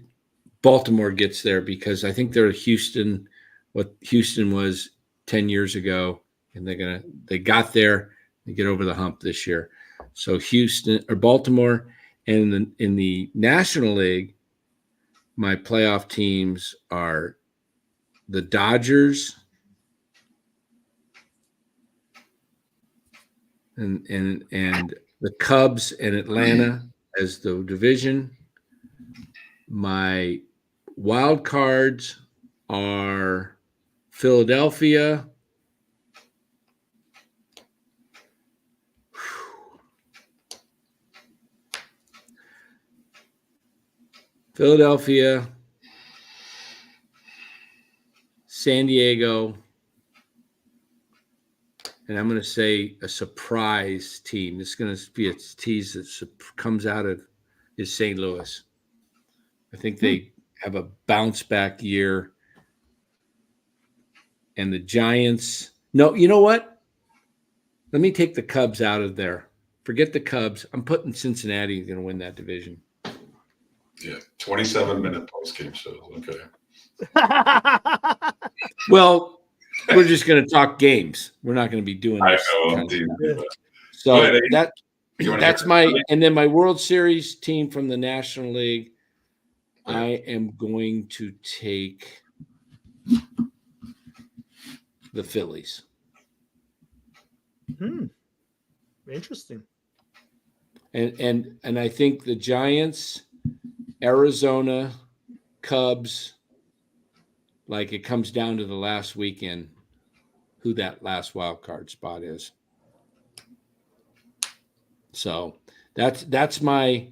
A: Baltimore gets there because I think they're Houston, what Houston was 10 years ago, and they got there. They get over the hump this year. So Houston or Baltimore, and in the National League, my playoff teams are the Dodgers and the Cubs and Atlanta as the division. My wild cards are Philadelphia, San Diego, and I'm going to say a surprise team. This is going to be a tease that comes out of is St. Louis. I think they have a bounce back year. And the Giants. No, you know what? Let me take the Cubs out of there. Forget the Cubs. I'm putting Cincinnati going to win that division.
B: Yeah, 27-minute post-game shows. Okay.
A: Well, we're just going to talk games. We're not going to be doing this. So that's my World Series team from the National League. I am going to take the Phillies.
C: Interesting.
A: And I think the Giants, Arizona, Cubs, like it comes down to the last weekend, who that last wild card spot is. So That's my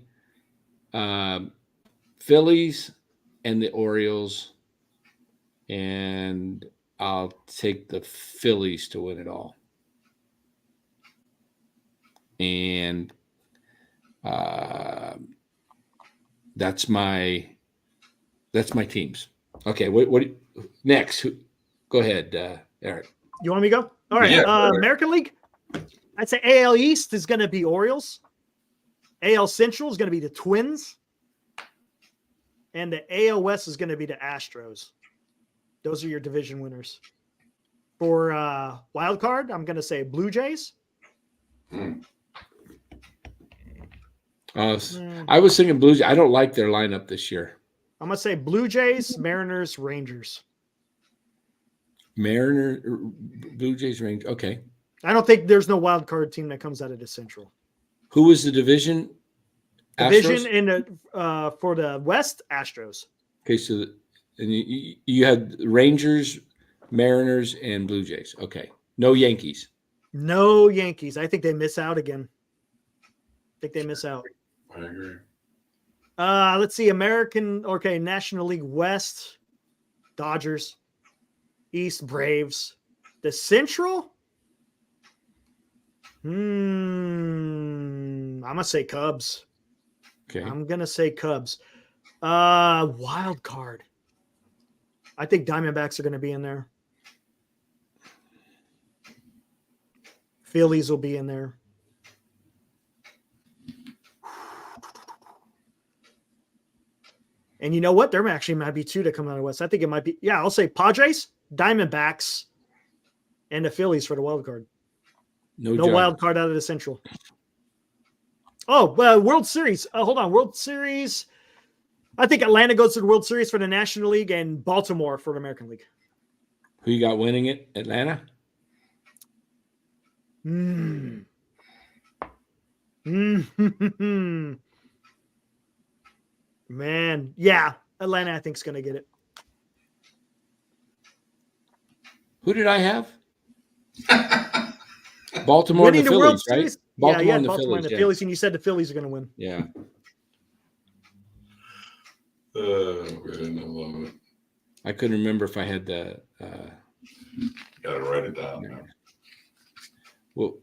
A: Phillies and the Orioles, and I'll take the Phillies to win it all. And that's my teams. Okay, what next? Go ahead, Eric.
C: You want me to go? All right.
B: Yeah,
C: American League. I'd say AL East is going to be Orioles. AL Central is going to be the Twins. And the AL West is going to be the Astros. Those are your division winners. For wild card, I'm going to say Blue Jays.
A: I was thinking Blues. I don't like their lineup this year.
C: I'm going to say Blue Jays, Mariners, Rangers.
A: Blue Jays, Rangers. Okay.
C: I don't think there's no wild card team that comes out of the Central.
A: Who was the division?
C: Division
A: Astros?
C: in the for the West, Astros.
A: Okay, so and you had Rangers, Mariners, and Blue Jays. Okay, no Yankees.
C: No Yankees. I think they miss out again. I
B: agree.
C: Let's see. National League West, Dodgers, East, Braves. The Central? I'm gonna say Cubs.
A: Okay.
C: I'm gonna say Cubs. Wild card. I think Diamondbacks are gonna be in there. Phillies will be in there. And you know what? There actually might be two that come out of West. I think it might be. Yeah, I'll say Padres, Diamondbacks, and the Phillies for the wild card. No wild card out of the Central. Oh, World Series. Hold on. World Series. I think Atlanta goes to the World Series for the National League and Baltimore for the American League.
A: Who you got winning it? Atlanta?
C: Man. Yeah. Atlanta, I think, is going to get it.
A: Who did I have? Baltimore and the Phillies,
C: World
A: right?
C: Series?
A: Baltimore
C: yeah,
A: and the
C: Baltimore
A: Phillies.
C: And the Phillies, and you said the Phillies are going to win.
A: Yeah.
B: We didn't love it.
A: I couldn't remember if I had the.
B: Gotta write it down.
A: No. Well,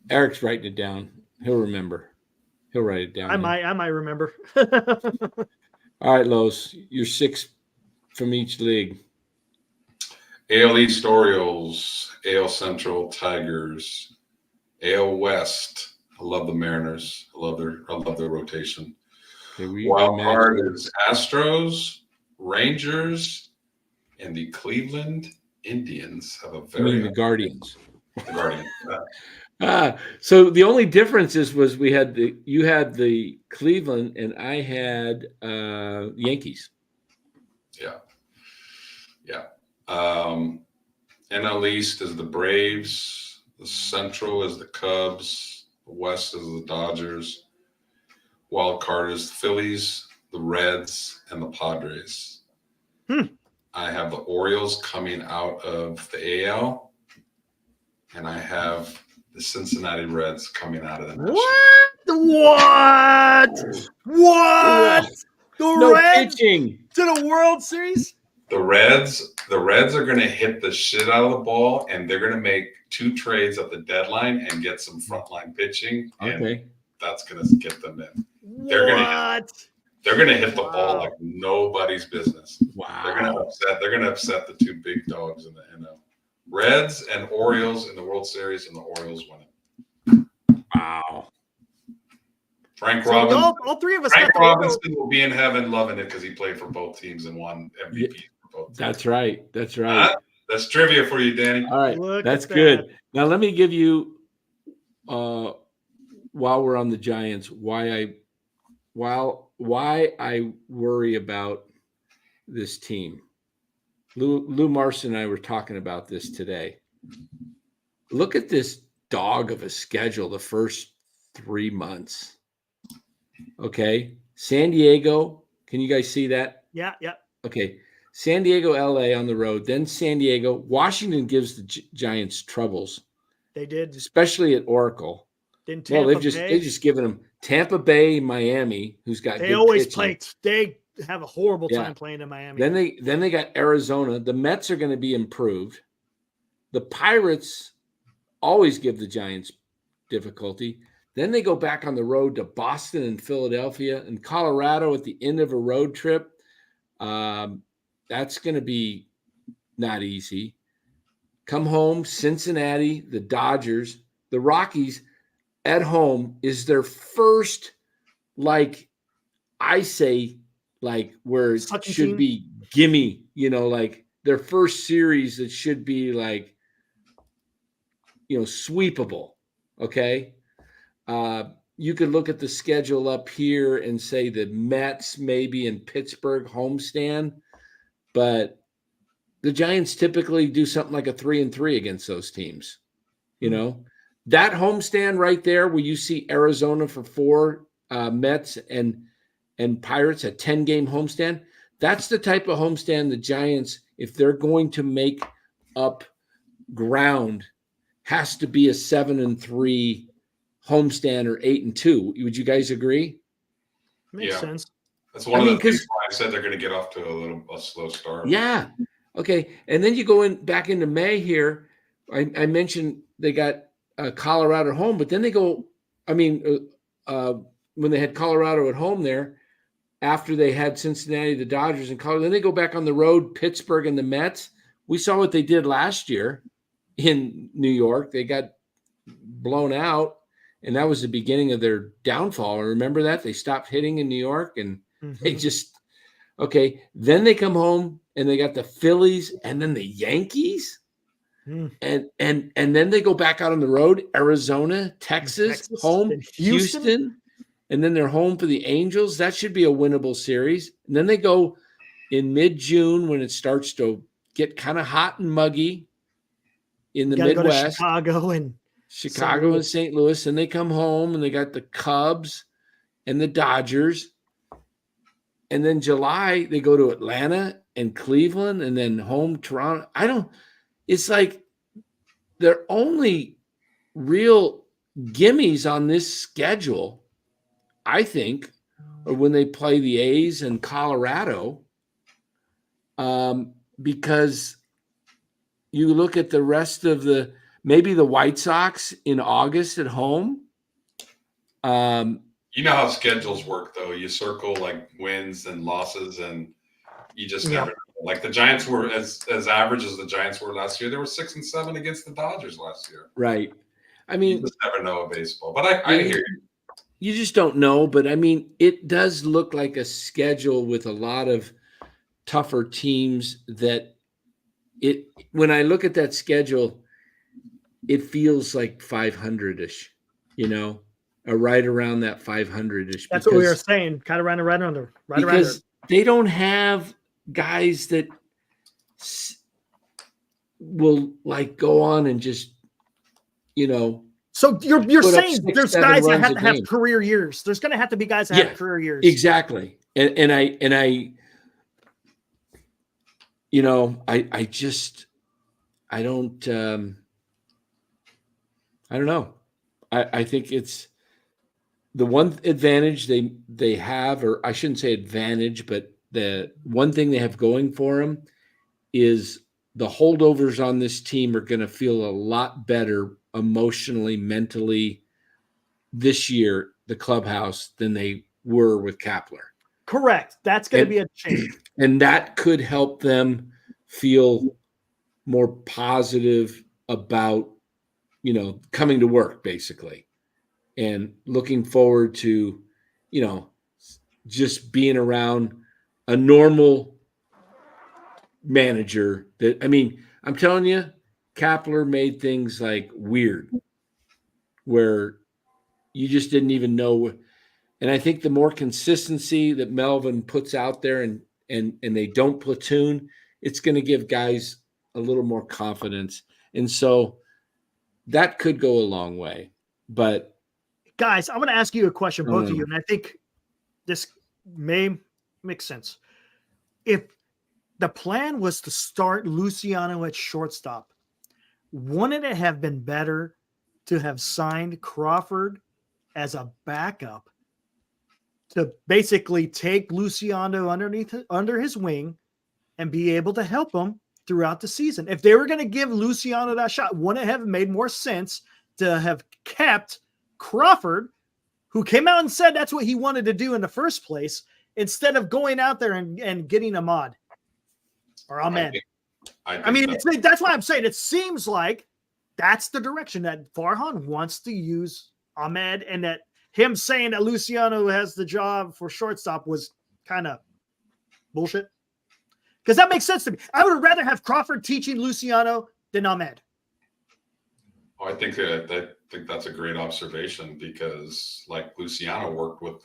A: Eric's writing it down. He'll remember. He'll write it down.
C: I might remember.
A: All right, Los. You're 6 from each league.
B: AL East Orioles, AL Central Tigers, AL West. I love the Mariners. I love their rotation.
A: Okay,
B: Wild card is Astros, Rangers, and the Cleveland Indians have a very
A: the Guardians.
B: The Guardians.
A: So the only difference was you had the Cleveland and I had Yankees.
B: Yeah. NL East is the Braves. The Central is the Cubs. The West is the Dodgers. Wild card is the Phillies, the Reds, and the Padres. I have the Orioles coming out of the AL, and I have the Cincinnati Reds coming out of the National.
C: What? The Reds
A: pitching
C: to the World Series?
B: The Reds are going to hit the shit out of the ball, and they're going to make 2 trades at the deadline and get some frontline pitching, and that's going to get them in. They're going to hit the ball like nobody's business.
A: Wow.
B: They're going to upset the 2 big dogs in the NL. Reds and Orioles in the World Series, and the Orioles win it.
A: Wow.
B: Frank Robinson.
C: All three of us.
B: Frank Robinson will be in heaven loving it because he played for both teams and won MVP for both teams.
A: That's right. That's
B: That's trivia for you, Danny.
A: All right. That's good. Now let me give you while we're on the Giants, why I worry about this team. Lou Marston and I were talking about this today. Look at this dog of a schedule the first 3 months. Okay. San Diego. Can you guys see that?
C: Yeah.
A: Okay. San Diego, LA on the road, then San Diego. Washington gives the Giants troubles.
C: They did.
A: Especially at Oracle.
C: Then
A: Well,
C: Tampa
A: they've
C: Bay,
A: just given them Tampa Bay, Miami, who's got
C: they
A: good
C: always
A: pitching.
C: play. They have a horrible
A: Yeah.
C: time playing in Miami.
A: Then they got Arizona. The Mets are going to be improved. The Pirates always give the Giants difficulty. Then they go back on the road to Boston and Philadelphia and Colorado at the end of a road trip. That's going to be not easy. Come home, Cincinnati, the Dodgers, the Rockies at home is their first, like I say, like where it
C: Such a
A: should
C: team.
A: be gimme, like their first series that should be like, sweepable. Okay. You could look at the schedule up here and say the Mets maybe in Pittsburgh homestand, but the Giants typically do something like a 3-3 against those teams. That homestand right there where you see Arizona for 4, Mets and Pirates, a 10-game homestand. That's the type of homestand the Giants, if they're going to make up ground, has to be a 7-3 homestand or 8-2. Would you guys agree?
C: Makes sense.
B: That's one of the things why I said they're going to get off to a slow start.
A: Yeah. Okay. And then you go back into May here. I mentioned they got Colorado at home, but then they go, when they had Colorado at home there, after they had Cincinnati, the Dodgers, and Colorado, then they go back on the road, Pittsburgh and the Mets. We saw what they did last year in New York. They got blown out, and that was the beginning of their downfall. Remember that? They stopped hitting in New York, and they just – okay. Then they come home, and they got the Phillies and then the Yankees. And then they go back out on the road, Arizona, Texas, home, Houston, and then they're home for the Angels. That should be a winnable series. And then they go in mid-June when it starts to get kind of hot and muggy in the Midwest.
C: Go to
A: Chicago and St. Louis. And they come home and they got the Cubs and the Dodgers. And then July, they go to Atlanta and Cleveland and then home Toronto. It's like their only real gimmies on this schedule, I think, are when they play the A's and Colorado, because you look at the rest of maybe the White Sox in August at home.
B: You know how schedules work, though. You circle like wins and losses, and you just never know. Like the Giants were as average as the Giants were last year. They were 6-7 against the Dodgers last year.
A: Right.
B: You just never know in baseball. But I hear you.
A: You just don't know. But it does look like a schedule with a lot of tougher teams that when I look at that schedule, it feels like 500-ish, right around that 500-ish.
C: That's what we were saying, kind of right under.
A: Because they don't have guys that will like go on and just,
C: So you're saying there's guys that have to have
A: game.
C: career years. There's going to have to be guys that have career years.
A: Exactly. And I don't know. I think it's the one advantage they have, or I shouldn't say advantage, but the one thing they have going for them is the holdovers on this team are going to feel a lot better emotionally, mentally this year, the clubhouse, than they were with Kapler.
C: Correct. That's going to be a change.
A: And that could help them feel more positive about, coming to work, basically, and looking forward to, just being around a normal manager I'm telling you, Kapler made things like weird where you just didn't even know. And I think the more consistency that Melvin puts out there and they don't platoon, it's going to give guys a little more confidence. And so that could go a long way. But
C: guys, I'm going to ask you a question, both of you, and I think this may make sense. If the plan was to start Luciano at shortstop, wouldn't it have been better to have signed Crawford as a backup to basically take Luciano under his wing and be able to help him throughout the season. If they were going to give Luciano that shot, wouldn't it have made more sense to have kept Crawford, who came out and said that's what he wanted to do in the first place, instead of going out there and getting Ahmad or Ahmed? I mean, that's why I'm saying it seems like that's the direction that Farhan wants to use Ahmed, and that him saying that Luciano has the job for shortstop was kind of bullshit. Because that makes sense to me. I would rather have Crawford teaching Luciano than Ahmed.
B: Oh, I think that's a great observation, because like Luciano worked with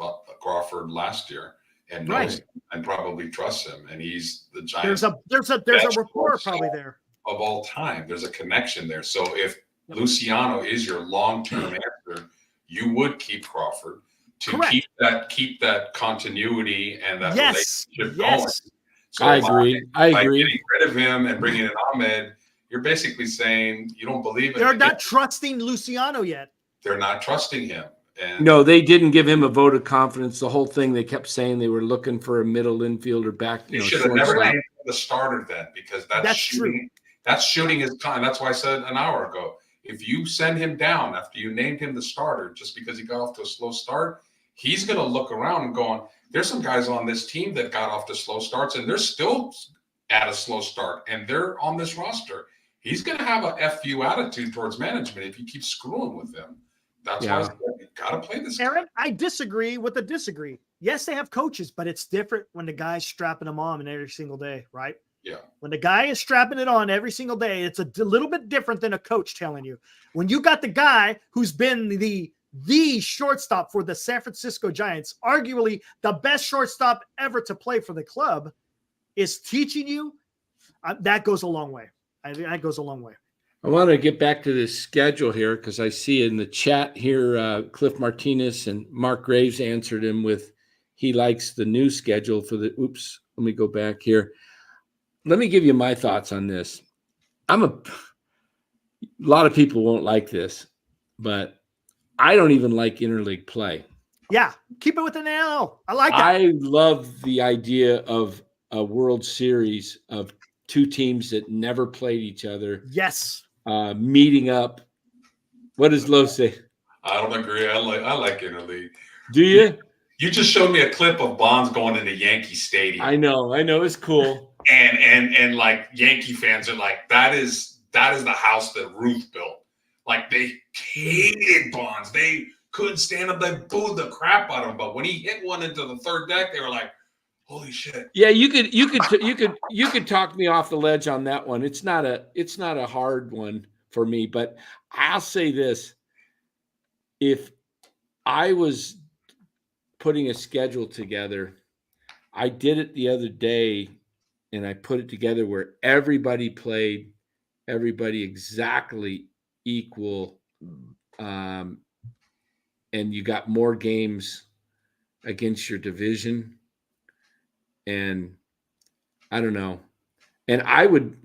B: Crawford last year and knows him and probably trusts him, and he's the Giants.
C: There's a rapport probably there
B: of all time. There's a connection there. So if Luciano is your long-term answer, you would keep Crawford to keep that continuity and that relationship going. So
A: I agree.
B: By getting rid of him and bringing in Ahmed, you're basically saying you don't believe it.
C: They're not trusting Luciano yet.
B: They're not trusting him. And
A: no, they didn't give him a vote of confidence. The whole thing, they kept saying they were looking for a middle infielder back.
B: You should have never named the starter then, because that's shooting.
C: True.
B: That's shooting his time. That's why I said an hour ago, if you send him down after you named him the starter just because he got off to a slow start, he's going to look around and going, there's some guys on this team that got off to slow starts and they're still at a slow start and they're on this roster. He's going to have a FU attitude towards management if you keep screwing with him. That's why you got to play this.
C: Aaron, I disagree with the disagree. Yes, they have coaches, but it's different when the guy's strapping them on every single day, right?
B: Yeah.
C: When the guy is strapping it on every single day, it's a little bit different than a coach telling you. When you got the guy who's been the shortstop for the San Francisco Giants, arguably the best shortstop ever to play for the club, is teaching you, that goes a long way. That goes a long way.
A: I want to get back to this schedule here because I see in the chat here, Cliff Martinez and Mark Graves answered him with he likes the new schedule for the – oops, let me go back here. Let me give you my thoughts on this. A lot of people won't like this, but I don't even like interleague play.
C: Yeah, keep it with an NL. I like that.
A: I love the idea of a World Series of two teams that never played each other.
C: Yes.
A: Meeting up. What does Lo say?
B: I don't agree. I like interleague.
A: Do you?
B: You just showed me a clip of Bonds going into Yankee Stadium.
A: I know. It's cool.
B: And like Yankee fans are like, that is the house that Ruth built. Like they hated Bonds. They couldn't stand him. They booed the crap out of him. But when he hit one into the third deck, they were like, holy shit.
A: Yeah, you could talk me off the ledge on that one. It's not a hard one for me, but I'll say this. If I was putting a schedule together, I did it the other day and I put it together where everybody played everybody exactly equal. And you got more games against your division. And I don't know. And I would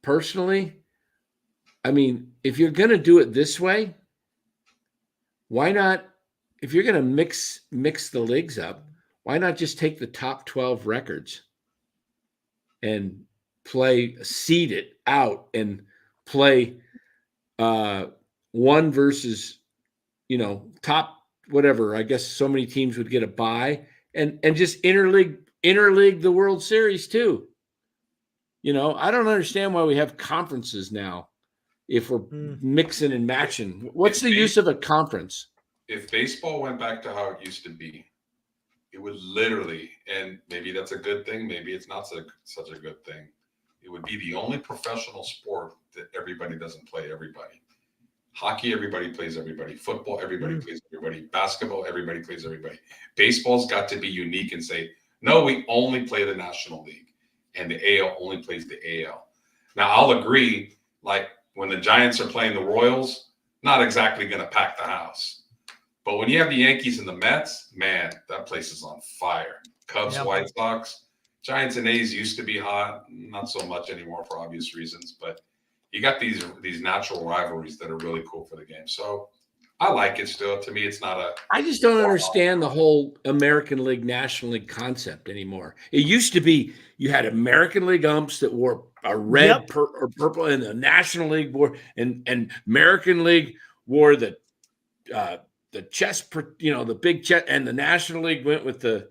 A: personally, I mean, if you're going to do it this way, why not, if you're going to mix the leagues up, why not just take the top 12 records and seed it out and play one versus, top whatever. I guess so many teams would get a bye. And just interleague the World Series too. I don't understand why we have conferences now if we're mixing and matching. What's the use of a conference?
B: If baseball went back to how it used to be, it would literally, and maybe that's a good thing, maybe it's not such a good thing, it would be the only professional sport that everybody doesn't play everybody. Hockey, everybody plays everybody. Football, everybody plays everybody. Basketball, everybody plays everybody. Baseball's got to be unique and say, no, we only play the National League, and the AL only plays the AL. Now, I'll agree, like when the Giants are playing the Royals, not exactly going to pack the house. But when you have the Yankees and the Mets, man, that place is on fire. Cubs, White Sox, Giants and A's used to be hot. Not so much anymore for obvious reasons, but you got these natural rivalries that are really cool for the game. So I like it still. To me, it's not a.
A: I just don't understand the whole American League, National League concept anymore. It used to be you had American League umps that wore a red or purple, and the National League wore, and American League wore the chest, the big chest, and the National League went with the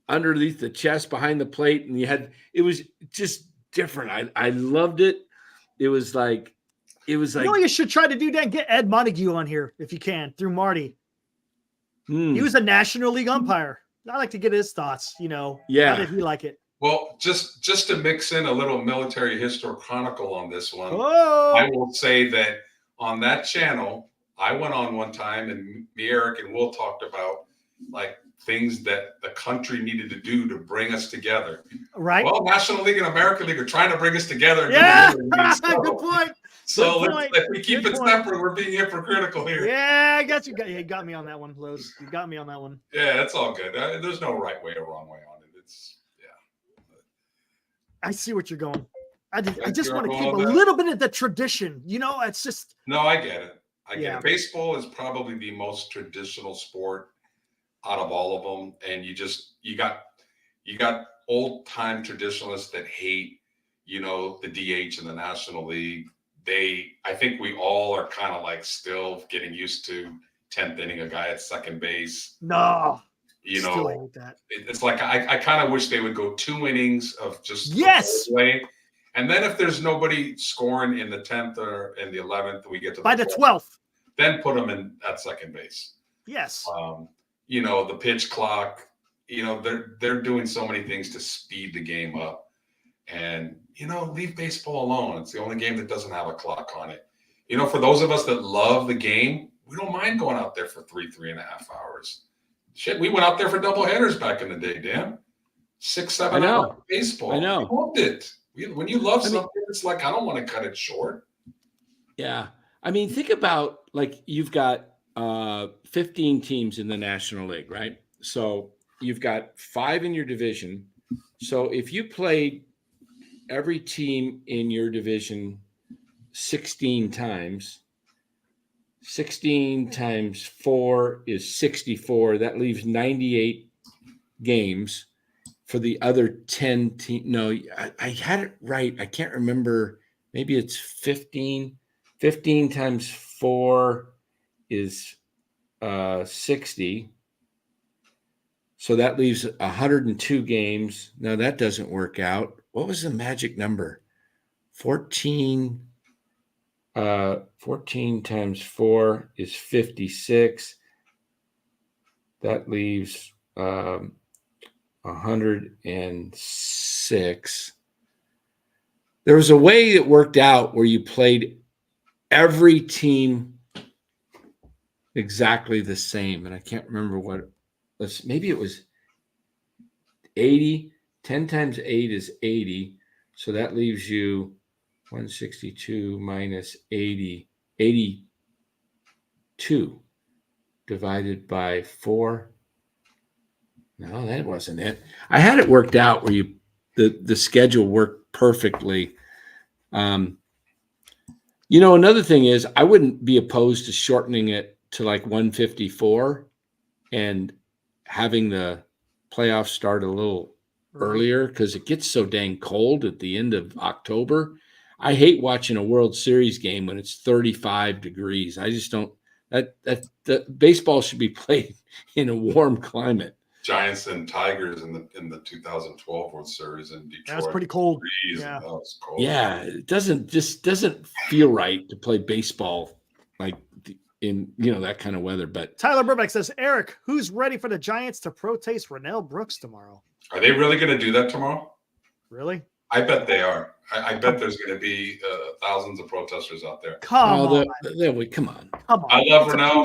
A: underneath the chest behind the plate, and it was just different. I loved it. It was like. You know what
C: you should try to do, Dan? Get Ed Montague on here if you can, through Marty. He was a National League umpire. I like to get his thoughts, How did he like it?
B: Well, just to mix in a little military history chronicle on this one,
C: Oh.
B: I will say that on that channel, I went on one time, and me, Eric, and Will talked about like things that the country needed to do to bring us together.
C: Right.
B: Well, National League and American League are trying to bring us together.
C: Yeah. Good point.
B: So if we keep it separate, we're being hypocritical here.
C: Yeah, I got you. You got me on that one, Lowe's. You got me on that one.
B: Yeah, that's all good. There's no right way or wrong way on it.
C: I see what you're going. I just want to keep a little bit of the tradition. It's just.
B: No, I get it. I get it. Baseball is probably the most traditional sport out of all of them, and you got old time traditionalists that hate, the DH and the National League. I think we all are kind of like still getting used to 10th inning, a guy at second base.
C: No, still hate that.
B: It's like I kind of wish they would go 2 innings of just
C: way.
B: And then if there's nobody scoring in the 10th or in the 11th, we get to
C: by the 12th.
B: Then put them in at second base.
C: Yes.
B: The pitch clock. They're doing so many things to speed the game up. And, leave baseball alone. It's the only game that doesn't have a clock on it. For those of us that love the game, we don't mind going out there for 3.5 hours. Shit, we went out there for double headers back in the day, Dan. 6-7 hours of baseball.
A: I know.
B: We loved it. When you love something, it's like, I don't want to cut it short.
A: Yeah. I mean, think about, like, you've got 15 teams in the National League, right? So you've got 5 in your division. So if you played every team in your division 16 times, 16 times 4 is 64. That leaves 98 games for the other 10 teams. No, I had it right. I can't remember. Maybe it's 15. 15 times 4 is 60. So that leaves 102 games. Now that doesn't work out. What was the magic number? 14 times 4 is 56. That leaves 106. There was a way it worked out where you played every team exactly the same. And I can't remember what. Maybe it was 80. 10 times 8 is 80. So that leaves you 162 minus 80. 82 divided by 4. No, that wasn't it. I had it worked out where the schedule worked perfectly. Another thing is I wouldn't be opposed to shortening it to like 154 and having the playoffs start a little earlier because it gets so dang cold at the end of October. I hate watching a World Series game when it's 35 degrees. I just don't. That baseball should be played in a warm climate.
B: Giants and Tigers in the 2012 World Series in Detroit.
C: That's pretty cold.
B: Yeah, that was cold.
A: Yeah, it doesn't feel right to play baseball like in that kind of weather. But
C: Tyler Burbank says, Eric, who's ready for the Giants to protest Rennell Brooks tomorrow?
B: Are they really going to do that tomorrow?
C: Really?
B: I bet they are. I bet there's going to be thousands of protesters out there.
C: Come on.
A: Come on.
B: I love Rennell.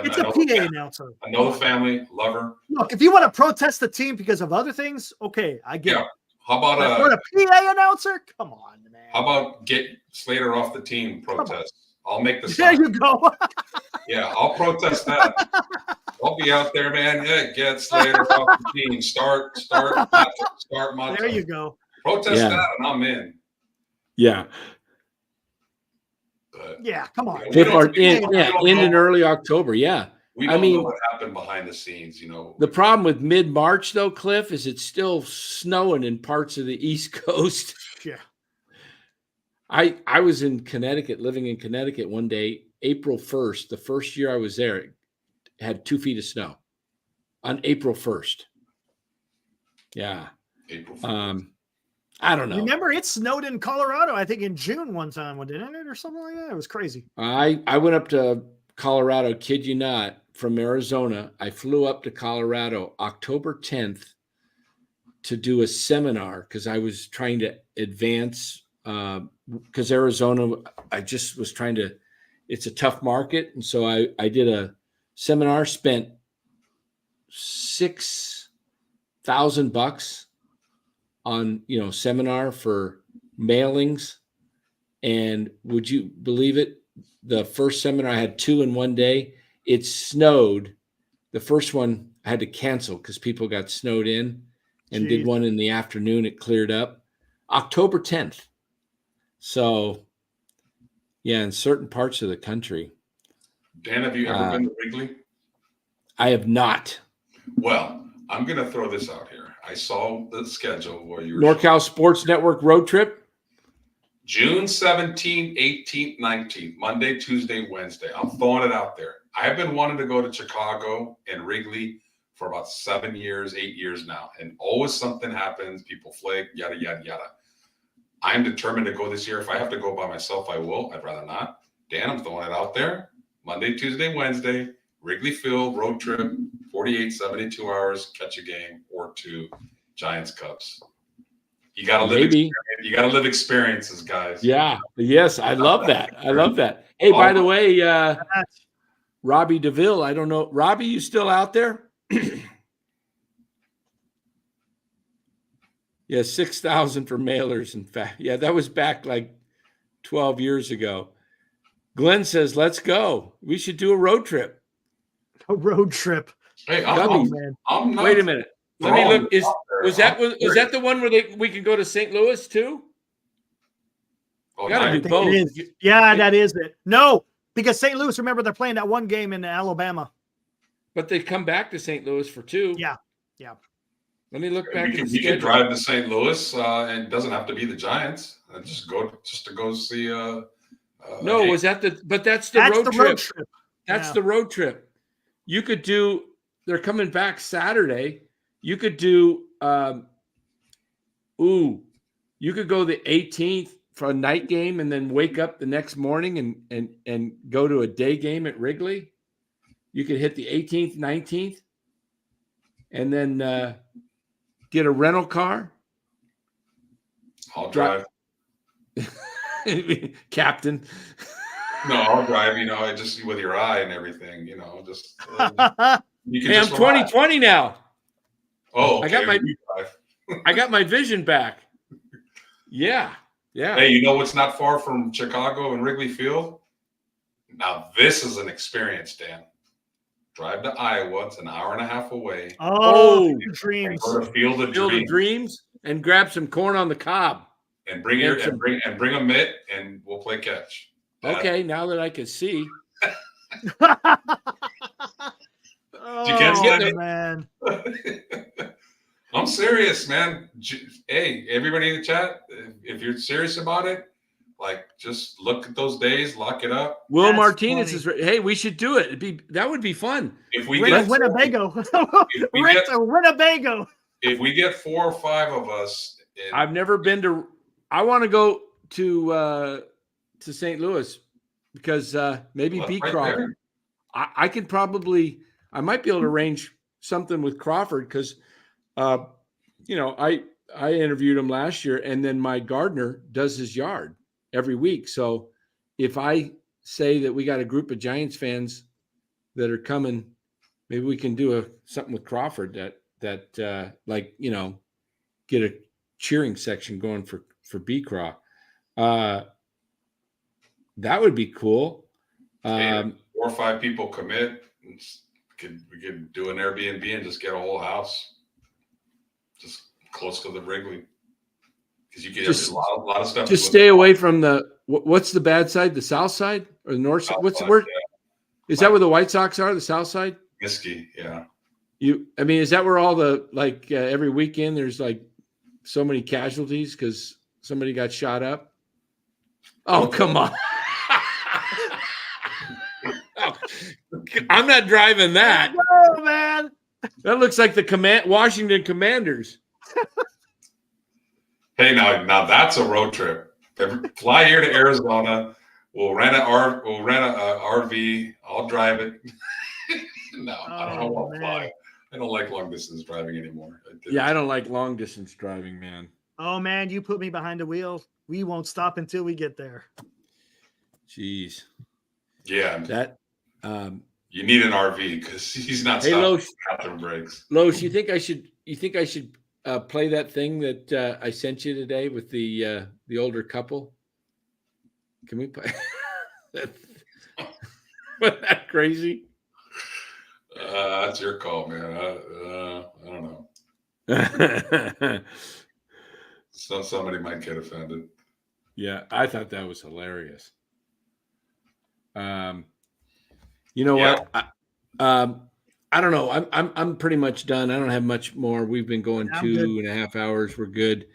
C: It's a PA announcer.
B: I know the family. Love her.
C: Look, if you want to protest the team because of other things, okay, I get it.
B: How about
C: a PA announcer? Come on, man.
B: How about get Slater off the team protest? I'll make the
C: There you go.
B: Yeah, I'll protest that. I'll be out there, man. Yeah, get Slater off the team. Start my
C: There you go.
B: Protest that, and I'm in.
A: Yeah.
B: But
C: Yeah, come on.
B: We
A: If
B: don't-
A: our
B: we don't- we don't
A: in
B: know.
A: early October, yeah.
B: we
A: I
B: don't
A: mean-
B: know what happened behind the scenes.
A: The problem with mid-March though, Cliff, is it's still snowing in parts of the East Coast.
C: Yeah.
A: I was in Connecticut, living in Connecticut one day, April 1st, the first year I was there, it had 2 feet of snow on April 1st. Yeah.
B: April 4th.
A: I don't know.
C: Remember, it snowed in Colorado, I think in June one time, didn't it, or something like that? It was crazy.
A: I went up to Colorado, kid you not, from Arizona. I flew up to Colorado October 10th to do a seminar because I was trying to advance because Arizona, I just was trying to, it's a tough market. And so I did a seminar, spent $6,000 on, seminar for mailings. And would you believe it? The first seminar, I had 2 in one day. It snowed. The first one I had to cancel because people got snowed in, and did one in the afternoon. It cleared up October 10th. So yeah, in certain parts of the country.
B: Dan, have you ever been to Wrigley?
A: I have not.
B: Well, I'm going to throw this out here. I saw the schedule where you were
A: NorCal Sports Network road trip.
B: June 17th, 18th, 19th, Monday, Tuesday, Wednesday. I'm throwing it out there. I've been wanting to go to Chicago and Wrigley for about 7 years, 8 years now. And always something happens. People flake, yada, yada, yada. I'm determined to go this year. If I have to go by myself, I will. I'd rather not. Dan, I'm throwing it out there. Monday, Tuesday, Wednesday, Wrigley Field, road trip, 48, 72 hours, catch a game or 2, Giants, Cubs. You got to live.
A: Maybe.
B: You got to live experiences, guys.
A: Yeah. Yes. I love that. I love that. Hey, by the way, Robbie DeVille, I don't know. Robbie, you still out there? Yeah, 6,000 for mailers. In fact, yeah, that was back like 12 years ago. Glenn says, "Let's go. We should do a road trip."
C: A road trip.
B: Hey,
C: Man.
B: I'm not
A: Wait a minute. Let me
B: throwing
A: look.
B: it out there.
A: Was that the one where we can go to St. Louis too?
B: Oh,
A: Gotta
B: nice.
A: do both.
C: It is. Yeah, that is it. No, because St. Louis, remember, they're playing that one game in Alabama.
A: But they come back to St. Louis for 2.
C: Yeah. Yeah.
A: Let me look back.
B: We can drive to St. Louis, and it doesn't have to be the Giants. Just to go see.
A: No,
B: game.
A: was that but that's the
C: That's
A: road
C: the
A: trip.
C: road trip.
A: That's
C: Yeah.
A: the road trip. You could do. They're coming back Saturday. You could do. You could go the 18th for a night game and then wake up the next morning and go to a day game at Wrigley. You could hit the 18th, 19th, and then get a rental car.
B: I'll drive.
A: Captain.
B: No, I'll drive. I just with your eye and everything. Just. You can
A: Hey, I'm
B: just relax.
A: 20/20 now.
B: Oh, okay.
A: I got my-
B: You drive.
A: I got my vision back. Yeah. Yeah.
B: Hey, you know what's not far from Chicago and Wrigley Field? Now this is an experience, Dan. Drive to Iowa. It's an hour and a half away.
C: Oh,
B: And
C: dreams.
B: go to Field of
A: Field of
B: Dreams.
A: Dreams and grab some corn on the cob.
B: And bring a mitt, and we'll play catch.
A: Okay, now that I can see.
C: Oh, man.
B: I'm serious, man. Hey, everybody in the chat, if you're serious about it, just look at those days, lock it up.
A: Will
C: That's
A: Martinez
C: funny.
A: hey, we should do it. That would be fun.
B: If we
C: Rent
B: get
C: a Winnebago.
B: we
C: Rent
B: get-
C: a Winnebago.
B: if we get 4 or 5 of us,
A: I've never been to. I want to go to St. Louis because maybe
B: Well,
A: beat
B: right
A: Crawford.
B: there.
A: I can probably. I might be able to arrange something with Crawford because, I interviewed him last year, and then my gardener does his yard every week. So if I say that we got a group of Giants fans that are coming, maybe we can do something with Crawford that get a cheering section going for B-Craw. That would be cool.
B: And 4 or 5 people commit. We could do an Airbnb and just get a whole house, just close to the Wrigley, because you get a lot of stuff.
A: Just stay away from the what's the bad side? The south side or the north side?
B: South side,
A: Where?
B: yeah.
A: Is that where the White Sox are? The south side?
B: Whiskey, yeah.
A: I mean, is that where all the every weekend there's like so many casualties because somebody got shot up? Oh, come on. I'm not driving that.
C: Oh, man.
A: That looks like the Washington Commanders.
B: Hey, now that's a road trip. Fly here to Arizona. We'll rent a RV. I'll drive it. No, I don't want to fly. I don't like long distance driving anymore.
A: I don't like long distance driving, man.
C: Oh, man, you put me behind the wheel. We won't stop until we get there.
A: Jeez.
B: Yeah.
A: That
B: you need an RV because he's not stopping bathroom breaks.
A: Los, you think I should play that thing that I sent you today with the older couple? Can we play? Wasn't that crazy?
B: That's your call, man. I don't know. So somebody might get offended.
A: Yeah, I thought that was hilarious. You know what? I don't know. I'm pretty much done. I don't have much more. We've been going 2.5 hours. We're good.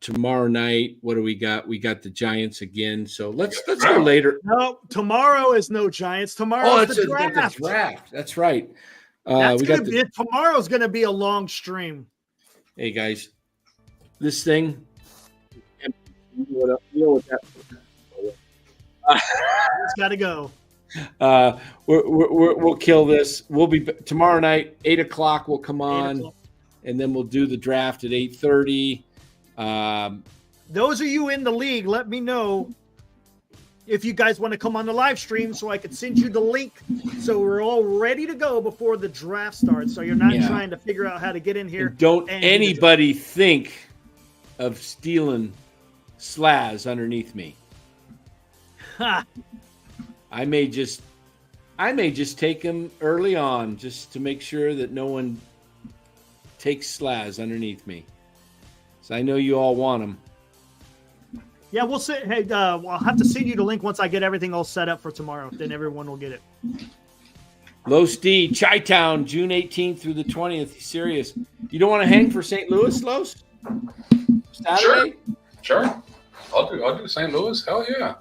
A: Tomorrow night, what do we got? We got the Giants again. So let's go later.
C: No, tomorrow is no Giants. Tomorrow is the draft.
A: That's the draft. That's right.
C: Tomorrow's going to be a long stream.
A: Hey guys, this thing.
C: It's got to go.
A: We'll kill this. We'll be tomorrow night, 8:00. We'll come on, and then we'll do the draft at 8:30.
C: Those of you in the league, let me know if you guys want to come on the live stream so I can send you the link so we're all ready to go before the draft starts. So you're not trying to figure out how to get in here.
A: And don't anybody think of stealing Slaz underneath me.
C: Ha!
A: I may just take him early on just to make sure that no one takes Slaz underneath me. So I know you all want him.
C: Yeah, we'll say. Hey, I'll have to send you the link once I get everything all set up for tomorrow. Then everyone will get it.
A: Los D, Chi-Town, June 18th through the 20th. Serious? You don't want to hang for St. Louis, Los? Saturday?
B: Sure. I'll do St. Louis. Hell yeah.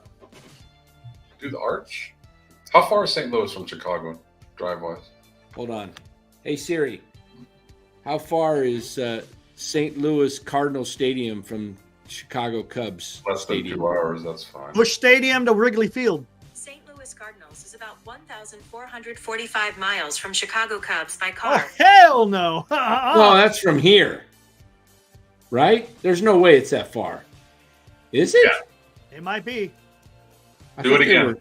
B: Do the Arch. How far is St. Louis from Chicago, drive-wise?
A: Hold on. Hey Siri, how far is St. Louis Cardinal Stadium from Chicago Cubs
B: Less than
A: Stadium?
B: 2 hours. That's fine.
C: Busch Stadium to Wrigley Field.
F: St. Louis Cardinals is about 1,445 miles from Chicago Cubs by car.
C: Oh, hell no.
A: No, that's from here. Right? There's no way it's that far. Is it?
B: Yeah.
C: It might be.
B: Do it again.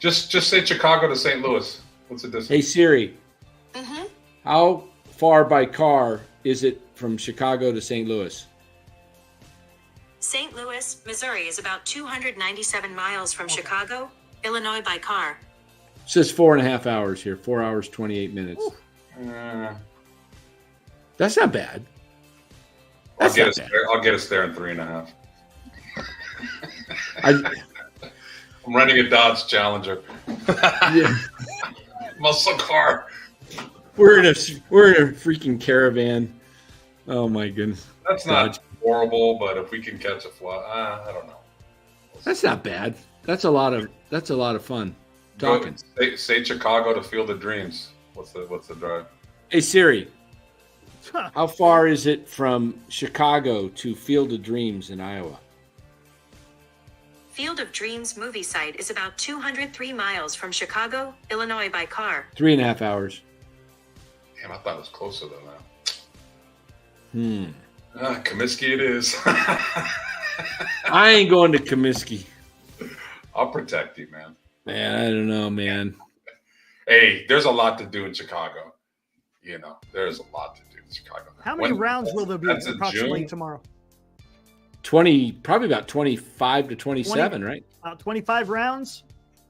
B: Just say Chicago to St. Louis. What's the distance?
A: Hey Siri,
F: Mm-hmm.
A: how far by car is it from Chicago to St. Louis?
F: St. Louis, Missouri is about 297 miles from Chicago, Illinois by car.
A: It says 4.5 hours here. 4 hours, 28 minutes. That's not bad.
B: I'll get us there in 3.5. I'm renting a Dodge Challenger. Muscle car.
A: We're in a freaking caravan. Oh my goodness.
B: That's not horrible, but if we can catch a fly, I don't know.
A: That's not bad. That's a lot of fun. Talking.
B: Say Chicago to Field of Dreams. What's the drive?
A: Hey Siri, how far is it from Chicago to Field of Dreams in Iowa?
F: Field of Dreams movie site is about 203 miles from Chicago, Illinois by car.
A: 3.5 hours.
B: Damn, I thought it was closer than that. Comiskey it is.
A: I ain't going to Comiskey.
B: I'll protect you, man.
A: Man, I don't know, man.
B: Hey, there's a lot to do in Chicago. You know, there's a lot to do in Chicago.
C: How many rounds will there be approximately
B: June?
C: tomorrow?
A: 20, probably about 25 to 27, right?
C: 25 rounds?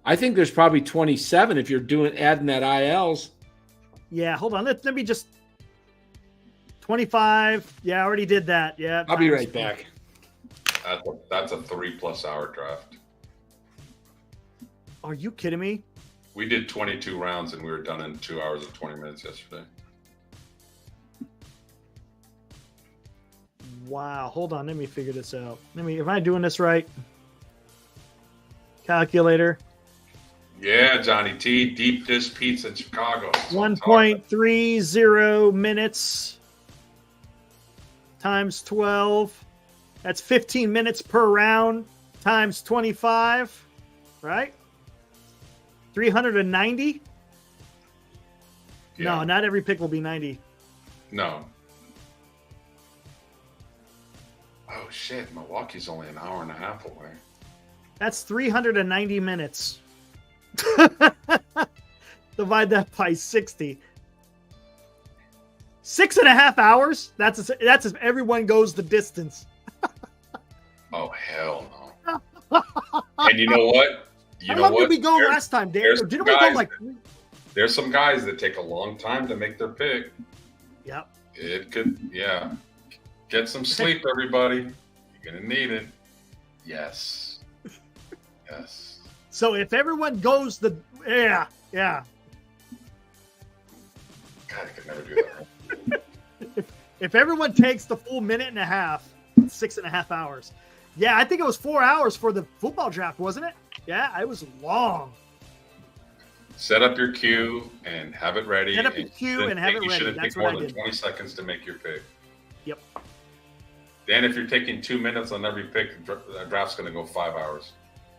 A: I think there's probably 27 if you're adding that ILs.
C: Yeah, hold on. Let me just 25. Yeah, I already did that. Yeah.
A: I'll be right back.
B: That's a 3+ hour draft.
C: Are you kidding me?
B: We did 22 rounds and we were done in 2 hours and 20 minutes yesterday.
C: Wow. Hold on. Let me figure this out. Am I doing this right? Calculator.
B: Yeah, Johnny T. Deep dish pizza in Chicago.
C: 1.30 minutes times 12. That's 15 minutes per round times 25, right? 390?
B: Yeah.
C: No, not every pick will be 90.
B: No. Oh, shit. Milwaukee's only an hour and a half away.
C: That's 390 minutes. Divide that by 60. 6.5 hours? That's if everyone goes the distance.
B: Oh, hell no. And you know what?
C: How long did we go last time, Daniel? Didn't we go like...
B: There's some guys that take a long time to make their pick.
C: Yep.
B: It could, yeah. Get some sleep, everybody. You're going to need it. Yes. Yes.
C: So if everyone goes the... Yeah.
B: God, I could never do that.
C: If everyone takes the full minute and a half, 6.5 hours. Yeah, I think it was 4 hours for the football draft, wasn't it? Yeah, it was long.
B: Set up your queue and have it ready.
C: Set up your queue and have it
B: You
C: ready.
B: shouldn't
C: That's
B: take
C: what
B: more
C: I
B: than
C: did.
B: 20 seconds to make your pick.
C: Yep.
B: Dan, if you're taking 2 minutes on every pick, the draft's going to go 5 hours.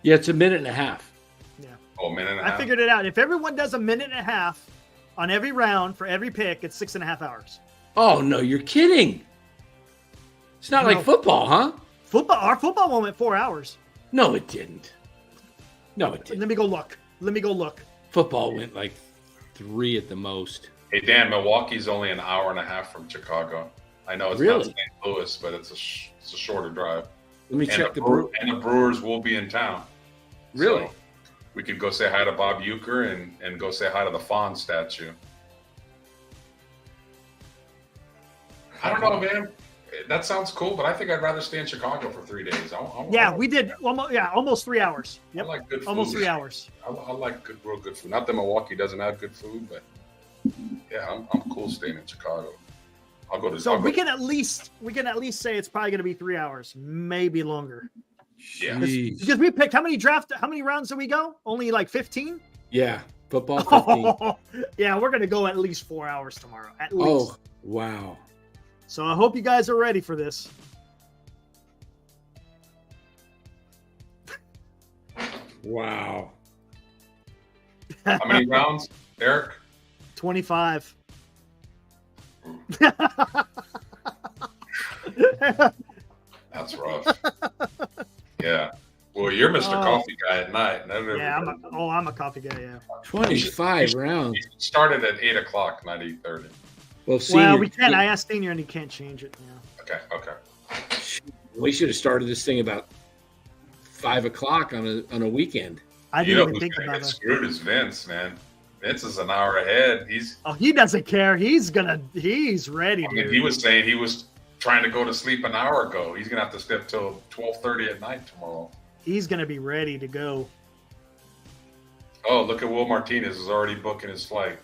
A: Yeah, it's a minute and a half.
C: Yeah.
B: Oh, a minute and a half.
C: I figured it out. If everyone does a minute and a half on every round for every pick, it's 6.5 hours.
A: Oh no, you're kidding. It's not like football, huh?
C: Our football one went 4 hours.
A: No, it didn't. No, it didn't.
C: Let me go look.
A: Football went like 3 at the most.
B: Hey, Dan, Milwaukee's only an hour and a half from Chicago. I know it's
A: Really?
B: not St. Louis, but it's a shorter drive.
A: Let me
B: And
A: check
B: the
A: the
B: and the Brewers will be in town.
A: Really?
B: So we could go say hi to Bob Uecker and go say hi to the Fawn statue. I don't know, man. That sounds cool, but I think I'd rather stay in Chicago for 3 days.
C: We did almost 3 hours.
B: I
C: Yep.
B: like good food.
C: Almost 3 hours.
B: I like real good food. Not that Milwaukee doesn't have good food, but yeah, I'm cool staying in Chicago. I'll go to.
C: So we can at least say it's probably going to be 3 hours, maybe longer.
B: Yeah.
A: Jeez.
C: Because we picked how many rounds did we go? Only like 15?
A: Yeah, football 15.
C: Yeah, we're going to go at least 4 hours tomorrow. At least.
A: Oh, wow.
C: So I hope you guys are ready for this.
A: Wow.
B: How many rounds, Eric?
C: 25.
B: That's rough. Yeah. Well, you're Mr. Coffee Guy at night.
C: Yeah, I'm a coffee guy, yeah.
A: 25 rounds.
B: You started at 8 o'clock, not 8:30.
A: Well, senior,
C: We can. I asked Senior and he can't change it. Yeah.
B: Okay.
A: we should have started this thing about 5 o'clock on a weekend.
C: I
B: You
C: didn't
B: know
C: even
B: who's
C: think
B: gonna
C: about
B: get
C: it.
B: screwed is Vince, man. Vince is an hour ahead.
C: He doesn't care. He's ready,
B: I mean,
C: dude.
B: he was saying he was trying to go to sleep an hour ago. He's gonna have to stay till 12:30 at night tomorrow.
C: He's gonna be ready to go.
B: Oh, look at Will Martinez is already booking his flight.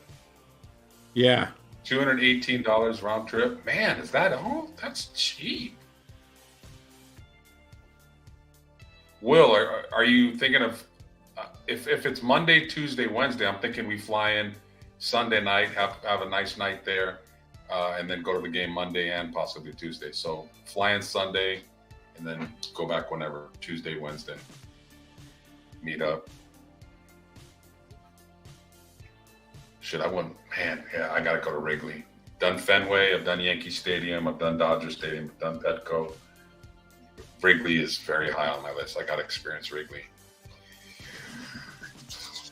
A: Yeah.
B: $218 round trip. Man, is that all? That's cheap. Will, are you thinking of if it's Monday, Tuesday, Wednesday? I'm thinking we fly in Sunday night, have a nice night there, and then go to the game Monday and possibly Tuesday. So fly in Sunday, and then go back whenever, Tuesday, Wednesday. Meet up. Shit, I wouldn't. Man, yeah, I gotta go to Wrigley. Done Fenway. I've done Yankee Stadium. I've done Dodger Stadium. I've done Petco. Wrigley is very high on my list. I gotta experience Wrigley.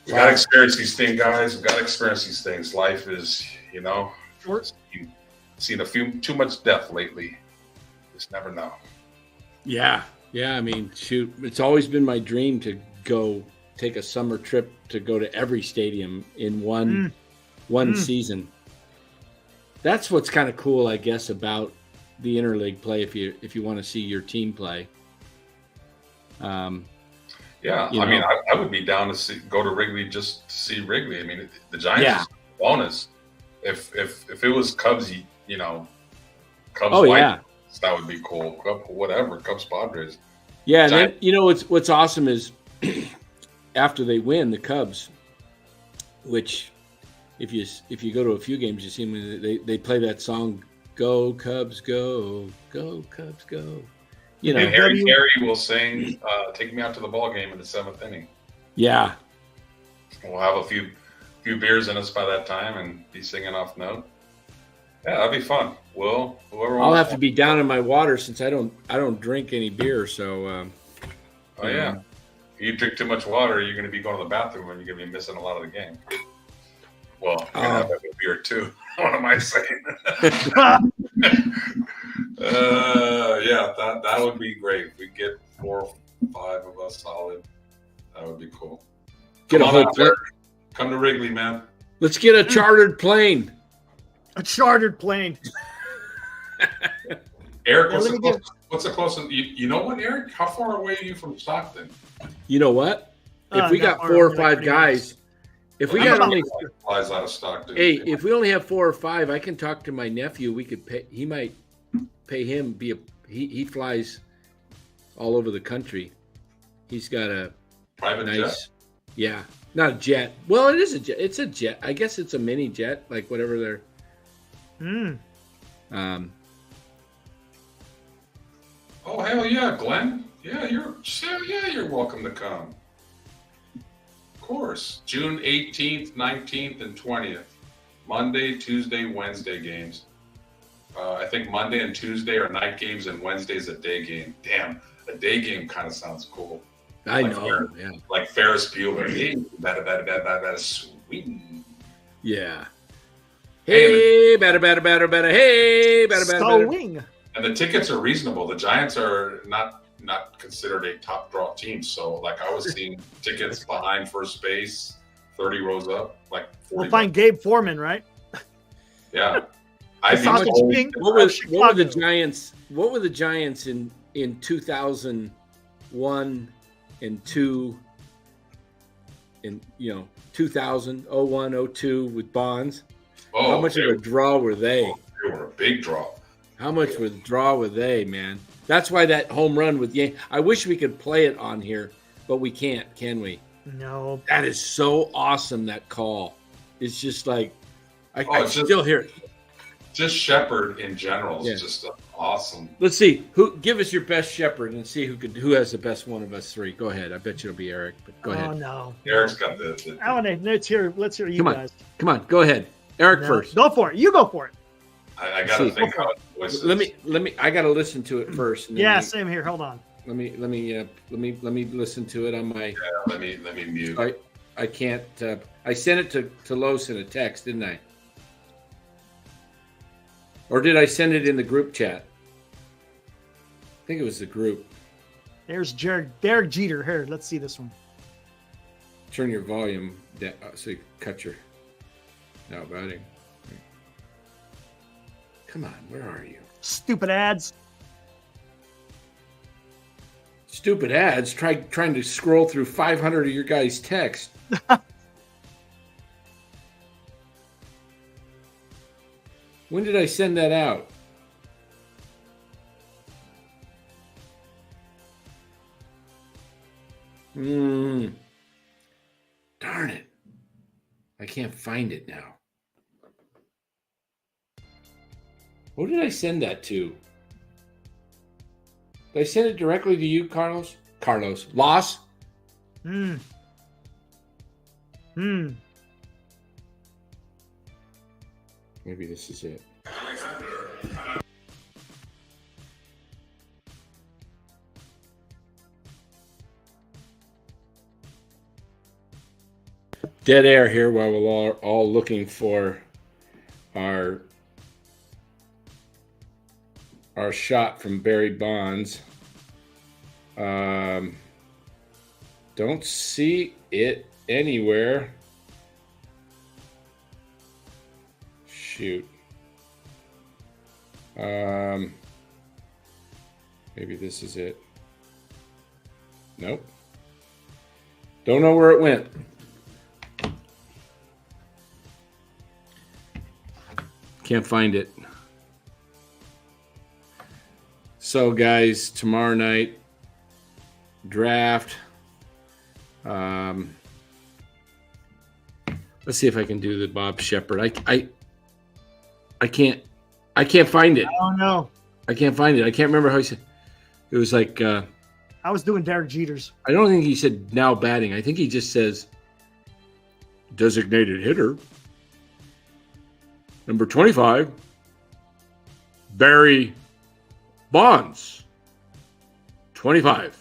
B: We gotta experience these things, guys. We gotta experience these things. Life is,
C: Short.
B: seen too much death lately. Just never know.
A: Yeah. Yeah. I mean, shoot, it's always been my dream to go take a summer trip to go to every stadium in one season. That's what's kind of cool, I guess, about the interleague play. If you want to see your team play,
B: Yeah,
A: You
B: I mean,
A: know?
B: I would be down to go to Wrigley just to see Wrigley. I mean, the Giants
A: Yeah.
B: is a bonus. If it was Cubs, Cubs
A: Oh
B: White,
A: yeah,
B: that would be cool. Whatever, Cubs Padres.
A: yeah. And
B: Giants.
A: then what's awesome is after they win the Cubs, which if you go to a few games, you see them, they play that song, "Go Cubs, go Cubs, go." You know,
B: And Harry will sing "Take Me Out to the Ball Game" in the 7th inning.
A: yeah.
B: We'll have a few beers in us by that time and be singing off note. Yeah, that'd be fun. Whoever
A: I'll have to be down in my water since I don't drink any beer. So,
B: Oh yeah, if you drink too much water, you're going to be going to the bathroom and you're going to be missing a lot of the game. Well, you're going to have a beer too. What am I saying? Yeah, that would be great. If we get 4 or 5 of us solid, that would be cool.
A: get a whole plane.
B: Come to Wrigley, man.
A: Let's get a chartered plane.
C: A chartered plane.
B: Eric,
C: Yeah,
B: what's the closest? You know what, Eric? How far away are you from Stockton?
A: You know what? If we got
C: not
A: 4 or
C: like
A: 5
C: 30
A: guys, if we
B: Well,
A: got
B: I'm
A: only
B: about flies out of Stockton.
A: hey, if we only have 4 or 5, I can talk to my nephew. We could pay. He might pay him. He flies all over the country. He's got a
B: Private
A: nice,
B: jet.
A: yeah, not a jet. Well, it is a jet. It's a jet. I guess it's a mini jet, like whatever they're.
B: Oh hell yeah, Glenn. Yeah, you're welcome to come. Of course. June 18th, 19th, and 20th. Monday, Tuesday, Wednesday games. I think Monday and Tuesday are night games and Wednesday's a day game. Damn, a day game kind of sounds cool.
A: I
B: Like
A: know. Yeah.
B: Like Ferris Bueller. Hey, better, swing.
A: Yeah. Hey, better. Hey, better.
C: Swing.
B: And the tickets are reasonable. The Giants are not considered a top draw team. So, like, I was seeing tickets behind first base, 30 rows up, like 40
C: We'll find Gabe Foreman, right?
B: Yeah. I'd be
C: Sausage
B: told-
C: King
A: What
C: of
A: were the
C: Chicago.
A: Giants? What were the Giants in 2001 and 2? In 2000, 01, 02 with Bonds. How much of a draw were they?
B: They were a big draw.
A: How much of a draw were they, man? That's why that home run with I wish we could play it on here, but we can't, can we?
C: No.
A: That is so awesome, that call. It's just like I
B: it's just-
A: still hear it.
B: Just Shepard in general is
A: Yeah.
B: just awesome.
A: Let's see. Give us your best shepherd and see who has the best one of us 3. Go ahead. I bet you it'll be Eric, but go
C: Oh
A: ahead.
C: no.
B: Eric's got the
C: I want to. Let's hear you
A: Come on.
C: guys.
A: Come on, go ahead. Eric
C: No.
A: first.
C: Go for it. You go for it.
B: I gotta
A: See.
B: think how it voices.
A: Let me I gotta listen to it first. and then
C: Yeah, same here. Hold on.
A: let me listen to it on my
B: Yeah, let me mute.
A: I can't I sent it to Los in a text, didn't I? Or did I send it in the group chat? I think it was the group.
C: There's Derek Jeter. Here, let's see this one.
A: Turn your volume down so you cut your now batting. Come on, where are you?
C: Stupid ads.
A: Stupid ads. Trying to scroll through 500 of your guys' text. When did I send that out? Darn it. I can't find it now. Who did I send that to? Did I send it directly to you, Carlos? Loss? Maybe this is it. Dead air here while we're all looking for our shot from Barry Bonds. Don't see it anywhere. Shoot. Maybe this is it. Nope. Don't know where it went. Can't find it. So, guys, tomorrow night, draft. Let's see if I can do the Bob Shepard. I can't find it.
C: Oh no,
A: I can't find it. I can't remember how he said. It was like
C: I was doing Derek Jeters.
A: I don't think he said now batting. I think he just says designated hitter. Number 25, Barry Bonds. 25.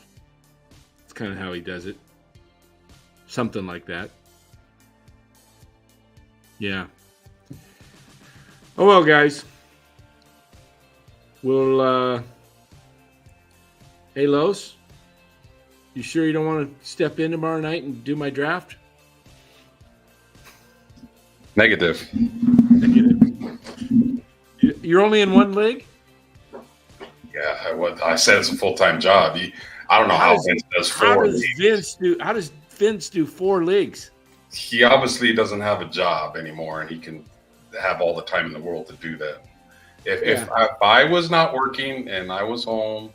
A: That's kind of how he does it. Something like that. Yeah. Oh, well, guys. We'll, hey, Los, you sure you don't want to step in tomorrow night and do my draft?
B: Negative.
A: You're only in one league?
B: Yeah, I said it's a full-time job. I don't know how Vince does four leagues.
A: How does Vince do 4 leagues?
B: He obviously doesn't have a job anymore, and he can have all the time in the world to do that. If I was not working and I was home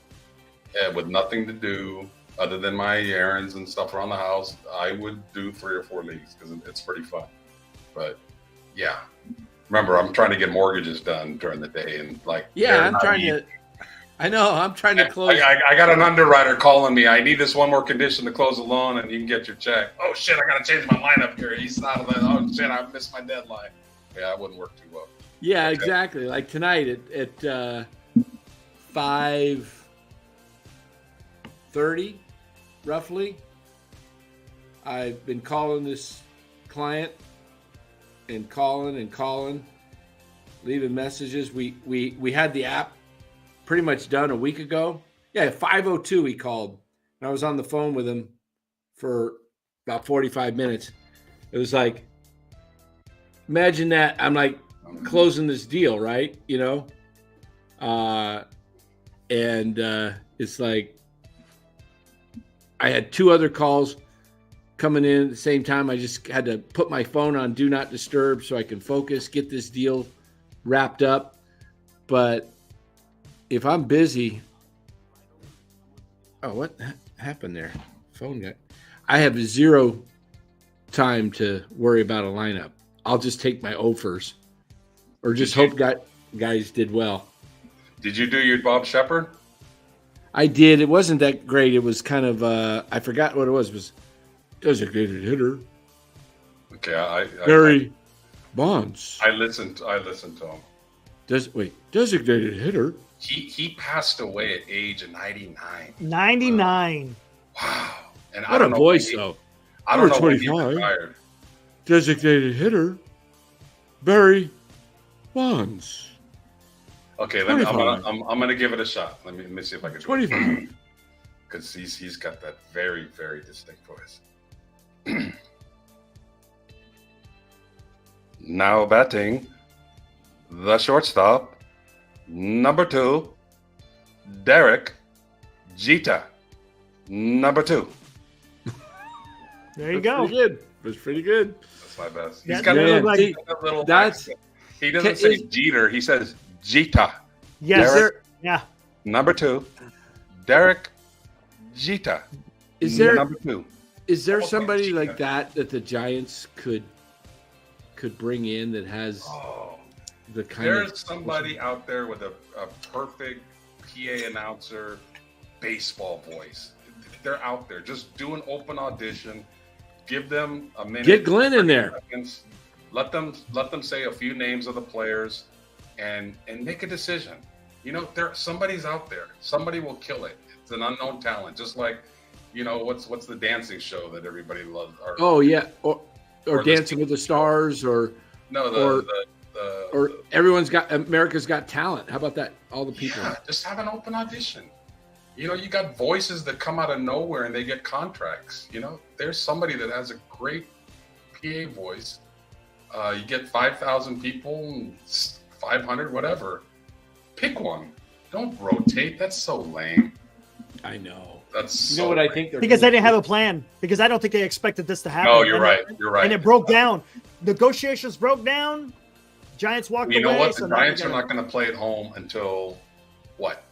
B: with nothing to do other than my errands and stuff around the house, I would do 3 or 4 leagues because it's pretty fun. But yeah, remember, I'm trying to get mortgages done during the day, and
A: I'm trying to close.
B: I got an underwriter calling me. I need this one more condition to close the loan, and you can get your check. Oh shit! I got to change my lineup here. He's not. Oh shit! I missed my deadline. Yeah, that wouldn't work too well.
A: Yeah, exactly. Like tonight at 5:30, roughly. I've been calling this client and calling, leaving messages. We had the app pretty much done a week ago. Yeah, at 5:02 he called, and I was on the phone with him for about 45 minutes. It was like, imagine that. I'm like closing this deal, right? You know, and it's like I had 2 other calls coming in at the same time. I just had to put my phone on do not disturb so I can focus, get this deal wrapped up. But if I'm busy, what happened there? Phone guy. I have 0 time to worry about a lineup. I'll just take my offers, or just hope guys did well.
B: Did you do your Bob Shepard?
A: I did. It wasn't that great. It was kind of I forgot what it was. It was designated hitter.
B: Okay,
A: Barry Bonds.
B: I listened to him.
A: Designated hitter.
B: He passed away at age of 99.
C: 99.
B: Wow. And
A: What a voice, though.
B: I don't know when he
A: 25.
B: retired.
A: Designated hitter, Barry Bonds.
B: Okay, I'm gonna give it a shot. Let me see if I can do
A: 25.
B: Because he's got that very, very distinct voice. Now batting, the shortstop, number 2, Derek Jeter, number 2.
C: There you go.
A: Pretty good. That's pretty good.
B: That's my best.
C: That
B: He's got
C: doesn't look like-
B: a little.
A: That's
B: He doesn't say Jeter. He says Jeter.
C: Yes,
B: Derek,
C: sir. Yeah.
B: Number 2, Derek Jeter.
A: Is there
B: number 2?
A: Is there
B: Almost
A: somebody
B: like
A: like that the Giants could bring in that has the kind of?
B: There's somebody out there with a perfect PA announcer baseball voice. They're out there. Just do an open audition. Give them a minute.
A: Get Glenn in there.
B: Seconds. Let them say a few names of the players and make a decision. You know, somebody's out there. Somebody will kill it. It's an unknown talent. Just like, you know, what's the dancing show that everybody loves?
A: Or Dancing with the Stars, or everyone's got America's Got Talent. How about that? All the people.
B: Yeah, just have an open audition. You know, you got voices that come out of nowhere and they get contracts. You know, there's somebody that has a great PA voice. You get 5,000 people, 500, whatever. Pick one. Don't rotate. That's so lame.
A: I know.
B: That's
A: You know what I think? They're
C: Because they
A: gonna
C: didn't have
A: do?
C: a plan. Because I don't think they expected this to happen.
B: No, you're
C: And
B: right.
C: it-
B: You're right.
C: And it broke down. Negotiations broke down. Giants walked
B: You
C: away.
B: know what?
C: so
B: The
C: now they
B: Giants are
C: gotta-
B: not going to play at home until what?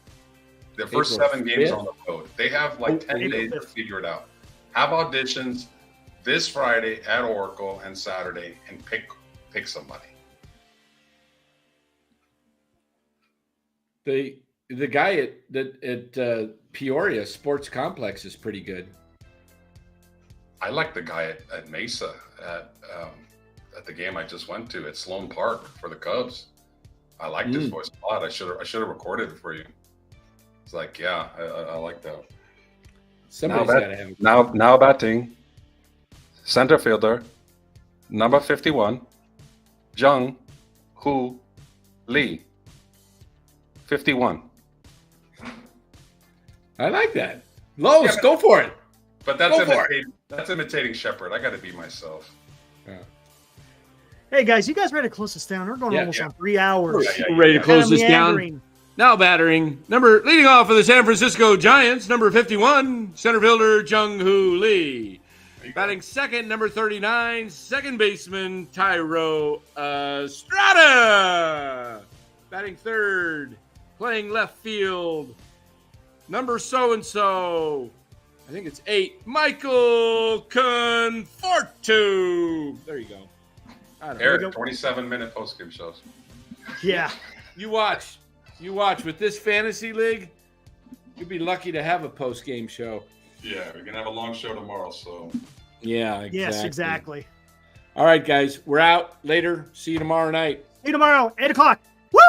B: Their
A: April
B: first 7 games
A: 5th?
B: on the road. They have like 10
C: April
B: days to
C: 5th.
B: figure it out. Have auditions this Friday at Oracle and Saturday, and pick somebody.
A: The guy at Peoria Sports Complex is pretty good.
B: I like the guy at Mesa at the game I just went to at Sloan Park for the Cubs. I liked his voice a lot. I should have recorded it for you. It's like, yeah, I like that.
A: Somebody's
G: Now
A: got to have a
G: Now batting, center fielder, number 51, Jung Hoo Lee, 51.
A: I like that. Lowe's,
B: Yeah,
A: go for it.
B: But that's
A: Go for
B: imitating Shepard. I got to be myself.
C: Hey guys, you guys ready to close this down? We're going almost on 3 hours.
B: Yeah.
A: We're ready to close
C: Kinda
A: this down.
C: meandering.
A: Now battering. Leading off for the San Francisco Giants, number 51, center fielder Jung-Hoo Lee. Batting second, number 39, second baseman Tyro Estrada. Batting third, playing left field, number so-and-so. I think it's 8, Michael Conforto. There you go. I don't know.
B: Eric, 27-minute postgame shows.
C: Yeah.
A: You watch with this fantasy league. You'd be lucky to have a post-game show.
B: Yeah, we're gonna have a long show tomorrow. So
A: Yeah, exactly.
C: Yes, exactly.
A: All right, guys, we're out. Later. See you tomorrow night.
C: See you tomorrow, 8 o'clock. Woo!